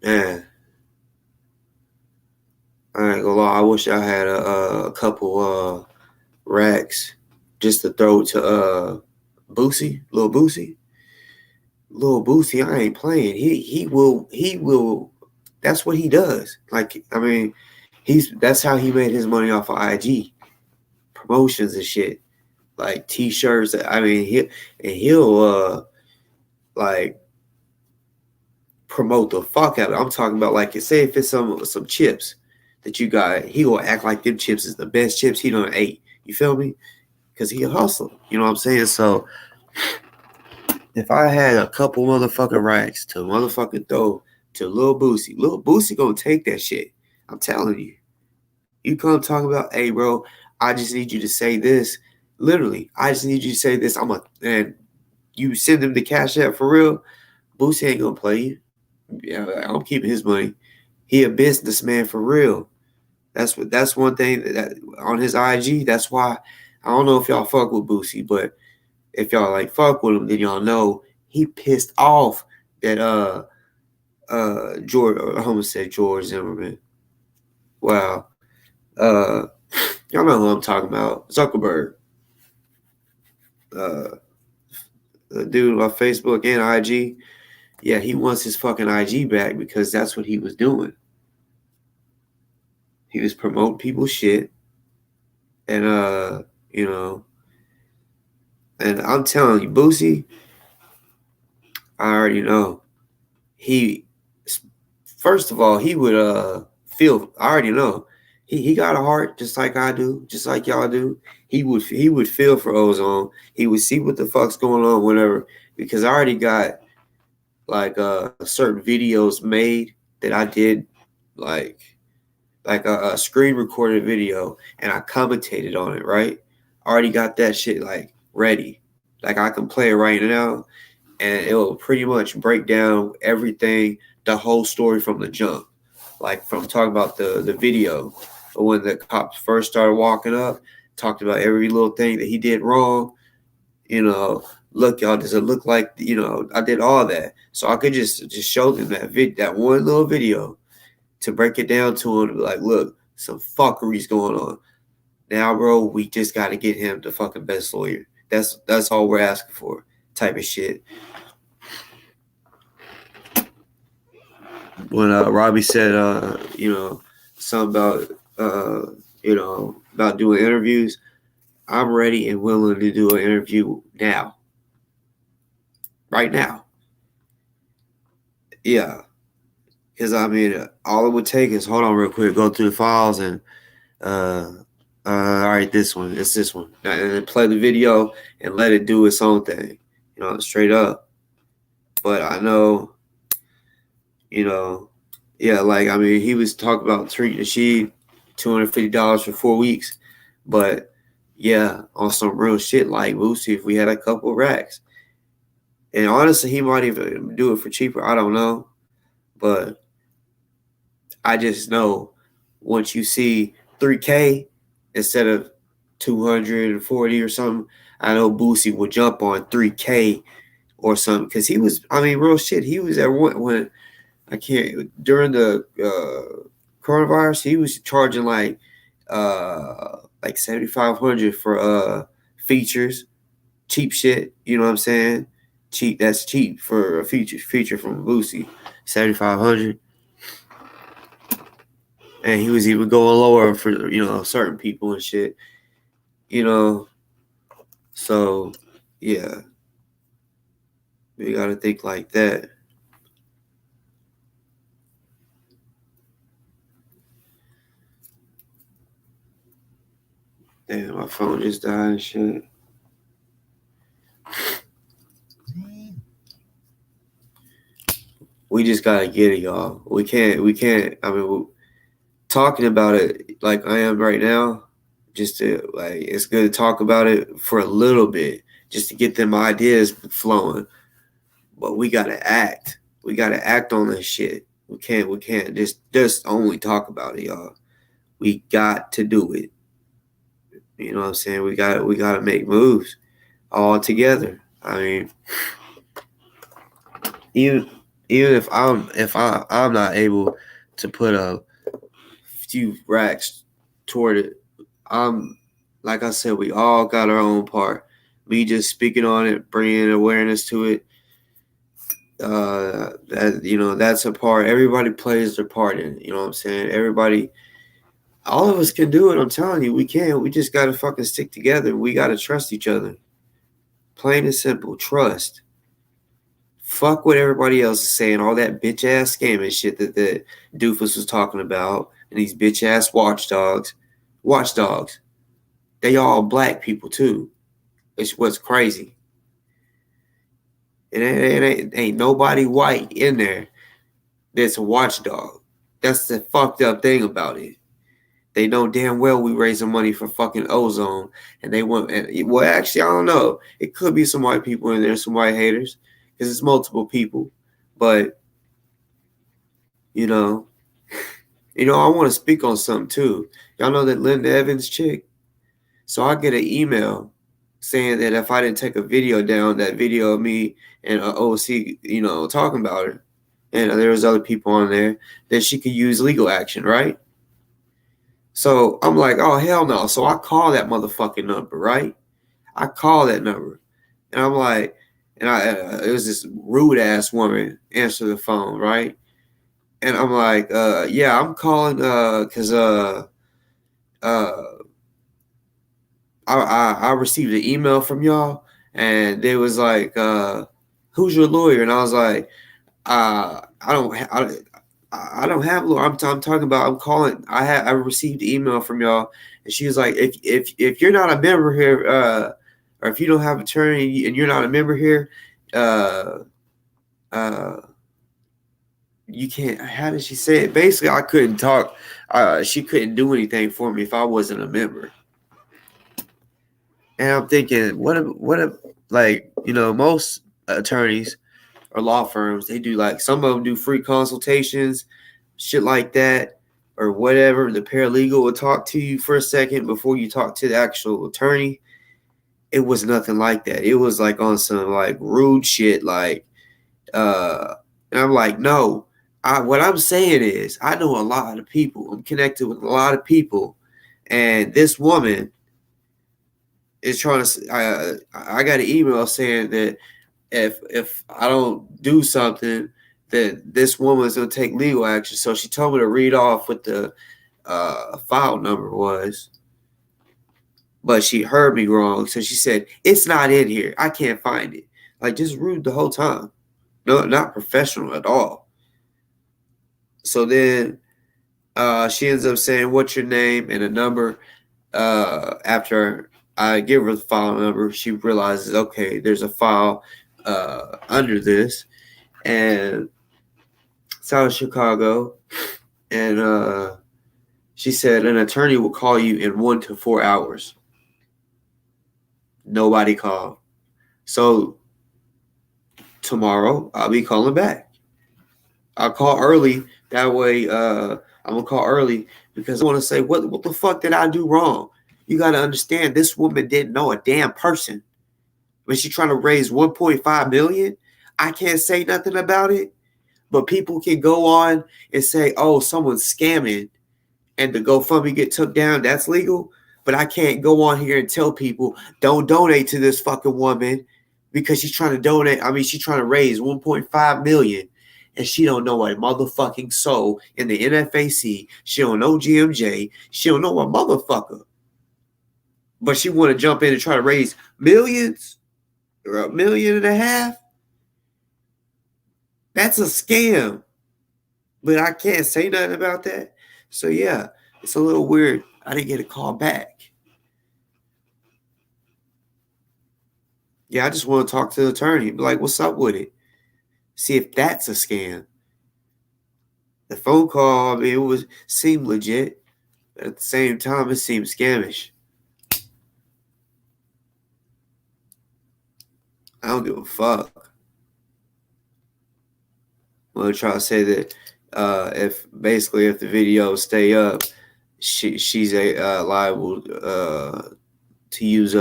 Man, I ain't gonna lie. I wish I had a couple racks just to throw to Boosie, little Boosie. I ain't playing. He will. That's what he does. Like I mean, that's how he made his money off of IG promotions and shit, like T-shirts. I mean, he'll like promote the fuck out of it. I'm talking about like say if it's some chips that you got, he will act like them chips is the best chips he done ate. You feel me? Because he a hustler. You know what I'm saying? So if I had a couple motherfucking racks to motherfucking throw to Lil Boosie gonna take that shit. I'm telling you. You come talk about, hey bro, I just need you to say this. Literally, I just need you to say this. And you send him the Cashapp for real. Boosie ain't gonna play you. Yeah, I'm keeping his money. He a businessman for real. That's one thing that on his IG. That's why I don't know if y'all fuck with Boosie, but if y'all like fuck with him, then y'all know he pissed off that George, I almost said George Zimmerman. Wow. Uh y'all know who I'm talking about. Zuckerberg. Uh the dude on Facebook and IG. Yeah, he wants his fucking IG back because that's what he was doing. He was promoting people's shit and you know, and I'm telling you, Boosie, I already know. He first of all, he would feel I already know. He got a heart just like I do, just like y'all do. He would feel for Ozone. He would see what the fuck's going on, whatever. Because I already got like certain videos made that I did like a screen recorded video and I commentated on it, right? I already got that shit like ready. Like I can play it right now and it will pretty much break down everything, the whole story from the jump. Like from talking about the video when the cops first started walking up, talked about every little thing that he did wrong. You know, look, y'all, does it look like I did all that? So I could just show them that one little video to break it down to him to be like, look, some fuckery's going on. Now, bro, we just got to get him the fucking best lawyer. That's all we're asking for, type of shit. When Robbie said, something about, about doing interviews, I'm ready and willing to do an interview now, right now. Yeah, because I mean, all it would take is hold on real quick, go through the files and uh, all right, it's this one, and then play the video and let it do its own thing, straight up. But I know, you know, yeah, like I mean, he was talking about treating the sheep, $250 for 4 weeks, but yeah, on some real shit like Boosie, if we had a couple racks, and honestly, he might even do it for cheaper. I don't know, but I just know once you see 3K instead of 240 or something, I know Boosie will jump on 3K or something because he was, I mean, real shit. He was at one when I can't during the coronavirus. He was charging like 7,500 for features, cheap shit. You know what I'm saying? Cheap. That's cheap for a feature from Boosie. 7,500. And he was even going lower for certain people and shit. So yeah, we gotta think like that. Damn, my phone just died and shit. We just gotta get it, y'all. We can't. I mean, talking about it like I am right now, just to like, it's good to talk about it for a little bit, just to get them ideas flowing. But we gotta act. We gotta act on this shit. We can't just only talk about it, y'all. We got to do it. You know what I'm saying? We gotta make moves all together. I mean, even even if I'm not able to put a few racks toward it, I'm like I said, we all got our own part. Me just speaking on it, bringing awareness to it. That's a part. Everybody plays their part in it. You know what I'm saying? Everybody, all of us can do it. I'm telling you, we can. We just gotta fucking stick together. We gotta trust each other. Plain and simple, trust. Fuck what everybody else is saying. All that bitch ass scamming shit that the doofus was talking about, and these bitch ass watchdogs. Watchdogs. They all black people too. It's what's crazy. Ain't nobody white in there that's a watchdog. That's the fucked up thing about it. They know damn well we raising money for fucking ozone, and they want. Well, actually, I don't know. It could be some white people in there, some white haters, because it's multiple people. But you know, I want to speak on something too. Y'all know that Linda Evans chick. So I get an email saying that if I didn't take a video down, that video of me and OC, talking about her, and there was other people on there, that she could use legal action, right? So I'm like, oh hell no. So I call that motherfucking number, right? I call that number, and I'm like, it was this rude ass woman answer the phone, right? And I'm like, yeah, I'm calling because I received an email from y'all, and they was like, who's your lawyer? And I was like, I don't have a lawyer. I'm talking about, I'm calling. I received an email from y'all, and she was like, if you're not a member here, or if you don't have an attorney and you're not a member here, uh, uh, you can't. How did she say it? Basically, I couldn't talk. She couldn't do anything for me if I wasn't a member. And I'm thinking, what if, like, most attorneys or law firms, they do, like, some of them do free consultations, shit like that, or whatever. The paralegal will talk to you for a second before you talk to the actual attorney. It was nothing like that. It was like on some like rude shit, like, and I'm like, no. What I'm saying is, I know a lot of people. I'm connected with a lot of people, and this woman is trying to. I got an email saying that if I don't do something, that this woman's gonna take legal action. So she told me to read off what the file number was, but she heard me wrong. So she said, it's not in here. I can't find it. Like, just rude the whole time. No, not professional at all. So then she ends up saying, what's your name and a number. After I give her the file number, she realizes, okay, there's a file under this, and it's out of Chicago. And she said an attorney will call you in 1 to 4 hours. Nobody called. So tomorrow I'll be calling back. I'll call early. That way, I'm gonna call early because I want to say, what the fuck did I do wrong? You got to understand, this woman didn't know a damn person. When she's trying to raise 1.5 million, I can't say nothing about it. But people can go on and say, oh, someone's scamming, and the GoFundMe get took down. That's legal. But I can't go on here and tell people, don't donate to this fucking woman because she's trying to donate. I mean, she's trying to raise 1.5 million. And she don't know a motherfucking soul in the NFAC. She don't know GMJ. She don't know a motherfucker. But she want to jump in and try to raise millions or $1.5 million. That's a scam. But I can't say nothing about that. So yeah, it's a little weird. I didn't get a call back. Yeah, I just want to talk to the attorney. Be like, what's up with it? See if that's a scam. The phone call, I mean, seemed legit, but at the same time, it seemed scamish. I don't give a fuck. I'm gonna try to say that if the videos stay up, she's liable to use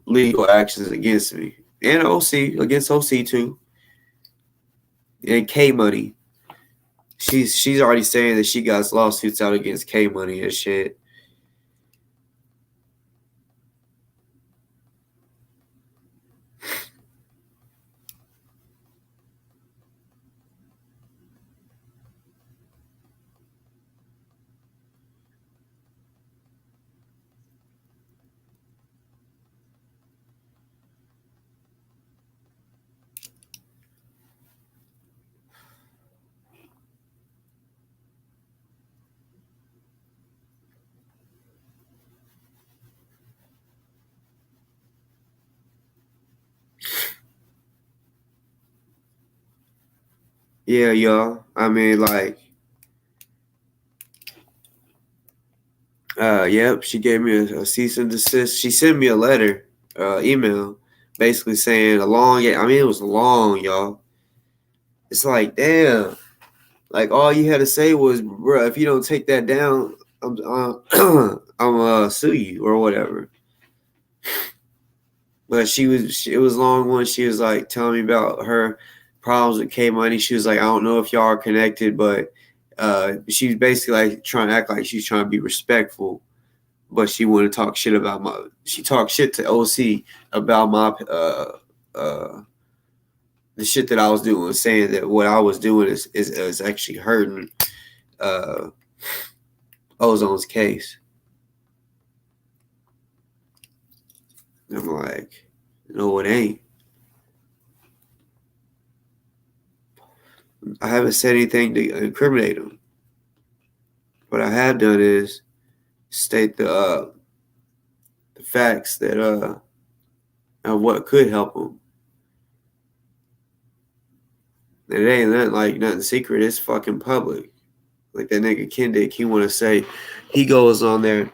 legal actions against me and OC against OC too, and K Money. She's already saying that she got lawsuits out against K Money and shit. Yeah, y'all. I mean, like, yep. She gave me a cease and desist. She sent me a letter, email, basically saying a long. I mean, it was long, y'all. It's like, damn. Like all you had to say was, "Bro, if you don't take that down, I'm sue you or whatever." But it was long when she was like telling me about her problems with K Money. She was like, "I don't know if y'all are connected, but she was basically like trying to act like she's trying to be respectful, but she wanted to talk shit about she talked shit to OC about my the shit that I was doing, saying that what I was doing is actually hurting uh, Ozone's case." And I'm like, no, it ain't. I haven't said anything to incriminate him. What I have done is state the facts that of what could help him. And it ain't nothing secret. It's fucking public. Like that nigga Kendick, he want to say, he goes on there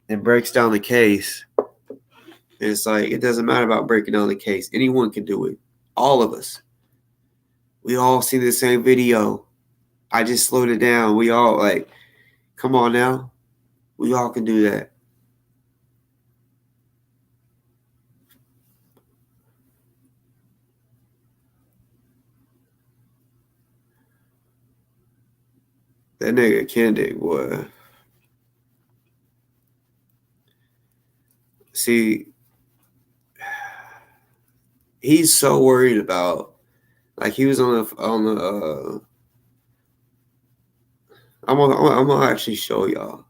and breaks down the case. And it's like, it doesn't matter about breaking down the case. Anyone can do it. All of us. We all see the same video. I just slowed it down. We all like, come on now. We all can do that. That nigga Kendick, boy. See, he's so worried about, like, he was on the I'm gonna actually show y'all.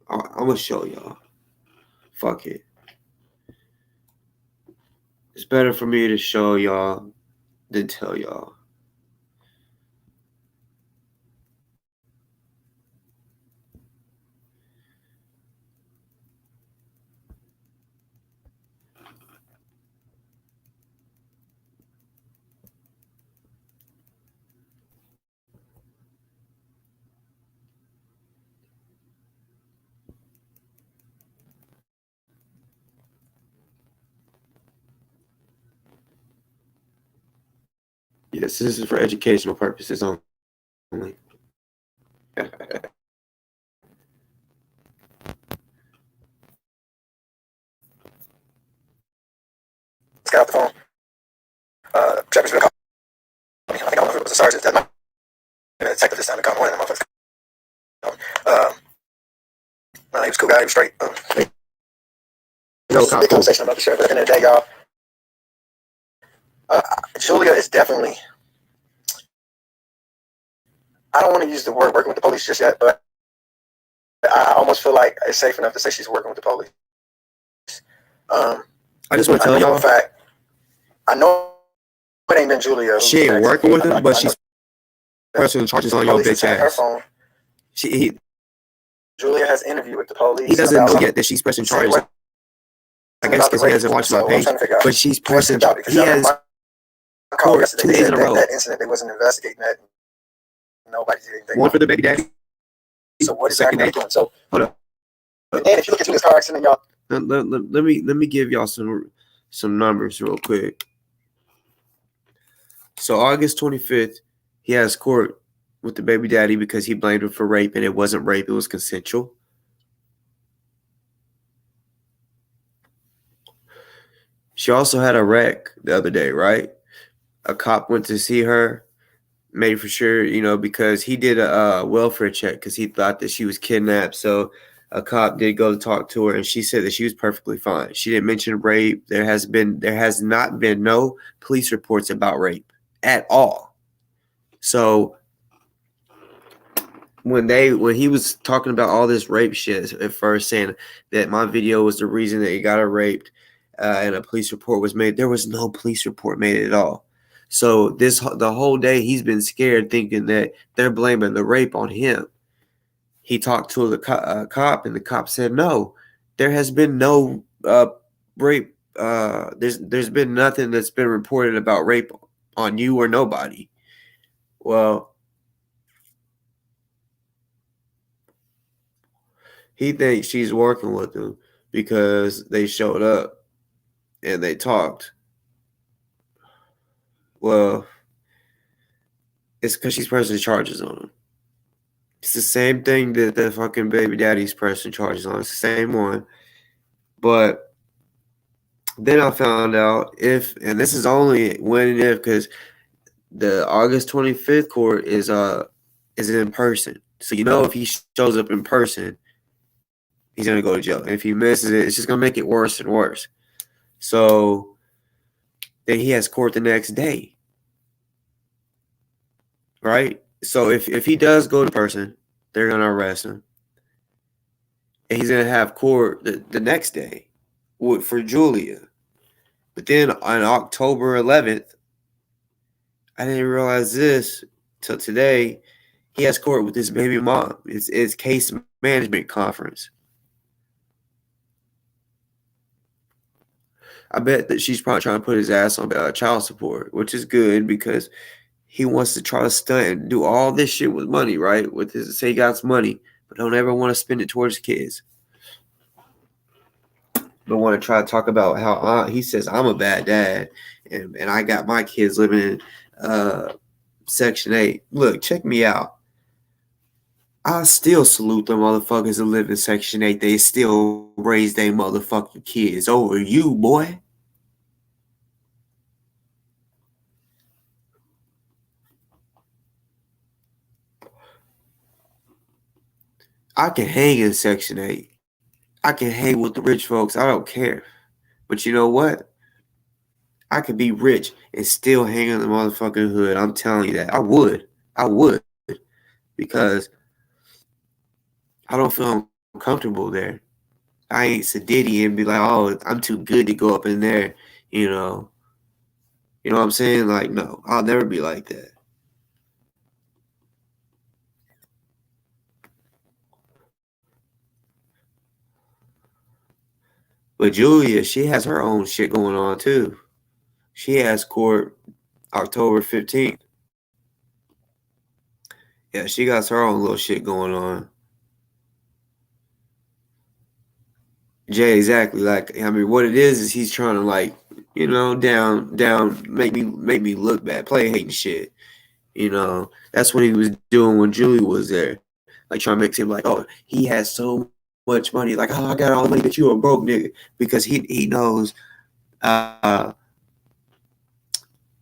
I'm gonna show y'all. Fuck it. It's better for me to show y'all than tell y'all. Yes, this is for educational purposes only. Got off the phone. Trevor's gonna call me. I don't know if it was a sergeant that might have been a detective this time to come. One of them motherfuckers. He was a cool guy. He was straight. Big conversation about the sheriff. But at the end of the day, y'all, Julia is definitely. I don't want to use the word working with the police just yet, but I almost feel like it's safe enough to say she's working with the police. I just want to tell y'all, for a fact, I know it ain't been Julia. She ain't working with him, but she's pressing charges on your bitch ass. Her phone. He Julia has interviewed with the police. He doesn't know yet that she's pressing charges. I guess because he hasn't watched my page, but she's pressing. He has court 2 days in a row. That incident, they wasn't investigating that. Nobody did anything. One for the baby daddy. So what exactly are they doing? So hold up. And if you look into this car accident, y'all. Let me give y'all some numbers real quick. So August 25th, he has court with the baby daddy because he blamed him for rape, and it wasn't rape, it was consensual. She also had a wreck the other day, right? A cop went to see her, made for sure, because he did a welfare check because he thought that she was kidnapped. So a cop did go to talk to her, and she said that she was perfectly fine. She didn't mention rape. There has not been no police reports about rape at all. So when he was talking about all this rape shit at first, saying that my video was the reason that he got her raped, and a police report was made, there was no police report made at all. So the whole day he's been scared, thinking that they're blaming the rape on him. He talked to the cop, and the cop said, no, there has been no rape. There's been nothing that's been reported about rape on you or nobody. Well, he thinks she's working with him because they showed up and they talked. Well, it's because she's pressing charges on him. It's the same thing that the fucking baby daddy's pressing charges on. It's the same one. But then I found out and this is only when and if, because the August 25th court is in person. So if he shows up in person, he's gonna go to jail. And if he misses it, it's just gonna make it worse and worse. So then he has court the next day. Right? So if he does go to person, they're going to arrest him. And he's going to have court the next day for Julia. But then on October 11th, I didn't realize this till today, he has court with his baby mom. It's case management conference. I bet that she's probably trying to put his ass on child support, which is good because he wants to try to stunt and do all this shit with money, right? Say he got money, but don't ever want to spend it towards kids. But want to try to talk about how he says I'm a bad dad and I got my kids living in Section 8. Look, check me out. I still salute them motherfuckers that live in Section 8. They still raise their motherfucking kids over you, boy. I can hang in Section 8. I can hang with the rich folks. I don't care. But you know what? I could be rich and still hang in the motherfucking hood. I'm telling you that. I would. Because I don't feel comfortable there. I ain't Sadiddy and be like, oh, I'm too good to go up in there, You know what I'm saying? Like, no, I'll never be like that. But Julia, she has her own shit going on too. She has court October 15th. Yeah, she got her own little shit going on. Jay, exactly. Like, I mean, what it is he's trying to down, make me look bad, play hating shit. That's what he was doing when Julie was there. Like, trying to make it seem like, oh, he has so much money. Like, oh, I got all the money, but you a broke nigga. Because he knows,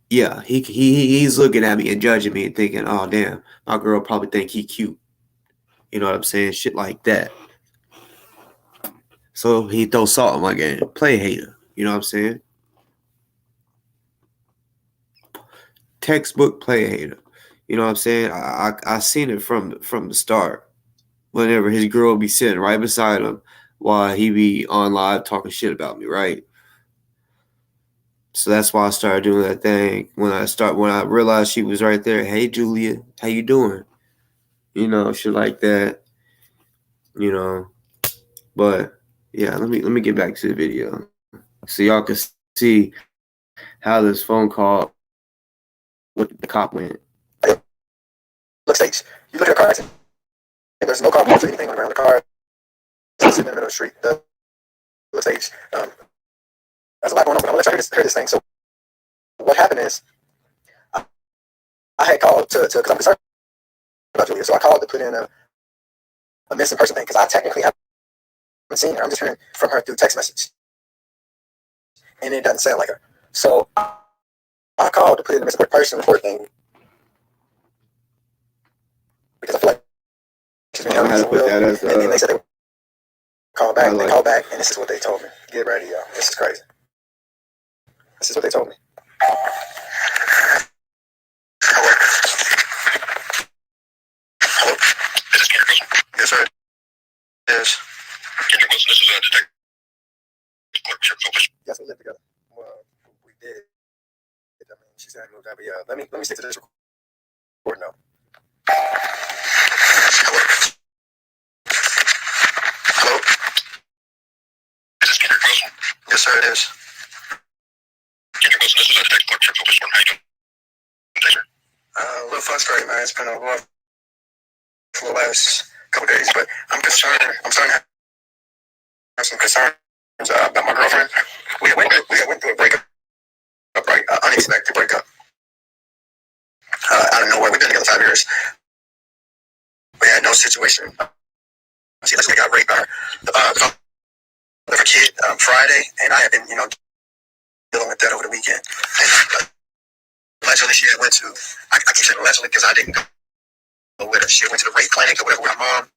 he's looking at me and judging me and thinking, oh, damn, my girl probably think he cute. You know what I'm saying? Shit like that. So he throws salt in my game. Play hater. You know what I'm saying? Textbook play hater. You know what I'm saying? I seen it from the start. Whenever his girl be sitting right beside him while he be on live talking shit about me, right? So that's why I started doing that thing. When I realized she was right there, hey Julia, how you doing? Shit like that. you know. But yeah, let me get back to the video so y'all can see how this phone call with the cop went. Looks like you look at a car accident, and there's no car parts or anything around the car. It's sitting in the middle of the street. Looks like there's a lot going on. But I'm gonna let you hear this thing. So what happened is I had called to because I'm concerned about Julia, so I called to put in a missing person thing because I technically haven't seen her. I'm just hearing from her through text message, and it doesn't sound like her. So I called to put in a missing person report thing because I feel like she's been having some will. And then they said they would call back. They called back, and this is what they told me. Get ready, y'all. This is crazy. This is what they told me. Hello. Hello. This is Kendrick Wilson. Yes, sir. Yes. Kendrick Wilson. This is a detective. Yes, we live together. Well, we did. I mean, she said I moved out, but yeah. Let me stick to this report now. Hello. Hello. This is Kendrick Wilson. Yes, sir. It is. Kendrick Wilson. This is a detective clerk. How you doing? A little frustrated, man. It's been a rough for the last couple of days, but I'm concerned. I'm starting to have some concerns about my girlfriend. We went through a breakup, right? Unexpected breakup. Out of nowhere. We've been together 5 years. We had no situation. She actually got raped by her kid Friday, and I had been, dealing with that over the weekend. And allegedly, she had went to. I keep saying allegedly because I didn't go with her. She went to the rape clinic or whatever with her mom,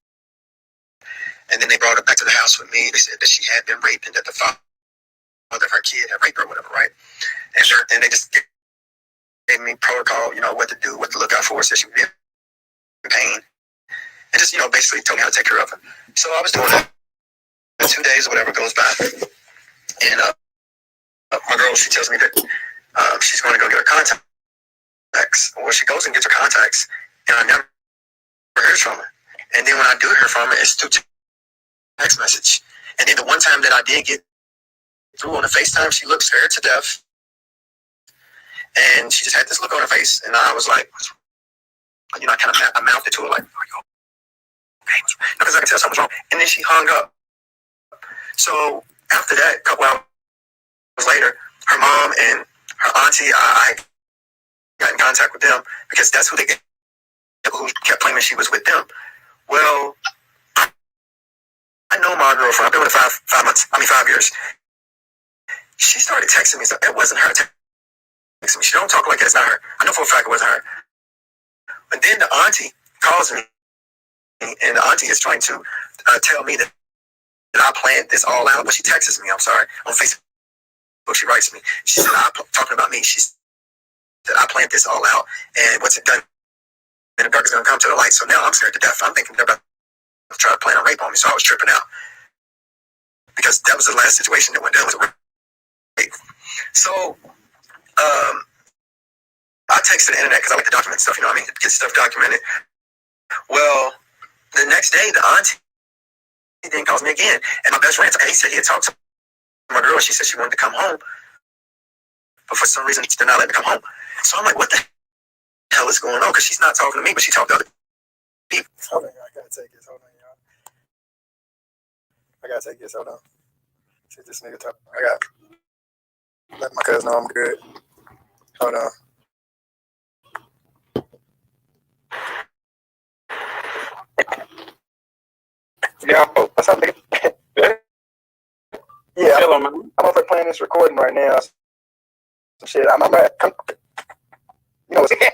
and then they brought her back to the house with me. They said that she had been raped and that the father of her kid had raped her, or whatever, right? And they just gave me protocol, what to do, what to look out for. Said she would be in pain, and just basically told me how to take care of her. So I was doing that. 2 days or whatever goes by, and my girl, she tells me that she's going to go get her contacts. Well, she goes and gets her contacts, and I never heard from her. And then when I do hear from her, it's through text message. And then the one time that I did get through on the FaceTime, she looked scared to death, and she just had this look on her face, and I was like, I mouthed it to her like, "Are you okay?" Because I could tell something was wrong. And then she hung up. So after that, a couple hours later, her mom and her auntie, I got in contact with them because that's who who kept claiming she was with them. Well, I know my girlfriend. I've been with her 5 years. She started texting me. So it wasn't her texting me. She don't talk like that. It's not her. I know for a fact it wasn't her. But then the auntie calls me, and the auntie is trying to tell me that I planned this all out. But she texts me, I'm sorry, on Facebook. She writes me. She said, talking about me. She said, I planned this all out. And what's it done in the dark is going to come to the light. So now I'm scared to death. I'm thinking they're about to try to plan a rape on me. So I was tripping out. Because that was the last situation that went down, was a rape. So I texted the internet because I like to document stuff, get stuff documented. Well, the next day, the auntie then calls me again. And my best friend, he said he had talked to my girl. She said she wanted to come home. But for some reason, they're not letting me come home. So I'm like, what the hell is going on? Because she's not talking to me, but she talked to other people. Hold on, I gotta take this. Hold on, y'all. I gotta take this. Hold on. See this nigga talk. I got let my cousin know I'm good. Hold on. Yeah, what's up, nigga? Yeah, I'm over playing this recording right now. Some shit. I'm at. What's real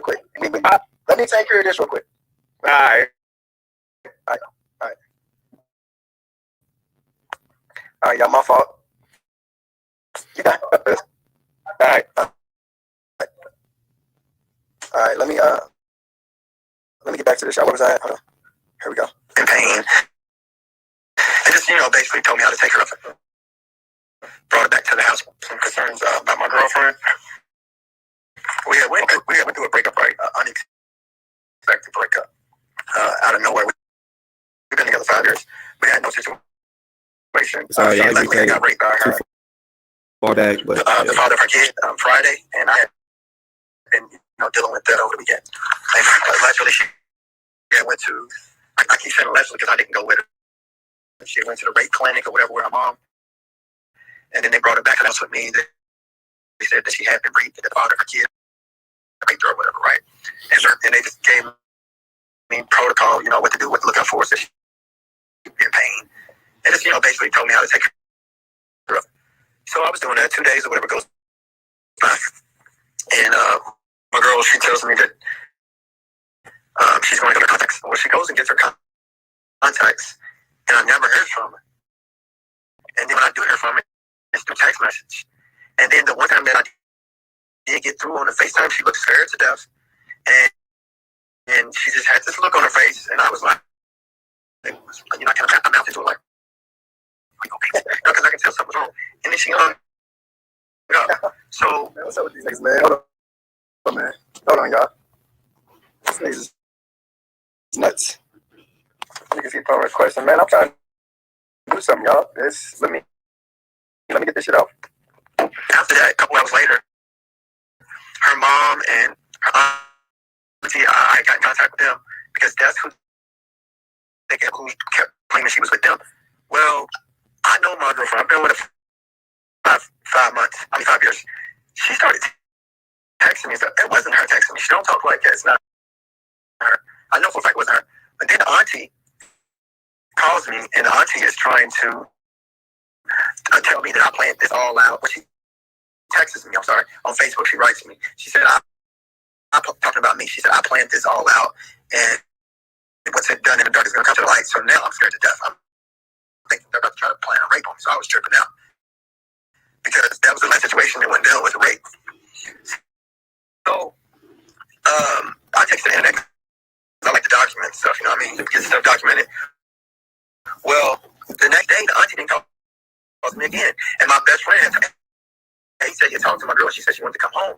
quick. Let me take care of this real quick. All right. All right, y'all, my fault. You got this. All right. All right, let me get back to this, y'all. What was I at? Hold on. Here we go. In pain. And just, basically told me how to take her up. Brought her back to the house. Some concerns about my girlfriend. We had went through a breakup, right? unexpected breakup. Out of nowhere, we've been together 5 years. We had no situation. Sorry, She allegedly got raped by her far back, but the father of her kid Friday, and I had been dealing with that over the weekend. And allegedly, she went to. I keep saying allegedly because I didn't go with her. She went to the rape clinic or whatever with her mom, and then they brought her back to the house with me. They said that she had been raped, that the father of her kid raped her or whatever, right? And they just gave me protocol, what to do, what to look out for, so she would be in pain, and just basically told me how to take her up. So I was doing that 2 days or whatever goes by, and my girl, she tells me that she's going to get her contacts. Well, she goes and gets her contacts, and I never heard from her. And then when I do hear from her, it's through text message. And then the one time that I did get through on the FaceTime, she looked scared to death, and she just had this look on her face, and I was like, I kind of mouthed to her like, okay, because I can tell something's wrong. And then she hung up. So what's up with these niggas, man? Hold on, man. Hold on, y'all. This niggas is nuts. Niggas keep throwing question, man. I'm trying to do something, y'all. Let me get this shit out. After that, a couple hours later, her mom and her auntie, I got in contact with them because that's who who kept claiming she was with them. Well, I know my girlfriend. I've been with her 5 years. She started texting me. So it wasn't her texting me. She don't talk like that. It's not her. I know for a fact it wasn't her. But then the auntie calls me, and the auntie is trying to tell me that I planned this all out. When she texts me, on Facebook, she writes me. She said, I'm talking about me. She said, I planned this all out, and what's done in the dark is going to come to the light. So now I'm scared to death. I'm thinking they're about to try to plan a rape on me. So I was tripping out because that was the last situation that went down was a rape. So I texted the internet. I like to document stuff, get stuff documented. Well, the next day, the auntie didn't call me again. And my best friend, he said, you talked to my girl. She said she wanted to come home.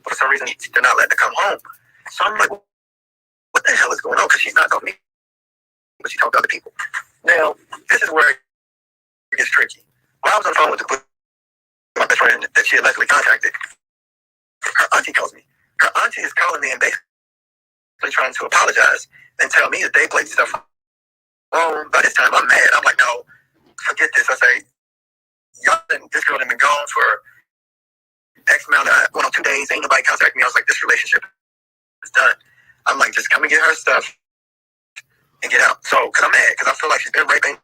But for some reason, they're not letting her come home. So I'm like, what the hell is going on? Because she's not talking to me, but she talked to other people. Now, this is where it gets tricky. While I was on the phone with my best friend that she allegedly contacted, her auntie calls me. Her auntie is calling me and basically trying to apologize and tell me that they played stuff wrong. By this time, I'm mad. I'm like, no, forget this. I say, this girl had been gone for X amount of, going on 2 days. Ain't nobody contacted me. I was like, this relationship is done. I'm like, just come and get her stuff and get out. So, because I'm mad, because I feel like she's been raping,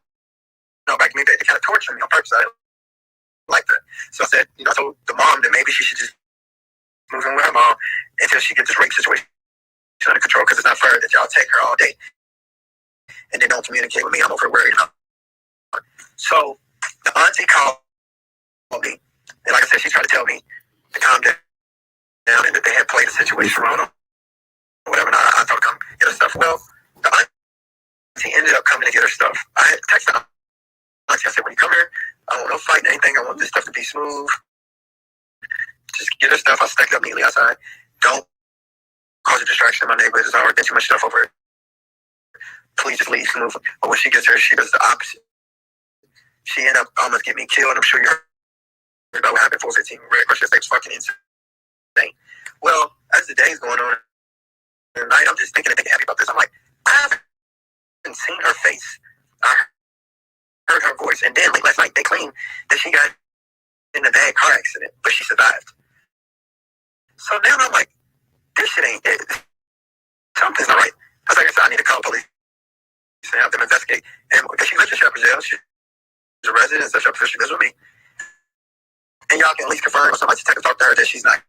back in me, they kind of torturing me on purpose. I didn't like that. So I said, I told the mom that maybe she should just move in with her mom until she gets this rape situation under control, because it's not fair that y'all take her all day and they don't communicate with me. I'm over worried about her. So the auntie called me, and like I said, she tried to tell me to calm down and that they had played a situation wrong or whatever. And I told her to come get her stuff. Well, the auntie ended up coming to get her stuff. I had texted the auntie. I said, when you come here, I don't want no fighting anything. I want this stuff to be smooth. Just get her stuff. I'll stack it up neatly outside. Don't cause a distraction in my neighborhood. There's already been too much stuff over it. Please just leave smooth. But when she gets here, she does the opposite. She ended up almost getting me killed. I'm sure you heard about what happened 415. Red Crush was fucking insane. Well, as the day's going on tonight, I'm just thinking happy about this. I'm like, I haven't seen her face. I heard her voice. And then last night, they claimed that she got in a bad car accident, but she survived. So now I'm like, this shit ain't it. Something's not right. I was like, I need to call police and have them investigate. And because she lives in Shepherd's Jail, she's a resident of Shepherd's, she lives with me. And y'all can at least confirm, or somebody to talk to her that she's not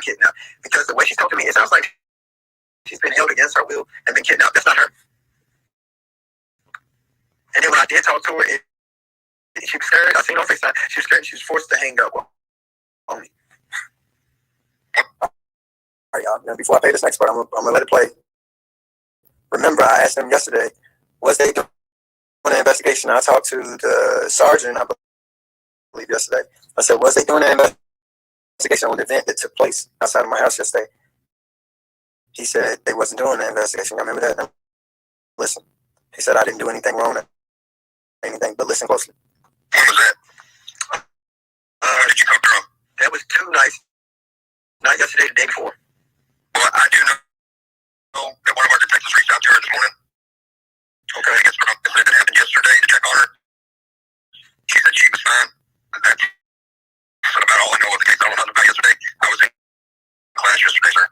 kidnapped. Because the way she's talking to me, it sounds like she's been held against her will and been kidnapped. That's not her. And then when I did talk to her, she was scared. I seen her on FaceTime. She was scared and she was forced to hang up on me. All right, y'all. Now, before I play this next part, I'm gonna let it play. Remember, I asked them yesterday, was they doing an investigation? I talked to the sergeant, I believe, yesterday. I said, was they doing an investigation on the event that took place outside of my house yesterday? he said they wasn't doing the investigation. I remember that. Listen, he said I didn't do anything wrong or anything, but listen closely. When was that? Did you come through? That was 2 nights. Not yesterday, the day before. Well, I do know that one of our detectives reached out to her this morning. Okay, I guess it happened yesterday to check on her. She said she was fine. That's about all I know of the case. I don't know nothing about yesterday. I was in class yesterday, sir.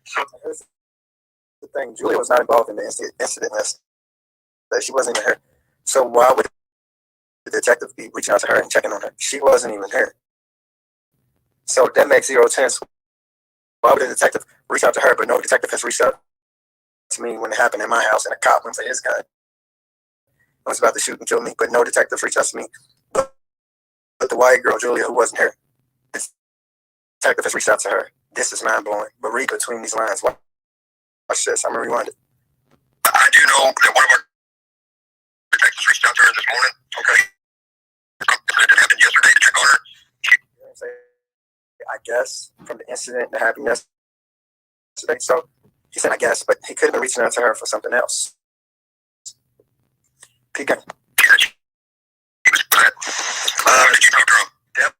So here's the thing. Julia was not involved in the incident list. She wasn't even here. So why would the detective be reaching out to her and checking on her? She wasn't even here. So that makes zero sense. Why would the detective reach out to her, but no detective has reached out to me when it happened in my house and a cop went to his gun. I was about to shoot and kill me, but no detective reached out to me. But the white girl, Julia, who wasn't here, the detective has reached out to her. This is mind-blowing. But read between these lines. Watch this. I'm going to rewind it. I do know that one of our detectives reached out to her this morning. Okay. It happened yesterday to check on her. I guess, from the incident that happened yesterday. So he said, I guess, but he could have been reaching out to her for something else. Peek in. Did you talk to him? That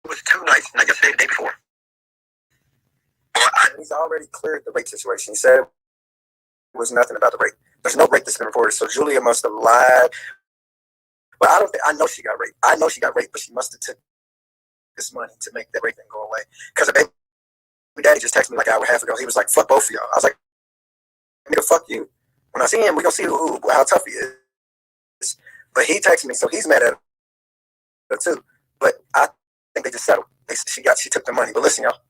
was 2 nights, not yesterday, the day before. Well, he's already cleared the rape situation. He said it was nothing about the rape. There's no rape that's been reported. So Julia must have lied. But I know she got raped. I know she got raped, but she must have took this money to make that rape thing go away. Because baby daddy just texted me like an hour and a half ago. He was like, fuck both of y'all. I was like, nigga, fuck you. When I see him, we gonna see how tough he is. But he texted me, so he's mad at her too. But I think they just settled. She took the money. But listen, y'all.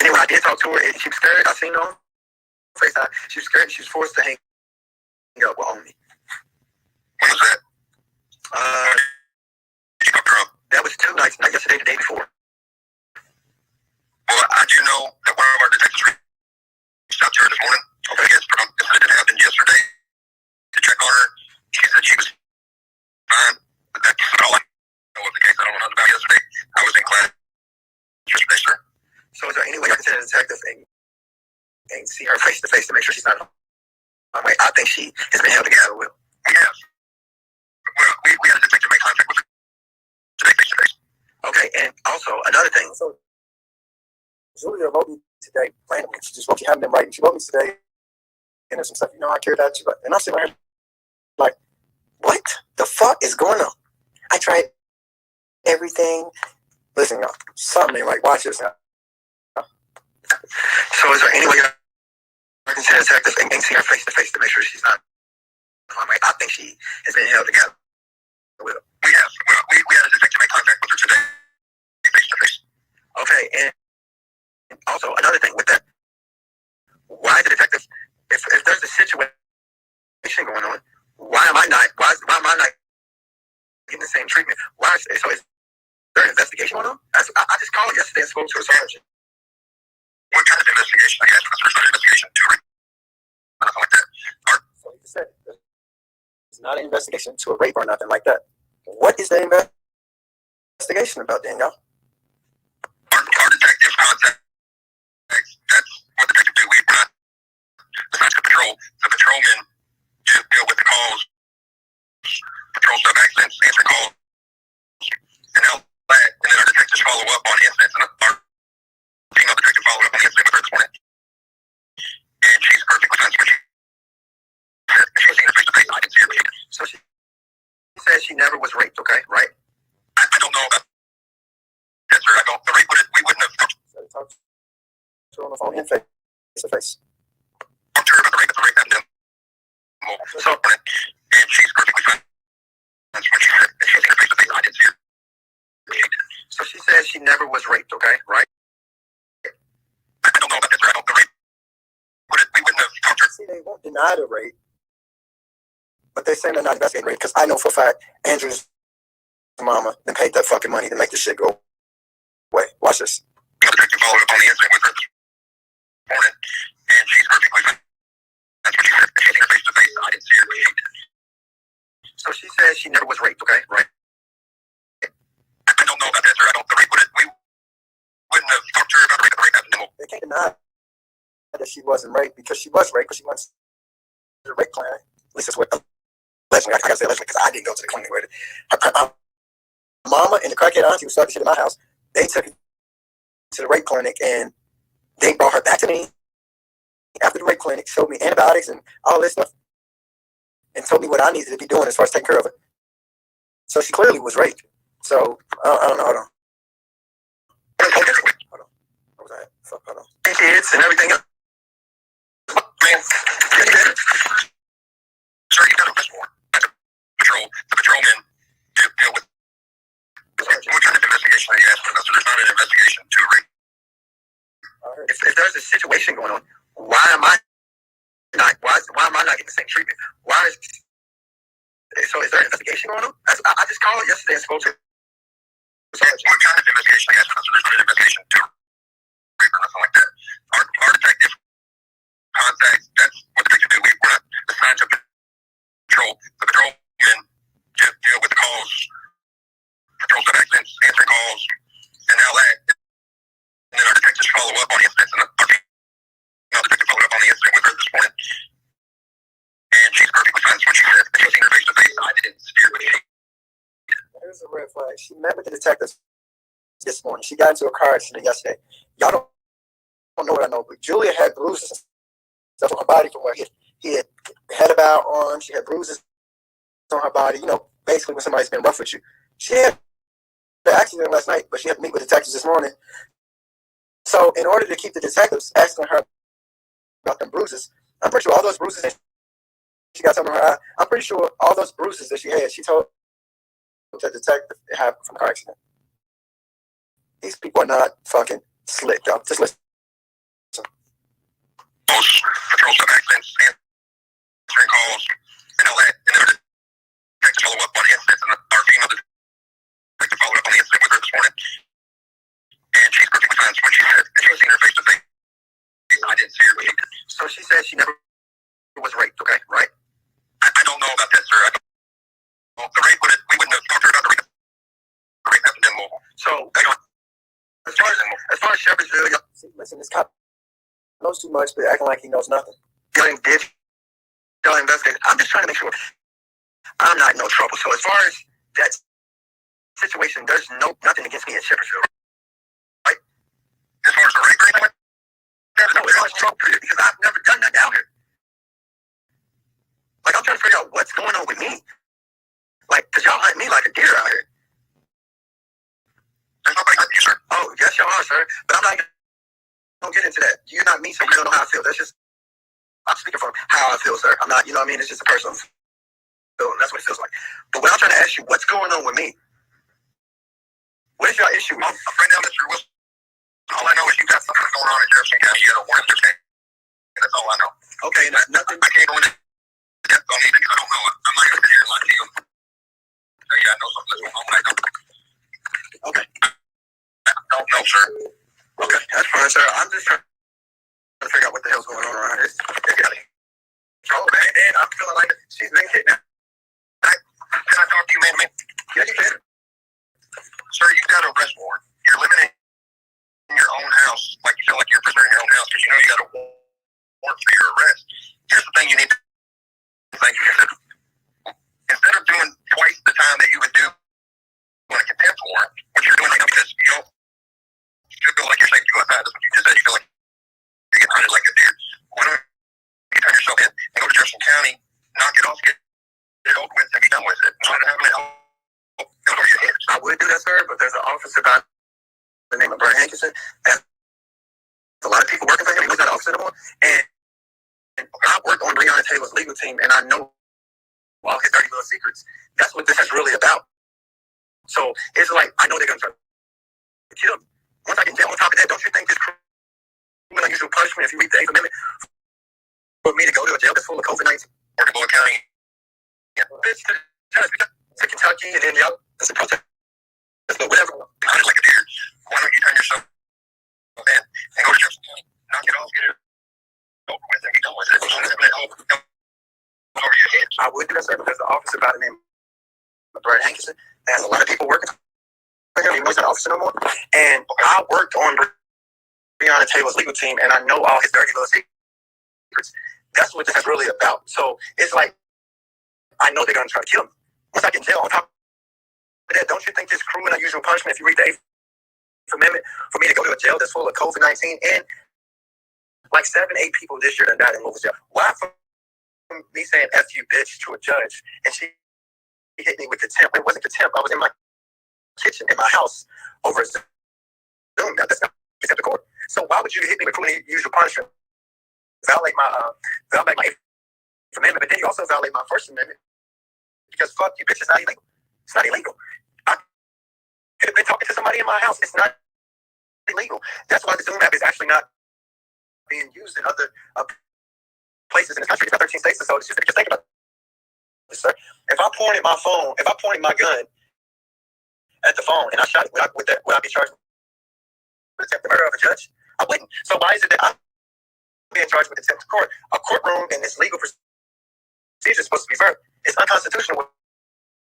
Anyway, I did talk to her. She was scared. I seen her on FaceTime. She was scared. She was forced to hang up on me. When was that? That was 2 nights, not yesterday, the day before. Well, I do know that one of our detectives reached out to her this morning. Okay, yes, it happened yesterday to check on her. She said she was fine. But that's all I know of the case. I don't know nothing about yesterday. I was in class yesterday, sir. So is there any way I can send a detective and see her face to face to make sure she's not on my way? I think she has been held together. We have. Well, we had a detective make contact with her today, face to face. Okay, and also another thing. So Julia wrote me today, randomly. She hadn't been writing. She wrote me today, and there's some stuff, I care about you. And I'm sitting right here like, what the fuck is going on? I tried everything. Listen, y'all, something ain't right. Watch this now. So is there any way I can send a detective and see her face to face to make sure she's not on my way? I think she has been held together. We had a detective make contact with her today, face to face. Okay, and also another thing with that, why the detective, if there's a situation going on, why am I not getting the same treatment? So is there an investigation going on? I just called yesterday and spoke to a sergeant. What kind of investigation? I guess there's not an investigation to rape. Nothing like that. So you said it's not an investigation to a rape or nothing like that. What is the investigation about then, y'all? Our detective contact. That's what detectives do. We're not assigned to patrol. The patrolmen deal with the calls, patrol stuff, accidents, answer calls, and then our detectives follow up on incidents. And our female detective followed up on the incident with her this morning, and she's perfectly fine. She's seen her face to face. I didn't see her. So she says she never was raped. Okay, right? I don't know about that, sir. I don't. The rape we wouldn't have talked to her on the phone and face to face. Talked to her about the rape happened. So, and she's perfectly fine. That's what she said. And she's seen her face to face. I didn't see her. So she says she never was raped. Okay, right? I don't know about that, sir. I don't. The rape we wouldn't have talked to her. See, they won't deny the rape, but they say they're not investigating rape because I know for a fact Andrew's mama then paid that fucking money to make this shit go away. Watch this. The detective followed up on the incident with her this morning, and she's perfectly fine. That's what she said. She's seen her face to face. I didn't see her. So she says she never was raped. Okay, right? I don't know about that, sir. I don't. The rape we wouldn't have talked to her about the rape. The rape happened. They can't denied that she wasn't raped because she was raped, because she went to the rape clinic. At least that's what allegedly. I gotta say allegedly because I didn't go to the clinic with it. Her mama and the crackhead auntie who started shit in my house, they took it to the rape clinic and they brought her back to me after the rape clinic, showed me antibiotics and all this stuff, and told me what I needed to be doing as far as taking care of her. So she clearly was raped. So I don't know. Hold on. What was that? Fuck, hold on. Kids and everything else. Sir, you got a list more. The patrolman deal with. What kind of investigation are you asking about? So there's not an investigation to rape. If there's a situation going on, why am I not getting the same treatment? So is there an investigation going on? I just called yesterday and spoke to. So what kind of investigation are you asking about? So there's not an investigation to rape or nothing like that. Our detective contacts, that's what the detective do. We're not assigned to patrol. The patrolmen just deal with the calls, patrols of accidents, answering calls, and all that. And then our detectives follow up on incidents, and our detective followed up on the incident with her this morning. And she's perfectly fine. That's what she said. She's seen her face to face. I didn't steer, but she. Here's a red flag. She met with the detectives this morning. She got into a car accident yesterday. Y'all don't know what I know, but Julia had bruises and stuff on her body from where he had about arm. She had bruises on her body. You know, basically when somebody's been rough with you. She had the accident last night, but she had to meet with detectives this morning. So in order to keep the detectives asking her about them bruises, I'm pretty sure all those bruises that she got something on her eye, I'm pretty sure all those bruises that she had, she told the detective it happened from a car accident. These people are not fucking slick, y'all. Just listen. Patrols of accidents, answering calls, and all that. And then the detectives follow up on the incidents, and our female detective followed up on the incident with her this morning. And she's perfectly fine. That's what she said. And she's seen her face to face. I didn't see her, but she did. So she said she never was raped, okay? Right? I don't know about that, sir. The rape, we wouldn't have talked to her about the rape. The rape happened in Louisville. So, as far as Shepherdsville, listen, this cop knows too much, but acting like he knows nothing. Did y'all investigate? I'm just trying to make sure I'm not in no trouble. So, as far as that situation, there's nothing against me at Shepherdsville, right? As far as the rape or anything, there's no trouble because I've never done that down here. Like, I'm trying to figure out what's going on with me. Like, because y'all hunt me like a deer out here. There's nobody hunting you, sir. Oh, yes, y'all are, sir. But I'm not going to get into that. You're not me, so you don't know how I feel. That's just, I'm speaking from how I feel, sir. I'm not, you know what I mean? It's just a personal feeling. That's what it feels like. But when I'm trying to ask you, what's going on with me? What is your issue? Right now, Mr. Wilson, all I know is you got something going on in Jefferson County. You got a warrant for that's all I know. Okay, nothing. I can't go into depth on anything because I don't know. I'm not going to sit here and lie to you. So, yeah, I know something's going on, but I don't. Okay. I don't know, sir. Okay, that's fine, sir. I'm just trying to figure out what the hell's going on around here. Oh, man, I'm feeling like she's been kidnapped. Can I talk to you, man? Yeah, you can. Sir, you got an arrest warrant. You're living in your own house, like you feel like you're a prisoner in your own house because you know you got a warrant for your arrest. Here's the thing you need to think. Instead of doing twice the time that you would do on a contempt warrant, which you're doing right now because you don't feel like you're safe to go outside. That's what you just said. You feel like you're getting hunted like a deer. Why don't you turn yourself in and go to Jefferson County, knock it off, get it over with, and be done with it? Try to have it out. Over your head. I would do that, sir, but there's an officer by the name of Brian Hankinson, and a lot of people working for him. He's not an officer anymore. And I work on Breonna Taylor's legal team, and I know all his dirty little secrets. That's what this is really about. So it's like, I know they're going to try to kill me. Once I get in jail on top of that, don't you think this criminal unusual punishment, if you read the 8th Amendment, for me to go to a jail that's full of COVID-19 or to Boyle County, to Kentucky, and then y'all, it's a protest, but whatever, hunted like a deer. Why don't you turn yourself in and go to Jefferson County, knock it off, get it over with, and be done with it? Over your head. I would do that, sir, but there's an officer by the name of Brian Hankinson. There's a lot of people working for him. He wasn't an officer no more. And I worked on Breonna Taylor's legal team, and I know all his dirty little secrets. That's what this is really about. So it's like, I know they're going to try to kill me. Once I get in jail on top of that, don't you think this criminal unusual punishment, if you read the 8th Amendment, for me to go to a jail that's full of COVID-19 or to Boyle County, and then y'all, it's a protest, but whatever, hunted like a deer. Why don't you turn yourself in and go to Jefferson County, knock it off, get it over with, and be done with it? Over your head. I would do that, sir, but there's an officer by the name of Brian Hankinson. There's a lot of people working for him. And I worked on Breonna Taylor's legal team, and I know all his dirty little secrets. That's what this is really about. So it's like, I know they're going to try to kill me. Once I get in jail, on top of that, don't you think it's cruel and unusual punishment if you read the 8th Amendment for me to go to a jail that's full of COVID-19 and like 7, 8 people this year that died in Louisville jail? Why from me saying F you bitch to a judge and she hit me with contempt? It wasn't contempt. I was in my kitchen in my house over a Zoom. That's not contempt of court. So why would you hit me with cruel and unusual punishment? Violate my 8th Amendment, but then you also violate my First Amendment because fuck you bitch, it's not illegal. It's not illegal. I could have been talking to somebody in my house. It's not illegal. That's why the Zoom app is actually not being used in other places in this country. It's got 13 states or so. Just think about this, sir. If I pointed my gun at the phone and I shot it, would I be charged with attempted murder of a judge? I wouldn't. So why is it that I'm being charged with contempt of court? A courtroom and this legal procedure is supposed to be fair. It's unconstitutional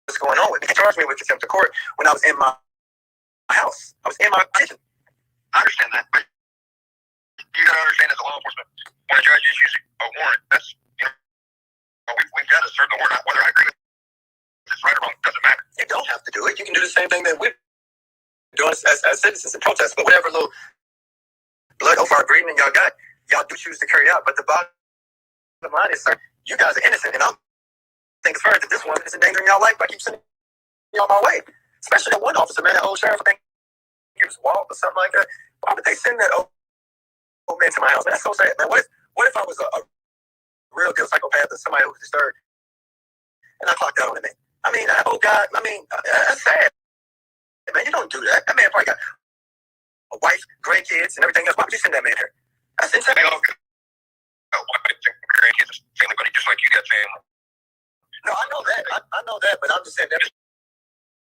what's going on with me. They charged me with contempt of court when I was in my house. I was in my kitchen. I understand that, but you gotta understand as a law enforcement, when a judge is using a warrant, that's, we've got to serve the warrant. Whether I agree with it's right or wrong, doesn't matter. You don't have to do it. You can do the same thing that we're doing as citizens in protest. But whatever little blood over our agreement y'all got, y'all do choose to carry out. But the bottom line is, sir, you guys are innocent, and I think it's fair that this woman is endangering y'all life by keep sending y'all my way. Especially that one officer, man, that old sheriff, I think it was Wall or something like that. Why would they send that old man to my house? Man, that's so sad, man. What if I was a real deal psychopath or somebody who was disturbed and I clocked out on him? I mean, oh God, that's sad. Man, you don't do that. That man probably got a wife, grandkids, and everything else. Why would you send that man here? That's insane. Grandkids, family, buddy, just like you got family. No, I know that. I know that, but I'm just saying that.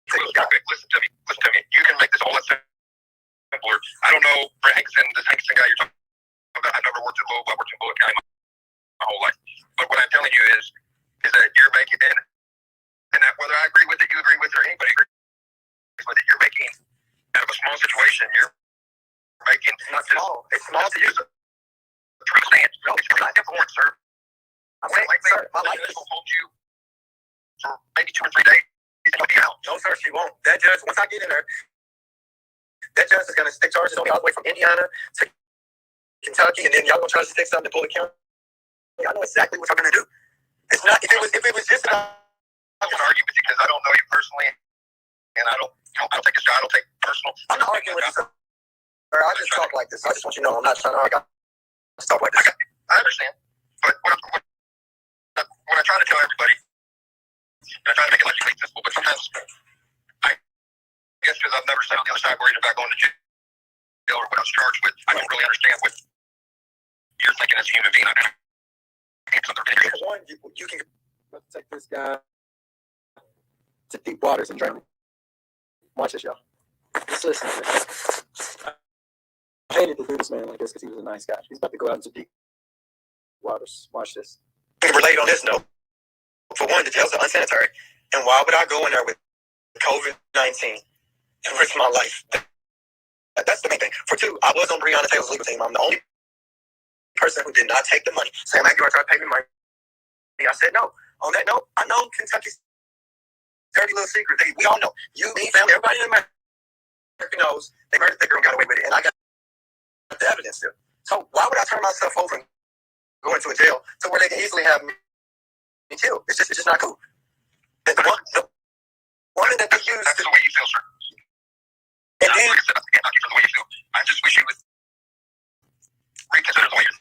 Listen to me. You can make this all that simpler. I don't know for this Hankson guy you're talking about. I've never worked in Louisville. I worked in Bullitt County my whole life. But what I'm telling you is that you're making it, and that whether I agree with it, you agree with it, or anybody agrees with it, you're making out of a small situation. You're making it's not small. It's small to use. True stand. No, it's not important, sir. I'm saying, sir, my life will hold you for maybe 2 or 3 days. No, sir, she won't. That judge, once I get in there, that judge is going to stick charges on me all the way from Indiana to Kentucky, and then y'all going to try to stick something to Bullitt County. I know exactly what y'all going to do. It's not, if it was just about, I'm going to argue with you because I don't know you personally, and I don't take this guy, I don't take personal. I'm not arguing with you, sir. I just talk like this. I just want you to know I'm not trying to argue. I just talk like this. I understand. But what I try to tell everybody, and I try to make it logically simple, but sometimes I guess because I've never sat on the other side worried about going to jail or what I was charged with, I don't really understand what you're thinking as a human being. One, you can take this guy to deep waters and drown him. Watch this, y'all. Just listen to this. I hated to do this man like this because he was a nice guy. He's about to go out into deep waters. Watch this. I can relate on this note. For one, the jails are unsanitary. And why would I go in there with COVID-19 and risk my life? That's the main thing. For two, I was on Breonna Taylor's legal team. I'm the only person who did not take the money. Sam Aguilar tried to pay me money. I said no. On that note, I know Kentucky's dirty little secret. We all know. You, me, family, everybody in America knows they murdered the girl and got away with it. And I got the evidence there. So why would I turn myself over and go into a jail to where they can easily have me killed? It's just not cool. The woman that they use. That's the way you feel, sir. And then, like I said, I can't the way you feel. I just wish you would reconsider the way you're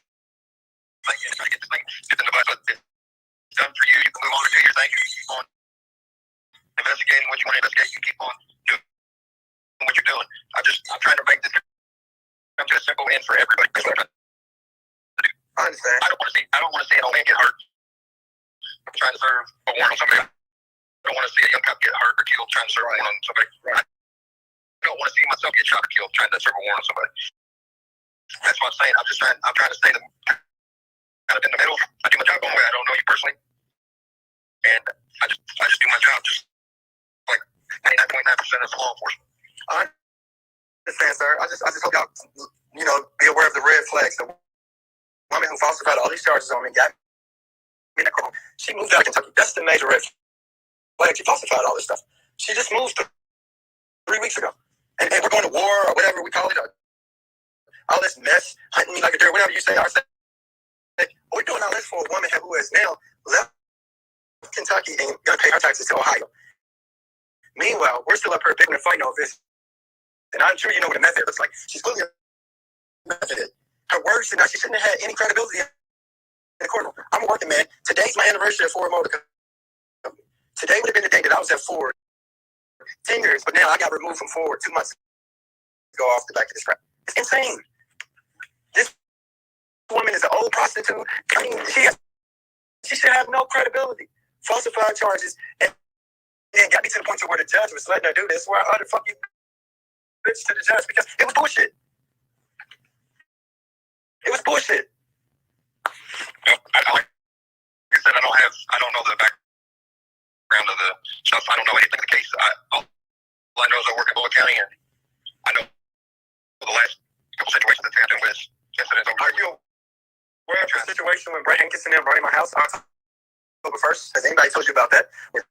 trying to get this thing in the bus. It's done for you. You can move on and do your thing. You keep on investigating what you want to investigate. You keep on doing what you're doing. I'm trying to make this come to a simple end for everybody. I understand. I don't want to see an old man get hurt trying to serve a warrant on somebody. I don't want to see a young cop get hurt or killed trying to serve a warrant on somebody. I don't want to see myself get shot or killed trying to serve a warrant on somebody. That's what I'm saying. I'm trying to stay kind of in the middle. I do my job one way. I don't know you personally, and I just do my job just like 99.9% of law enforcement. I understand, sir. I just hope y'all be aware of the red flags. The woman who falsified all these charges on me got me in that courtroom. She moved out of Kentucky. That's the major red flag. She falsified all this stuff. She just moved 3 weeks ago. And we're going to war or whatever we call it. All this mess, hunting me like a deer, whatever you say. We're doing all this for a woman who has now left Kentucky and going to pay her taxes to Ohio. Meanwhile, we're still up here picking and fighting over this. And I'm sure you know what a method looks like. She's clearly a method. Her words, she shouldn't have had any credibility in the courtroom. I'm a working man. Today's my anniversary at Ford Motor Company. Today would have been the day that I was at Ford 10 years, but now I got removed from Ford 2 months ago off the back of this crap. It's insane. This woman is an old prostitute. I mean, she should have no credibility. Falsified charges, and got me to the point to where the judge was letting her do this. Where I uttered fuck you bitch to the judge because it was bullshit. It was bullshit. Like I said, I don't know the background of the stuff. I don't know anything of the case. All I know is I work in Bullitt County, and I know the last couple situations that's happened with incidents. Are you aware of the situation when Brett Hankinson and running my house on October 1st? Has anybody told you about that? With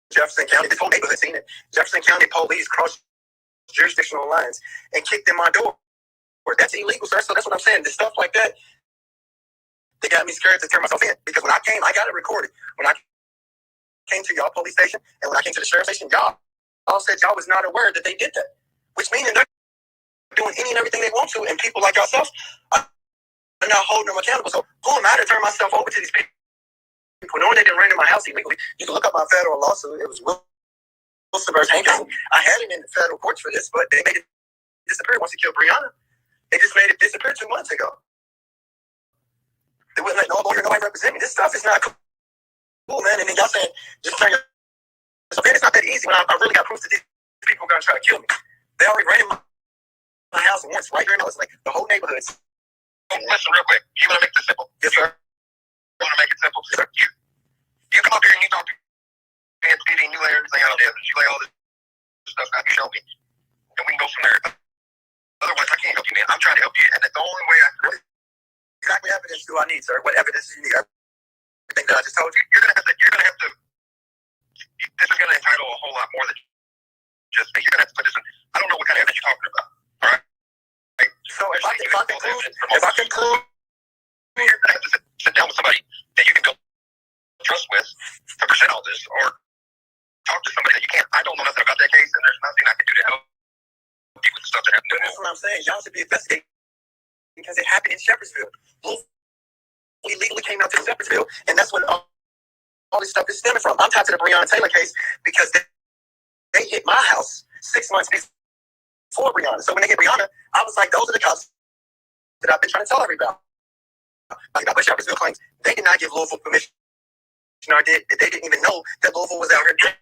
Jefferson County, this whole neighborhood seen it. Jefferson County police crossed jurisdictional lines and kicked in my door. That's illegal, sir. So that's what I'm saying. The stuff like that, they got me scared to turn myself in. Because when I came, I got it recorded. When I came to y'all police station and when I came to the sheriff's station, y'all all said y'all was not aware that they did that. Which means they're doing any and everything they want to, and people like yourself are not holding them accountable. So who am I to turn myself over to these people? Knowing they didn't run in my house illegally. You can look up my federal lawsuit. It was Wilson versus Hankinson. I had it in the federal courts for this, but they made it disappear once he killed Breonna. They just made it disappear 2 months ago. They wouldn't let no lawyer, nobody represent me. This stuff is not cool, man. And then y'all saying, just turn yourself in. It's not that easy when I really got proof that these people are going to try to kill me. They already ran in my house once, right here in the house. Like, the whole neighborhood. Listen real quick. You want to make this simple? Yes, sir. You want to make it simple? Yes, sir. You come up here and you talk to me and you lay everything out on evidence. You lay all this stuff out. You show me. And we can go from there. Otherwise, I can't help you, man. I'm trying to help you. And that's the only way I can really. Exactly what evidence do I need, sir? What evidence do you need? Everything that I just told you? You're gonna have to. This is gonna entitle a whole lot more than just me. You're gonna have to put this in. I don't know what kind of evidence you're talking about. All right. So if I conclude, you're gonna have to sit down with somebody that you can build trust with to present all this, or talk to somebody that you can't. I don't know nothing about that case, and there's nothing I can do to help you with the stuff that happened. That's what I'm saying. Y'all should be investigating because it happened in Shepherdsville. We legally came out to Shepherdsville, and that's what all this stuff is stemming from. I'm tied to the Breonna Taylor case because they hit my house 6 months before Breonna. So when they hit Breonna, I was like, those are the cops that I've been trying to tell everybody about. But Shepherdsville claims they did not give Louisville permission. Or they didn't even know that Louisville was out here doing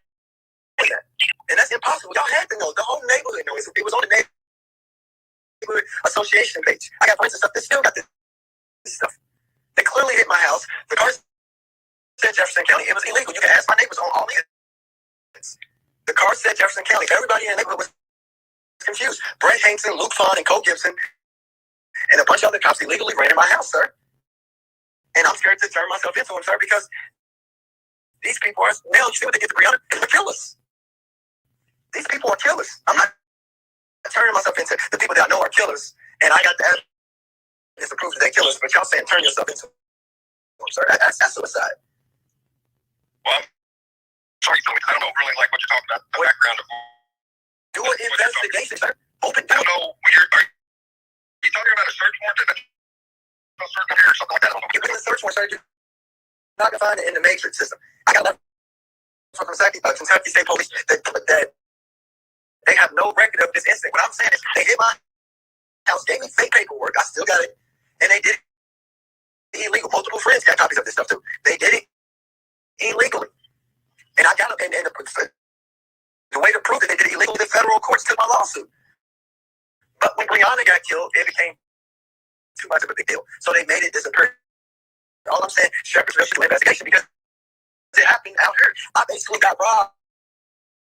that. And that's impossible. Y'all had to know. The whole neighborhood knows. It was on the neighborhood association page. I got friends and stuff that still got this stuff. They clearly hit my house. The car said Jefferson County. It was illegal. You can ask my neighbors on all the evidence. The car said Jefferson County. Everybody in the neighborhood was confused. Brett Hankson, Luke Fawn, and Cole Gibson, and a bunch of other cops illegally ran in my house, sir. And I'm scared to turn myself into them, sir, because these people are, now you see what they get to Breonna? They're killers. These people are killers. I'm not turning myself into the people that I know are killers. And I got the evidence to prove that they're killers, but y'all saying turn yourself into them, sir. That's suicide. Well, sorry, Tony, I don't know really like what you're talking about. The background of do an investigation, sir. Open I don't know. Are you talking about a search warrant? A search warrant or something like that? I don't know. You put in a search warrant, sir. You're not going to find it in the matrix system. I got left from Kentucky State Police that they have no record of this incident. What I'm saying is they hit my house, gave me fake paperwork. I still got it. And they did it illegal. Multiple friends got copies of this stuff too. They did it illegally. And I got them. And the way to prove that they did it illegally, the federal courts took my lawsuit. But when Breonna got killed, it became too much of a big deal. So they made it disappear. All I'm saying, Shepherdsville should do an investigation because it happened out here. I basically got robbed.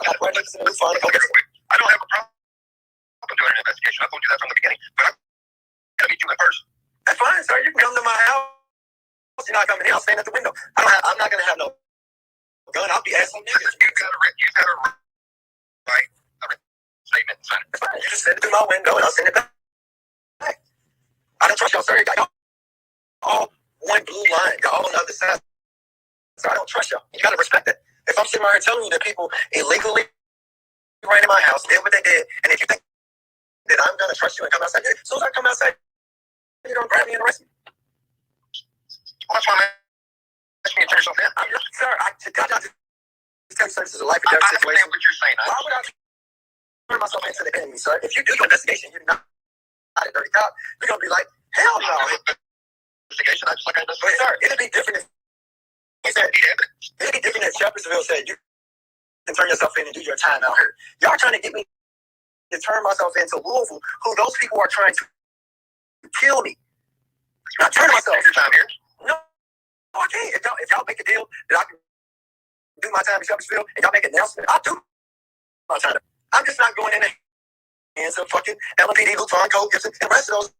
I got Brett Hankson and Luke Fawn. I don't have a problem doing an investigation. I told you that from the beginning. But to meet you in person. That's fine, sir. You can come to my house. You're not coming in. I'll stand at the window. I'm not going to have no gun. I'll be asking niggas. You got to write a statement and sign it. That's fine. You just send it through my window and I'll send it back. I don't trust y'all, sir. Y'all all one blue line. Y'all all on the other side. So I don't trust y'all. You got to respect it. If I'm sitting right here telling you that people illegally ran in my house, did what they did, and if you think that I'm going to trust you and come outside, as soon as I come outside, you're going to grab me and arrest me. Well, that's why I'm asking you to turn yourself in. Sir, this is a life or death I situation. understand what you're saying. Why would I turn myself into the enemy, sir? If you do your investigation, you're not a dirty cop. You're going to be like, hell no. Investigation, just like I just But sir, it'd be different if he said, evidence. it'd be different if Shepherdsville said, you can turn yourself in and do your time out here. Y'all trying to get me to turn myself into Louisville, who those people are trying to kill me. Not turn myself. Your time here. No, I can't. If y'all make a deal that I can do my time in Shepherdsville and y'all make an announcement, I'll do my time. I'm just not going in there and some fucking LMPD, Lupon, Cole Gibson, and the rest of those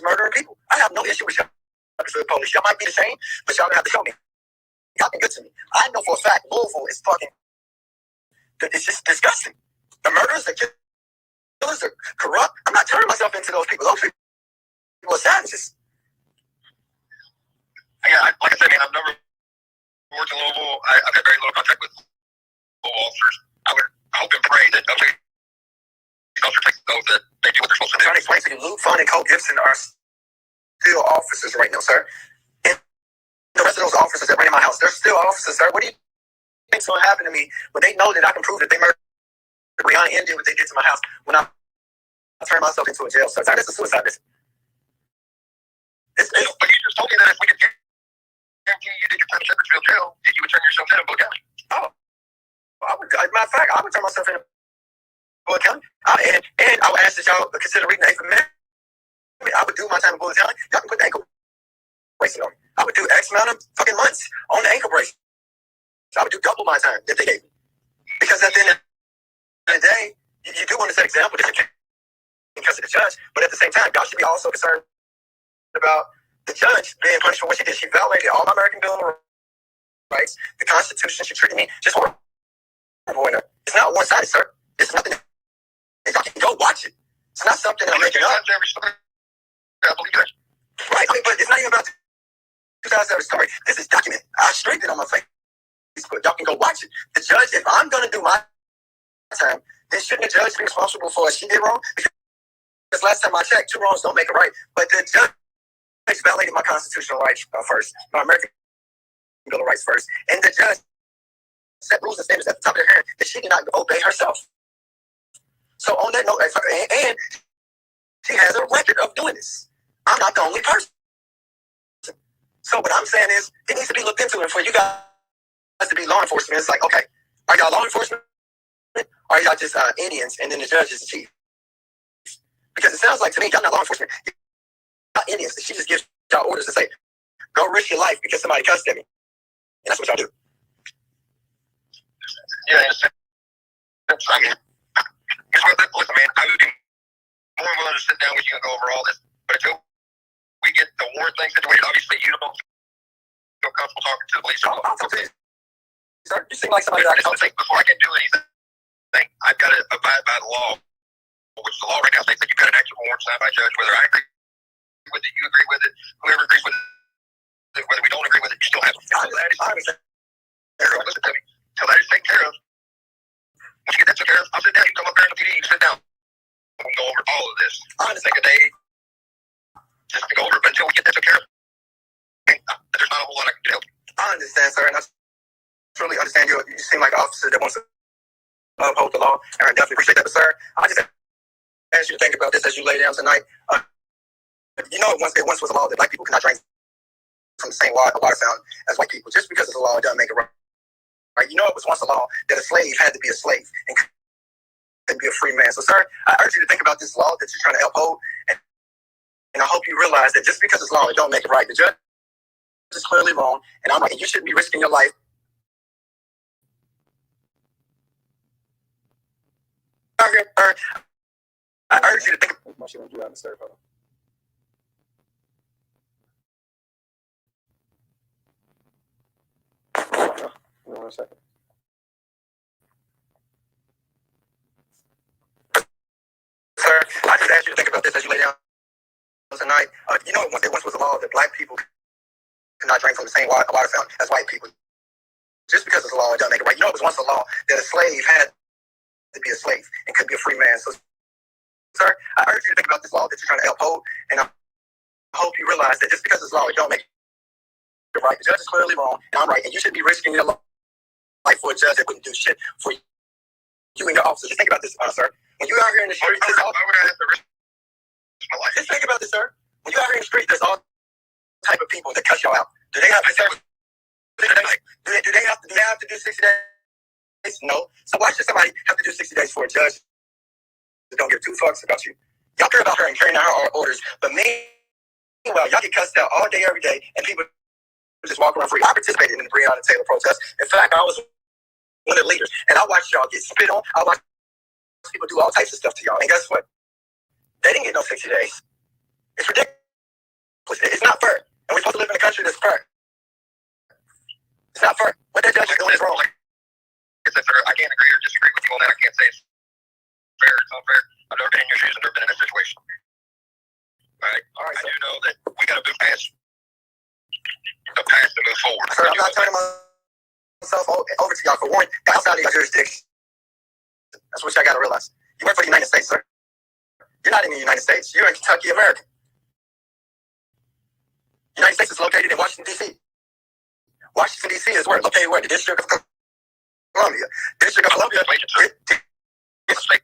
murdering people. I have no issue with Shepherdsville police. Y'all might be the same, but y'all gonna have to show me. Y'all been good to me. I know for a fact Louisville is fucking, it's just disgusting. The murderers, the killers are corrupt. I'm not turning myself into those people. Those people are savages. Yeah, like I said, man, I've never worked in Louisville. I've had very little contact with Louisville officers. I would hope and pray that these officers take those that they do what they're supposed to do. I'm trying to explain to you, Luke, Fun, and Cole Gibson are still officers right now, sir. And the rest of those officers that ran in my house, they're still officers, sir. What do you think's going to happen to me when they know that I can prove that they murdered Rihanna and did what they did to my house when I turn myself into a jail cell? Sir, this is suicide mission. But you just told me that if we could guarantee you did your time in Shepherdsville jail, that you would turn yourself in Bullitt County. Oh, matter of fact, I would turn myself in Bullitt County. And I would ask that y'all consider reading the 8th Amendment. I would do my time in Bullitt County. Y'all can put the ankle bracelet on me. I would do X amount of fucking months on the ankle bracelet. So I would do double my time that they gave me. Because at the end of the day, you do want to set example because of the judge, but at the same time, y'all should be also concerned about the judge being punished for what she did. She violated all my American Bill of Rights, the Constitution. She treated me just horrible. It's not one-sided, sir. It's nothing. Y'all can go watch it. It's not something that I'm making up. I believe that. Right, but it's not even about the 2007 story. This is documented. I straightened it on my Facebook. Y'all can go watch it. The judge, if I'm going to do my time, then shouldn't the judge be responsible for what she did wrong? Because last time I checked, 2 wrongs don't make a right. But the judge violated my constitutional rights first, my American Bill of Rights first. And the judge set rules and standards at the top of her head that she did not obey herself. So on that note, and she has a record of doing this. I'm not the only person. So what I'm saying is, it needs to be looked into, and for you guys to be law enforcement, it's like, okay, are y'all law enforcement? Or are y'all just Indians, and then the judge is the chief? Because it sounds like to me, y'all not law enforcement. Y'all not Indians. She just gives y'all orders to say, go risk your life because somebody cussed at me. And that's what y'all do. Yeah, I mean, listen, man, I would be more than willing to sit down with you and go over all this, but until we get the warrant thing situated, obviously you don't feel comfortable talking to the police. I'll talk to you. Sir, you seem like somebody that I can talk to. Before I can do anything, I've got to abide by the law, which the law right now states that you've got an actual warrant signed by a judge. Whether I agree with it, you agree with it, whoever agrees with it, whether we don't agree with it, you still have to. I understand. Listen to me. Till that is taken care of. Once you get that taken care of, I'll sit down. You come up there in the PD, you sit down. We'll go over all of this. I understand. Take a day just to go over it, but until we get that taken care of, there's not a whole lot I can do. I understand, sir, and I truly understand you. You seem like an officer that wants to uphold the law, and I definitely appreciate that. But, sir, I just ask you to think about this as you lay down tonight. You know, once was a law that black people cannot drink from the same water fountain as white people. Just because it's a law, it doesn't make it right. Right? You know, it was once a law that a slave had to be a slave and couldn't be a free man. So, sir, I urge you to think about this law that you're trying to uphold, and I hope you realize that just because it's law, it don't make it right. The judge is clearly wrong, and I'm like, you shouldn't be risking your life. I urge you to think. What she gonna do out in the serve? on a second. Sir, I just asked you to think about this as you lay down tonight. You know, it once was a law that black people could not drink from the same water fountain as white people. Just because it's a law, it doesn't make it right. You know, it was once a law that a slave had to be a slave and could be a free man. So, sir, I urge you to think about this law that you're trying to uphold, and I hope you realize that just because it's law, it don't make it right. The judge is clearly wrong, and I'm right, and you should be risking your life for a judge that wouldn't do shit for you and your officers. Just think about this, sir. When you out here in the street, why would I have to risk my life? Just think about this, sir. When you out here in the street, there's all type of people that cuss y'all out. Do they have to do they have to do 60 days? No. So why should somebody have to do 60 days for a judge that don't give two fucks about you? Y'all care about her and carrying out her orders, but meanwhile, y'all get cussed out all day, every day, and people just walk around free. I participated in the Breonna Taylor protest. In fact, I was one of the leaders, and I watched y'all get spit on. I watched people do all types of stuff to y'all, and guess what? They didn't get no 60 days. It's ridiculous. It's not fair, and we're supposed to live in a country that's fair. It's not fair. What that judge is doing is wrong. I can't agree or disagree with you on that. I can't say it's fair, it's unfair. I've never been in your shoes. I've never been in this situation. All right. I do know that we got to move past the past to move forward. Sir, I'm not turning myself over to y'all for one outside of your jurisdiction. That's what y'all got to realize. You work for the United States, sir. You're not in the United States. You're in Kentucky, America. The United States is located in Washington, D.C. Washington, D.C. is where? Located where? The District of Columbia. District of Columbia.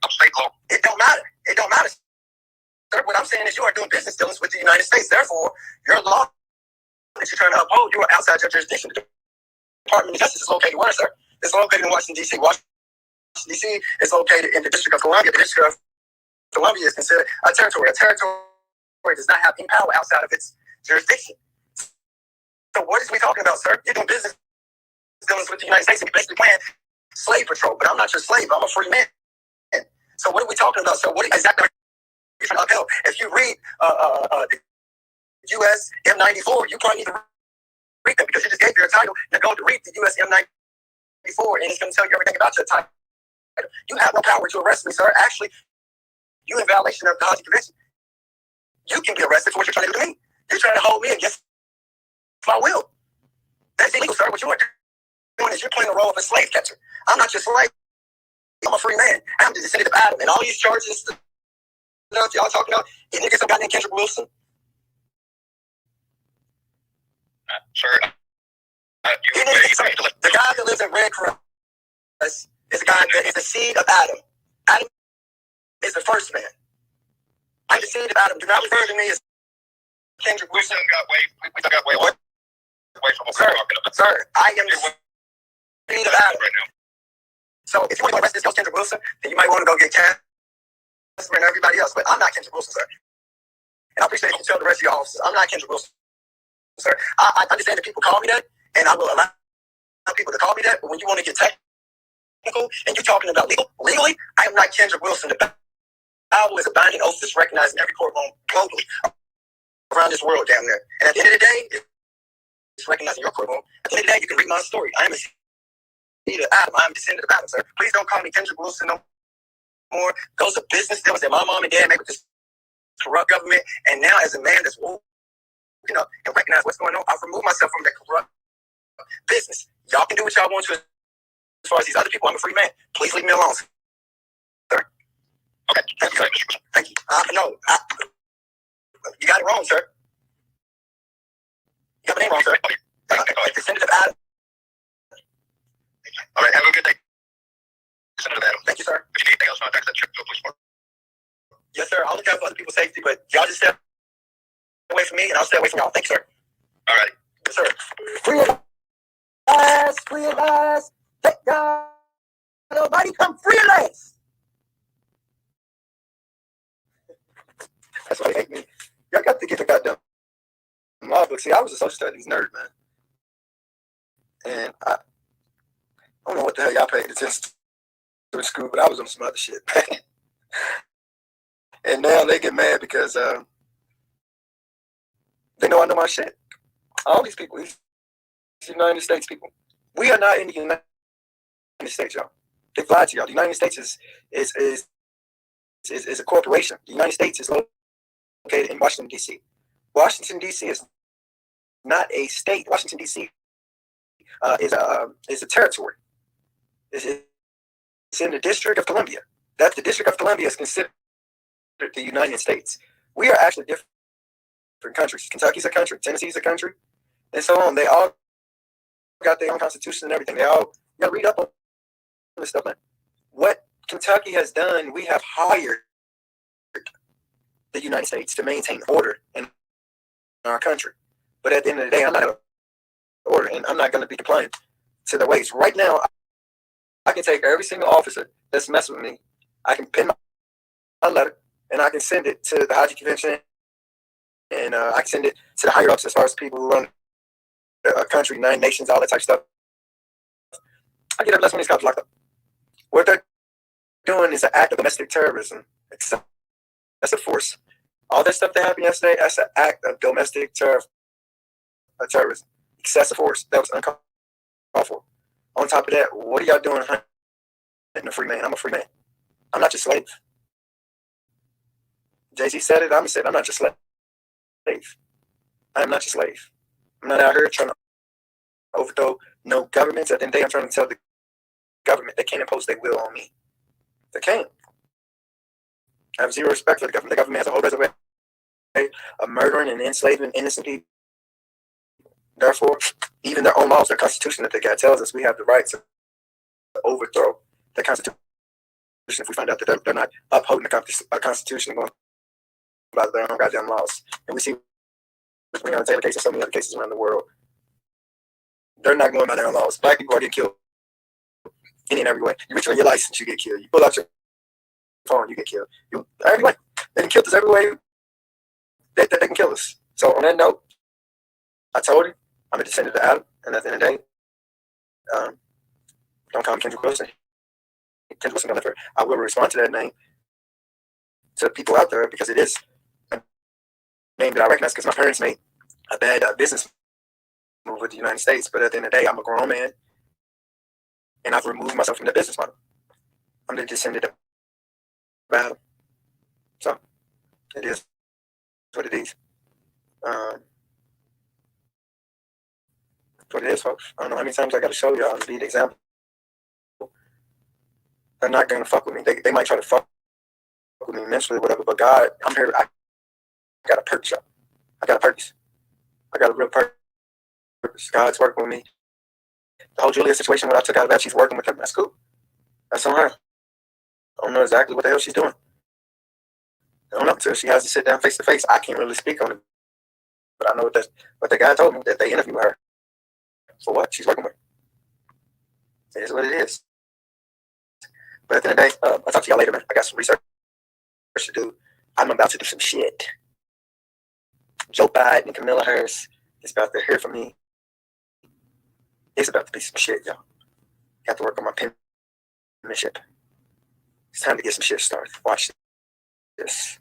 State law. It don't matter. It don't matter. Sir, what I'm saying is you are doing business dealings with the United States. Therefore, your law that you're trying to uphold, you are outside your jurisdiction. The Department of Justice is located where, sir? It's located in Washington, D.C. Washington, D.C. is located in the District of Columbia. The District of Columbia is considered a territory. A territory does not have any power outside of its jurisdiction. So what is we talking about, sir? You're doing business dealings with the United States and you're basically playing slave patrol. But I'm not your slave. I'm a free man. So what are we talking about, sir? What exactly are you trying to upheld? If you read the U.S. M94, you probably need to read that because you just gave your title. Now go to read the U.S. M94 and it's going to tell you everything about your title. You have no power to arrest me, sir. Actually, you're in violation of the Haji Convention. You can be arrested for what you're trying to do to me. You're trying to hold me against my will. That's illegal, sir. What you are doing is you're playing the role of a slave catcher. I'm not your slave. I'm a free man. I'm the descendant of Adam. And all these charges that y'all talking about, you niggas some guy named Kendrick Wilson. Sir, the guy that lives in Red Cross is a guy that is the seed of Adam. Adam is the first man. I'm the seed of Adam. Do not refer to me as Kendrick Wilson. We got way away from what we're talking about. Sir, I am the seed of Adam. Right now. So if you want to arrest this Kendrick Wilson, then you might want to go get Casper and everybody else. But I'm not Kendrick Wilson, sir. And I appreciate you tell the rest of your officers, I'm not Kendrick Wilson, sir. I understand that people call me that, and I will allow people to call me that. But when you want to get technical and you're talking about legally, I am not Kendrick Wilson. The Bible is a binding oath that's recognized in every courtroom globally around this world down there. And at the end of the day, it's recognized in your courtroom. At the end of the day, you can read my story. I am a seed of Adam. I am a descendant of Adam, sir. Please don't call me Kendrick Wilson no more. Those are business deals that my mom and dad made with this corrupt government. And now, as a man that's woken up and recognize what's going on, I've removed myself from that corrupt business. Y'all can do what y'all want to. As far as these other people, I'm a free man. Please leave me alone, sir. Okay. Thank you, sir. Thank you. You got it wrong, sir. You got my name wrong, sir. Descendant of Adam. All right, have a good day. Descendant of Adam. Thank you, sir. If you need anything else, contact that trip to a police department. Yes, sir. I'll look out for other people's safety, but y'all just stay away from me, and I'll stay away from y'all. Thank you, sir. All right. Yes, sir. Free at last. Free at last. Hey, y'all. Nobody come free at last. That's why they hate me. Y'all got to get the goddamn law book. See, I was a social studies nerd, man. And I don't know what the hell y'all paid attention to in school, but I was on some other shit, man. And now they get mad because they know I know my shit. All these people, these United States people, we are not in the United States, y'all. They lied to y'all. The United States is a corporation. The United States is located in Washington, D.C. Washington, D.C. is not a state. Washington, D.C. Is a territory. It's in the District of Columbia. That's the District of Columbia is considered the United States. We are actually different countries. Kentucky's a country. Tennessee's a country, and so on. They all got their own constitution and everything. They all got to read up on this stuff, man. What Kentucky has done, we have hired the United States to maintain order in our country. But at the end of the day, I'm not out of order, and I'm not going to be compliant to their ways. Right now, I can take every single officer that's messing with me. I can pin my letter, and I can send it to the Haji Convention, and I can send it to the higher ups as far as people who run the country, 9 nations, all that type of stuff. I get up, that's when these cops locked up. What they're doing is an act of domestic terrorism. That's a force. All that stuff that happened yesterday, that's an act of domestic terrorism. Excessive force. That was uncalled for. On top of that, what are y'all doing hunting a free man? I'm a free man. I'm not your slave. Jay-Z said it, I'm going to say it. I'm not your slave. I am not your slave. I'm not out here trying to overthrow no governments. At the end of the day, I'm trying to tell the government they can't impose their will on me. They can't. I have zero respect for the government. The government has a whole other way of murdering and enslaving innocent people. Therefore, even their own laws, their constitution that they got tells us we have the right to overthrow the constitution if we find out that they're not upholding the constitution and going by their own goddamn laws. And we see between on the Taylor case and so many other cases around the world, they're not going by their own laws. Black people are getting killed any and every way. You reach on your license, you get killed. You pull out your phone, you get killed. Every way. They can kill us every way that they can kill us. So on that note, I told him I'm a descendant of Adam, and at the end of the day, don't call me Kendrick Wilson. Kendrick Wilson, never. I will respond to that name to people out there because it is a name that I recognize because my parents made a bad business move with the United States. But at the end of the day, I'm a grown man, and I've removed myself from the business model. I'm the descendant of Adam. So it is what it is. What it is, folks. I don't know how many times I got to show y'all and be the example. They're not going to fuck with me. They might try to fuck with me mentally or whatever, but God, I'm here. I got a purpose, y'all. I got a purpose. I got a real purpose. God's working with me. The whole Julia situation, when I took out of that, she's working with him. That's cool. That's on her. I don't know exactly what the hell she's doing. I don't know until she has to sit down face to face. I can't really speak on it, but I know what the guy told me that they interviewed her. For what she's working with. It is what it is. But at the end of the day, I'll talk to y'all later, man. I got some research to do. I'm about to do some shit. Joe Biden and Camilla Harris is about to hear from me. It's about to be some shit, y'all. Got to work on my penmanship. It's time to get some shit started. Watch this.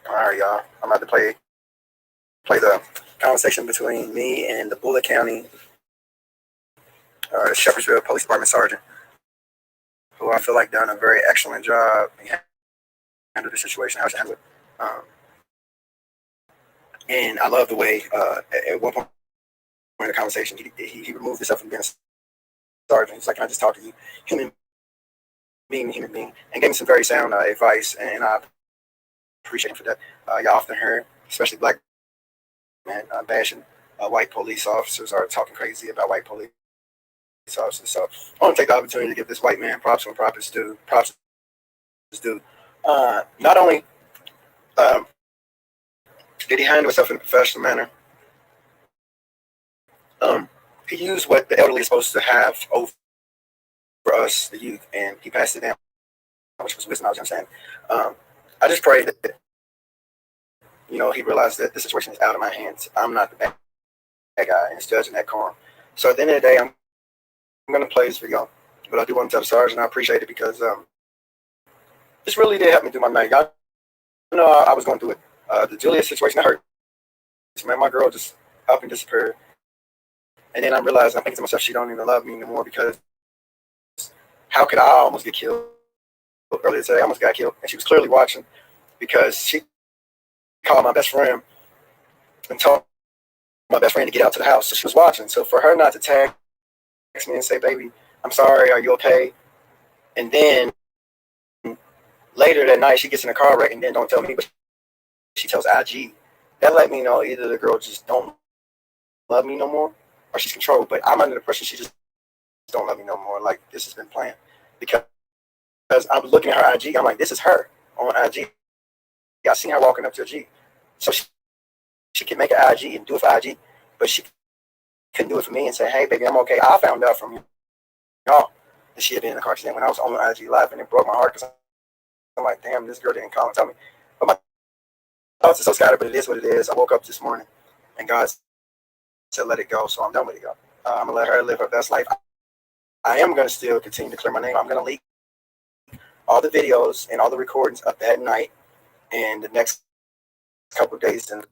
All right, y'all. I'm about to play the conversation between me and the Bullitt County Shepherdsville Police Department Sergeant, who I feel like done a very excellent job in handling the situation, how to handle it. And I love the way at one point in the conversation he removed himself from being a sergeant. He's like, "Can I just talk to you, human being, and gave me some very sound advice, and I appreciate him for that. Y'all often hear, especially black men, bashing white police officers or talking crazy about white police officers. So I want to take the opportunity to give this white man props when props is due. Not only did he handle himself in a professional manner, he used what the elderly is supposed to have over us, the youth, and he passed it down, which was wisdom, knowledge, understanding. I just pray that he realized that the situation is out of my hands. I'm not the bad guy and is judging that calm. So at the end of the day, I'm going to play this video. But I do want to tell the Sergeant I appreciate it because this really did help me through my night. Y'all know I was going through it. The Julia situation, that hurt. Man, my girl just up and disappeared. And then I realized, I'm thinking to myself, she don't even love me anymore because how could I almost get killed? Earlier today, I almost got killed. And she was clearly watching because she called my best friend and told my best friend to get out to the house. So she was watching. So for her not to text me and say, baby, I'm sorry, are you okay? And then later that night, she gets in a car wreck and then don't tell me, but she tells IG. That let me know either the girl just don't love me no more or she's controlled. But I'm under the impression she just don't love me no more. Like, this has been planned. Because I was looking at her IG. I'm like, this is her on IG. I seen her walking up to a G. So she can make an IG and do it for IG, but she couldn't do it for me and say, hey, baby, I'm okay. I found out from y'all that she had been in a car accident when I was on IG Live, and it broke my heart because I'm like, damn, this girl didn't call and tell me. But my thoughts are so scattered, but it is what it is. I woke up this morning, and God said, let it go, so I'm done with it, go. I'm going to let her live her best life. I am going to still continue to clear my name. I'm going to leak all the videos and all the recordings of that night and the next couple of days and